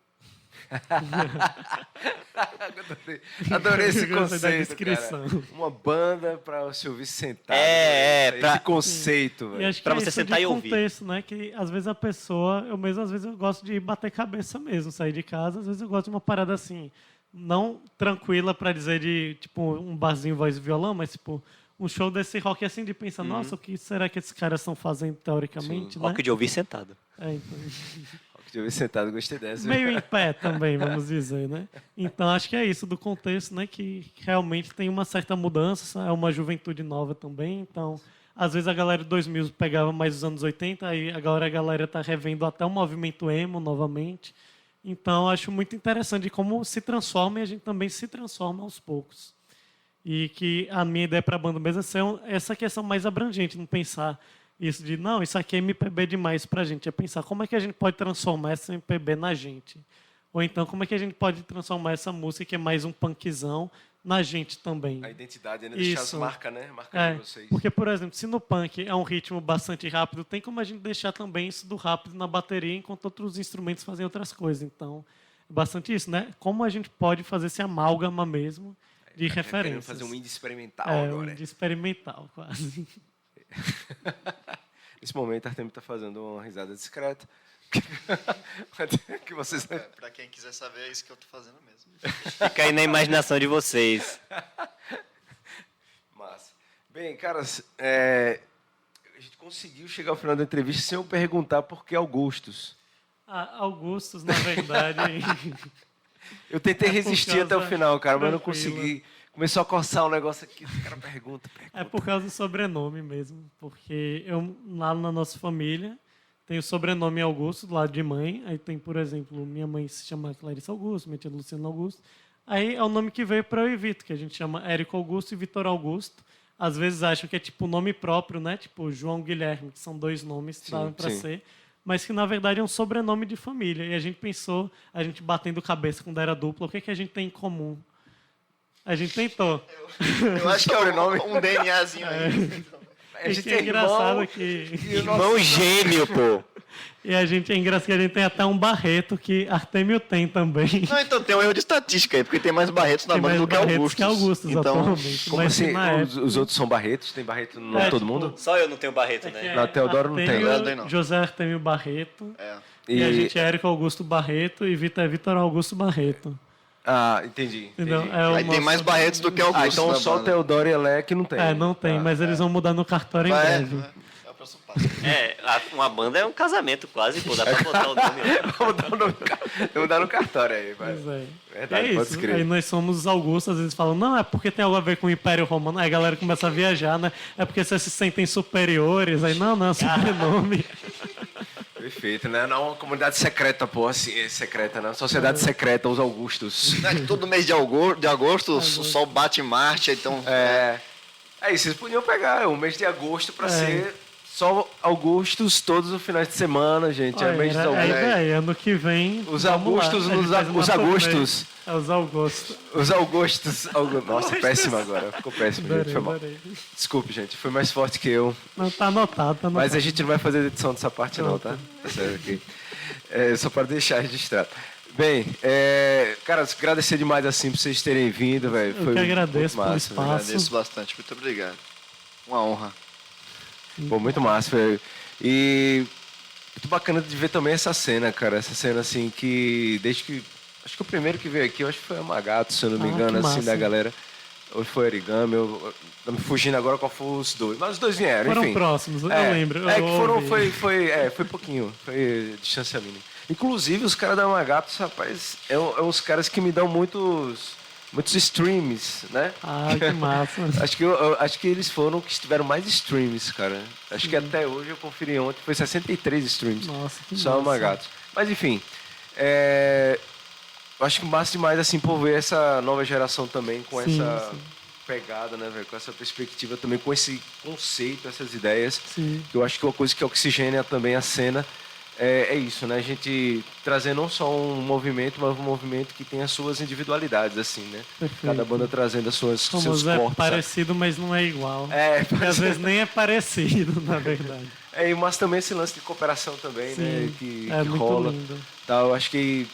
Adorei esse conceito, cara. Uma banda para se ouvir sentado. Esse conceito. Para você sentar e ouvir. Contexto, né? Que às vezes a pessoa, eu mesmo às vezes eu gosto de bater cabeça mesmo, sair de casa, às vezes eu gosto de uma parada assim, não tranquila para dizer de um barzinho voz e violão, mas um show desse rock assim de pensar, nossa, o que será que esses caras estão fazendo teoricamente, né? Rock de ouvir sentado. Então... De ouvir sentado, gostei dessa. Meio em pé também, vamos dizer, né? Então, acho que é isso do contexto, né? Que realmente tem uma certa mudança, é uma juventude nova também. Então, às vezes a galera de 2000 pegava mais os anos 80, aí agora a galera está revendo até o movimento emo novamente. Então, acho muito interessante de como se transforma e a gente também se transforma aos poucos. E que a minha ideia para a banda mesmo é ser essa questão mais abrangente, não pensar... Isso de, não, isso aqui é MPB demais pra gente. É pensar como é que a gente pode transformar essa MPB na gente. Ou então, como é que a gente pode transformar essa música, que é mais um punkzão, na gente também. A identidade, né? Deixar as marcas, né? Marca de vocês. Porque, por exemplo, se no punk é um ritmo bastante rápido, tem como a gente deixar também isso do rápido na bateria, enquanto outros instrumentos fazem outras coisas. Então, é bastante isso, né? Como a gente pode fazer esse amálgama mesmo de referências. Fazer um indie experimental agora. Um indie experimental, quase. Nesse momento, a Artemio está fazendo uma risada discreta, que vocês... Pra quem quiser saber, é isso que eu tô fazendo mesmo. Fica aí na imaginação de vocês. Massa. Bem, caras, a gente conseguiu chegar ao final da entrevista sem eu perguntar por que Augustus. Augustus, na verdade... Eu tentei por resistir causa- até o final, cara, mas não Tranquilo. consegui. Começou a coçar um negócio aqui, o cara pergunta. É por causa do sobrenome mesmo, porque eu, lá na nossa família, tem o sobrenome Augusto, do lado de mãe. Aí tem, por exemplo, minha mãe se chama Clarissa Augusto, minha tia Luciana Augusto. Aí é o nome que veio para eu e Vitor, que a gente chama Érico Augusto e Vitor Augusto. Às vezes acham que é tipo nome próprio, né? Tipo João Guilherme, que são dois nomes que davam para sim. ser. Mas que, na verdade, é um sobrenome de família. E a gente pensou, a gente batendo cabeça quando era dupla, o que, que a gente tem em comum? A gente tentou. Eu acho que é um DNAzinho aí. A E gente que é engraçado que... Irmão gêmeo, pô. E a gente é engraçado que a gente tem até um Barreto que Artemio tem também. Não, então tem um erro de estatística aí, porque tem mais Barretos na Tem banda mais do que Barretos Augustos. que Augustos Então, atualmente. Como Mas assim? na época- Os outros são Barretos? Tem Barreto no É, todo tipo, mundo? Só eu não tenho Barreto, que né? é Na Teodoro não tem. Artemio, Não. José Artemio Barreto. é. E a gente é Érico Augusto Barreto e Vitor é Vitor Augusto Barreto. Ah, entendi. Entendeu? entendi. É o Aí tem nosso- mais Barretos do que Augustos. Então na só o banda. Teodoro e Elé que não tem. É, não tem, mas eles vão mudar no cartório em Vai, breve. é o próximo passo. Uma banda é um casamento quase, pô. Dá pra botar o nome. Vamos dar o nome, vamos dar no cartório aí, vai. Pois é. Verdade, É pode isso. crer. Aí nós somos os Augustos, às vezes falam, não, é porque tem algo a ver com o Império Romano. Aí a galera começa a viajar, né? É porque vocês se sentem superiores. Aí, não, é sobrenome. Perfeito, né? Não é uma comunidade secreta, pô, assim, secreta, né? Sociedade secreta, os Augustos. Não é que todo mês de agosto o sol bate em Marte, então... É isso, vocês podiam pegar o mês de agosto pra ser só Augustos todos os finais de semana, gente. É mês de Aí, Augustos. velho, ano que vem. Os vamos lá. Augustos, A gente faz uma os turnê. Augustos. É os Augustos. Os Augustos. Nossa, péssimo agora. Ficou péssimo, gente. Adorei, Foi mal. adorei. Desculpe, gente. Foi mais forte que eu. Não, tá anotado, tá anotado. Mas a gente não vai fazer edição dessa parte, não, tá? Tá certo aqui. Só para deixar registrado. Bem, cara, agradecer demais assim por vocês terem vindo, velho. Eu que agradeço pelo velho. espaço. Agradeço bastante, muito obrigado. Uma honra. Pô, muito massa, velho. E muito bacana de ver também essa cena, cara. Essa cena assim que desde que acho que o primeiro que veio aqui, eu acho que foi a Magato, se eu não me engano, que assim, massa. da galera. Ou foi Origami, eu tô me fugindo agora qual foram os dois. Mas os dois vieram, Foram enfim. próximos, eu lembro. É eu que foram, ouvi. foi pouquinho, foi distância mínima. Inclusive, os caras da Magatos, rapaz, é uns caras que me dão muitos streams, né? Ah, que massa. Acho que eles foram os que tiveram mais streams, cara. Acho que até hoje eu conferi ontem, foi 63 streams. Nossa, que Só o massa. Magatos. Mas enfim, eu acho que massa demais assim por ver essa nova geração também com Sim, essa sim. pegada, né, velho? Com essa perspectiva também, com esse conceito, essas ideias. Sim. Eu acho que uma coisa que oxigena também a cena é isso, né? A gente trazer não só um movimento, mas um movimento que tem as suas individualidades, assim, né? Perfeito. Cada banda trazendo as suas, seus Famoso é corpos. sabe? parecido, mas não é igual. Porque Às vezes nem é parecido, na verdade. mas também esse lance de cooperação também, né? Sim, Que é muito rola. lindo. Tá, eu acho que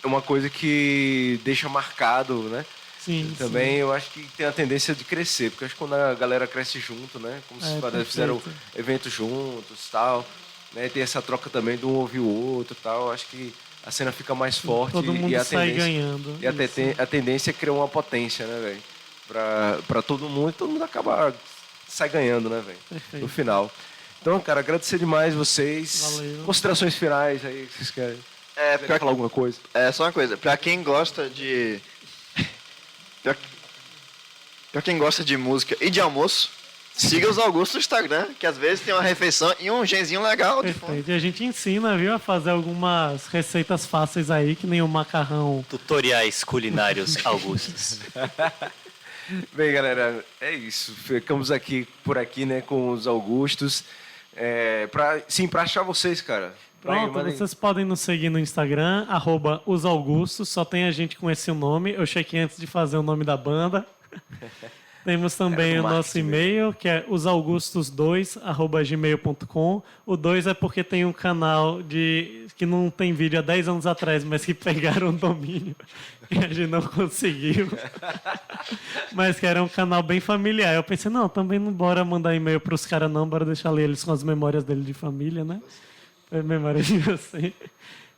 é uma coisa que deixa marcado, né? Sim, Também eu acho que tem a tendência de crescer, porque eu acho que quando a galera cresce junto, né? Como se perfeito. fizeram eventos juntos, tal, né? Tem essa troca também de um ouvir o outro, tal. Eu acho que a cena fica mais forte Todo mundo e a sai tendência ganhando. e Isso. a tendência é criar uma potência, né, velho? Pra todo mundo acaba sai ganhando, né, velho? Perfeito. No final. Então, cara, agradecer demais vocês. Valeu. Considerações finais aí que vocês querem. Quer falar alguma coisa? Só uma coisa, pra quem gosta de... pra quem gosta de música e de almoço, siga os Augustos no Instagram, que às vezes tem uma refeição e um genzinho legal de fundo. Perfeito. E a gente ensina, viu, a fazer algumas receitas fáceis aí, que nem o macarrão. Tutoriais culinários Augustos. Bem, galera, é isso. Ficamos por aqui, né, com os Augustos. Pra achar vocês, cara. Pronto, Mandem- vocês podem nos seguir no Instagram, @osaugustos, só tem a gente com esse nome. Eu chequei antes de fazer o nome da banda. Temos também Era o do nosso marketing e-mail, que é osaugustos2@gmail.com. O 2 é porque tem um canal que não tem vídeo há 10 anos atrás, mas que pegaram o domínio e a gente não conseguiu. Mas que era um canal bem familiar. Eu pensei, não, também não bora mandar e-mail para os caras não, bora deixar eles com as memórias dele de família, né? Memória de você.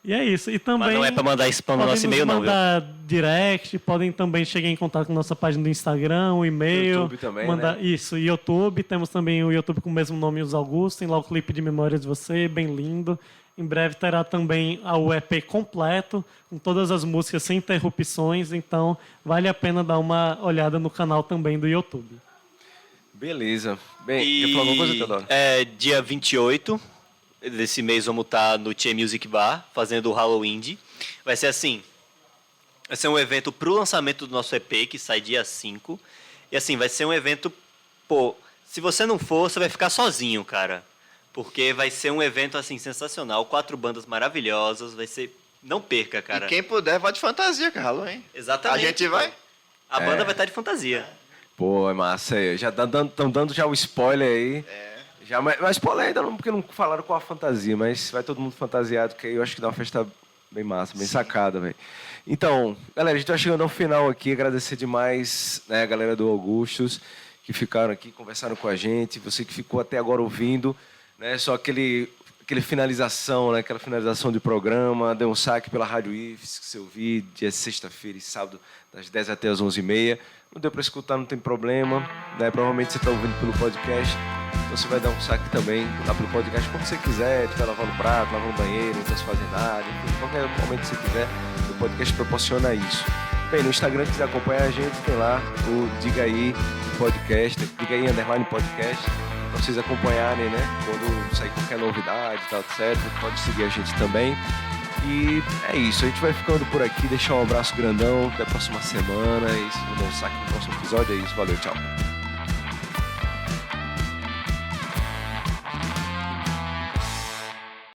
E é isso. E também Mas não é pra mandar spam no nosso e-mail, não, viu? Podem mandar direct, podem também chegar em contato com a nossa página do Instagram, o e-mail. YouTube também, mandar, né? Isso, YouTube. Temos também o YouTube com o mesmo nome, Os Augustos. Tem lá o clipe de Memória de Você, bem lindo. Em breve terá também o EP completo, com todas as músicas sem interrupções. Então, vale a pena dar uma olhada no canal também do YouTube. Beleza. Bem, quer falar alguma coisa, Teodoro? Dia 28 desse mês vamos estar no Tchê Music Bar, fazendo o Halloween. Vai ser assim, vai ser um evento pro lançamento do nosso EP, que sai dia 5. E assim, vai ser um evento, se você não for, você vai ficar sozinho, cara. Porque vai ser um evento, assim, sensacional. 4 bandas maravilhosas, vai ser... Não perca, cara. E quem puder, vai de fantasia, Carlos, hein? Exatamente. A gente vai? A banda vai estar de fantasia. Pô, é massa aí. Já estão dando já o spoiler aí. Já, mas spoiler ainda não, porque não falaram qual a fantasia, mas vai todo mundo fantasiado, que aí eu acho que dá uma festa bem massa, bem sacada, velho. Então, galera, a gente tá chegando ao final aqui. Agradecer demais, né, a galera do Augustus, que ficaram aqui, conversaram com a gente. Você que ficou até agora ouvindo, né, só aquele finalização, né, aquela finalização de programa, deu um saque pela Rádio IFES, que você ouviu dia sexta-feira e sábado, das 10 até as 11h30. Não deu para escutar, não tem problema, né? Provavelmente você está ouvindo pelo podcast, então você vai dar um saque também lá pelo podcast quando você quiser, estiver lavando prato, lavando banheiro, não está se fazendo nada, enfim, qualquer momento que você quiser, o podcast proporciona isso. Bem, no Instagram, se quiser acompanhar a gente, tem lá o Diga Aí Podcast, Diga Aí _ podcast, para vocês acompanharem, né? Quando sair qualquer novidade, tal, etc. Pode seguir a gente também. E é isso, a gente vai ficando por aqui, deixar um abraço grandão, até a próxima semana, e se não dá um saque no próximo episódio, é isso, valeu, tchau.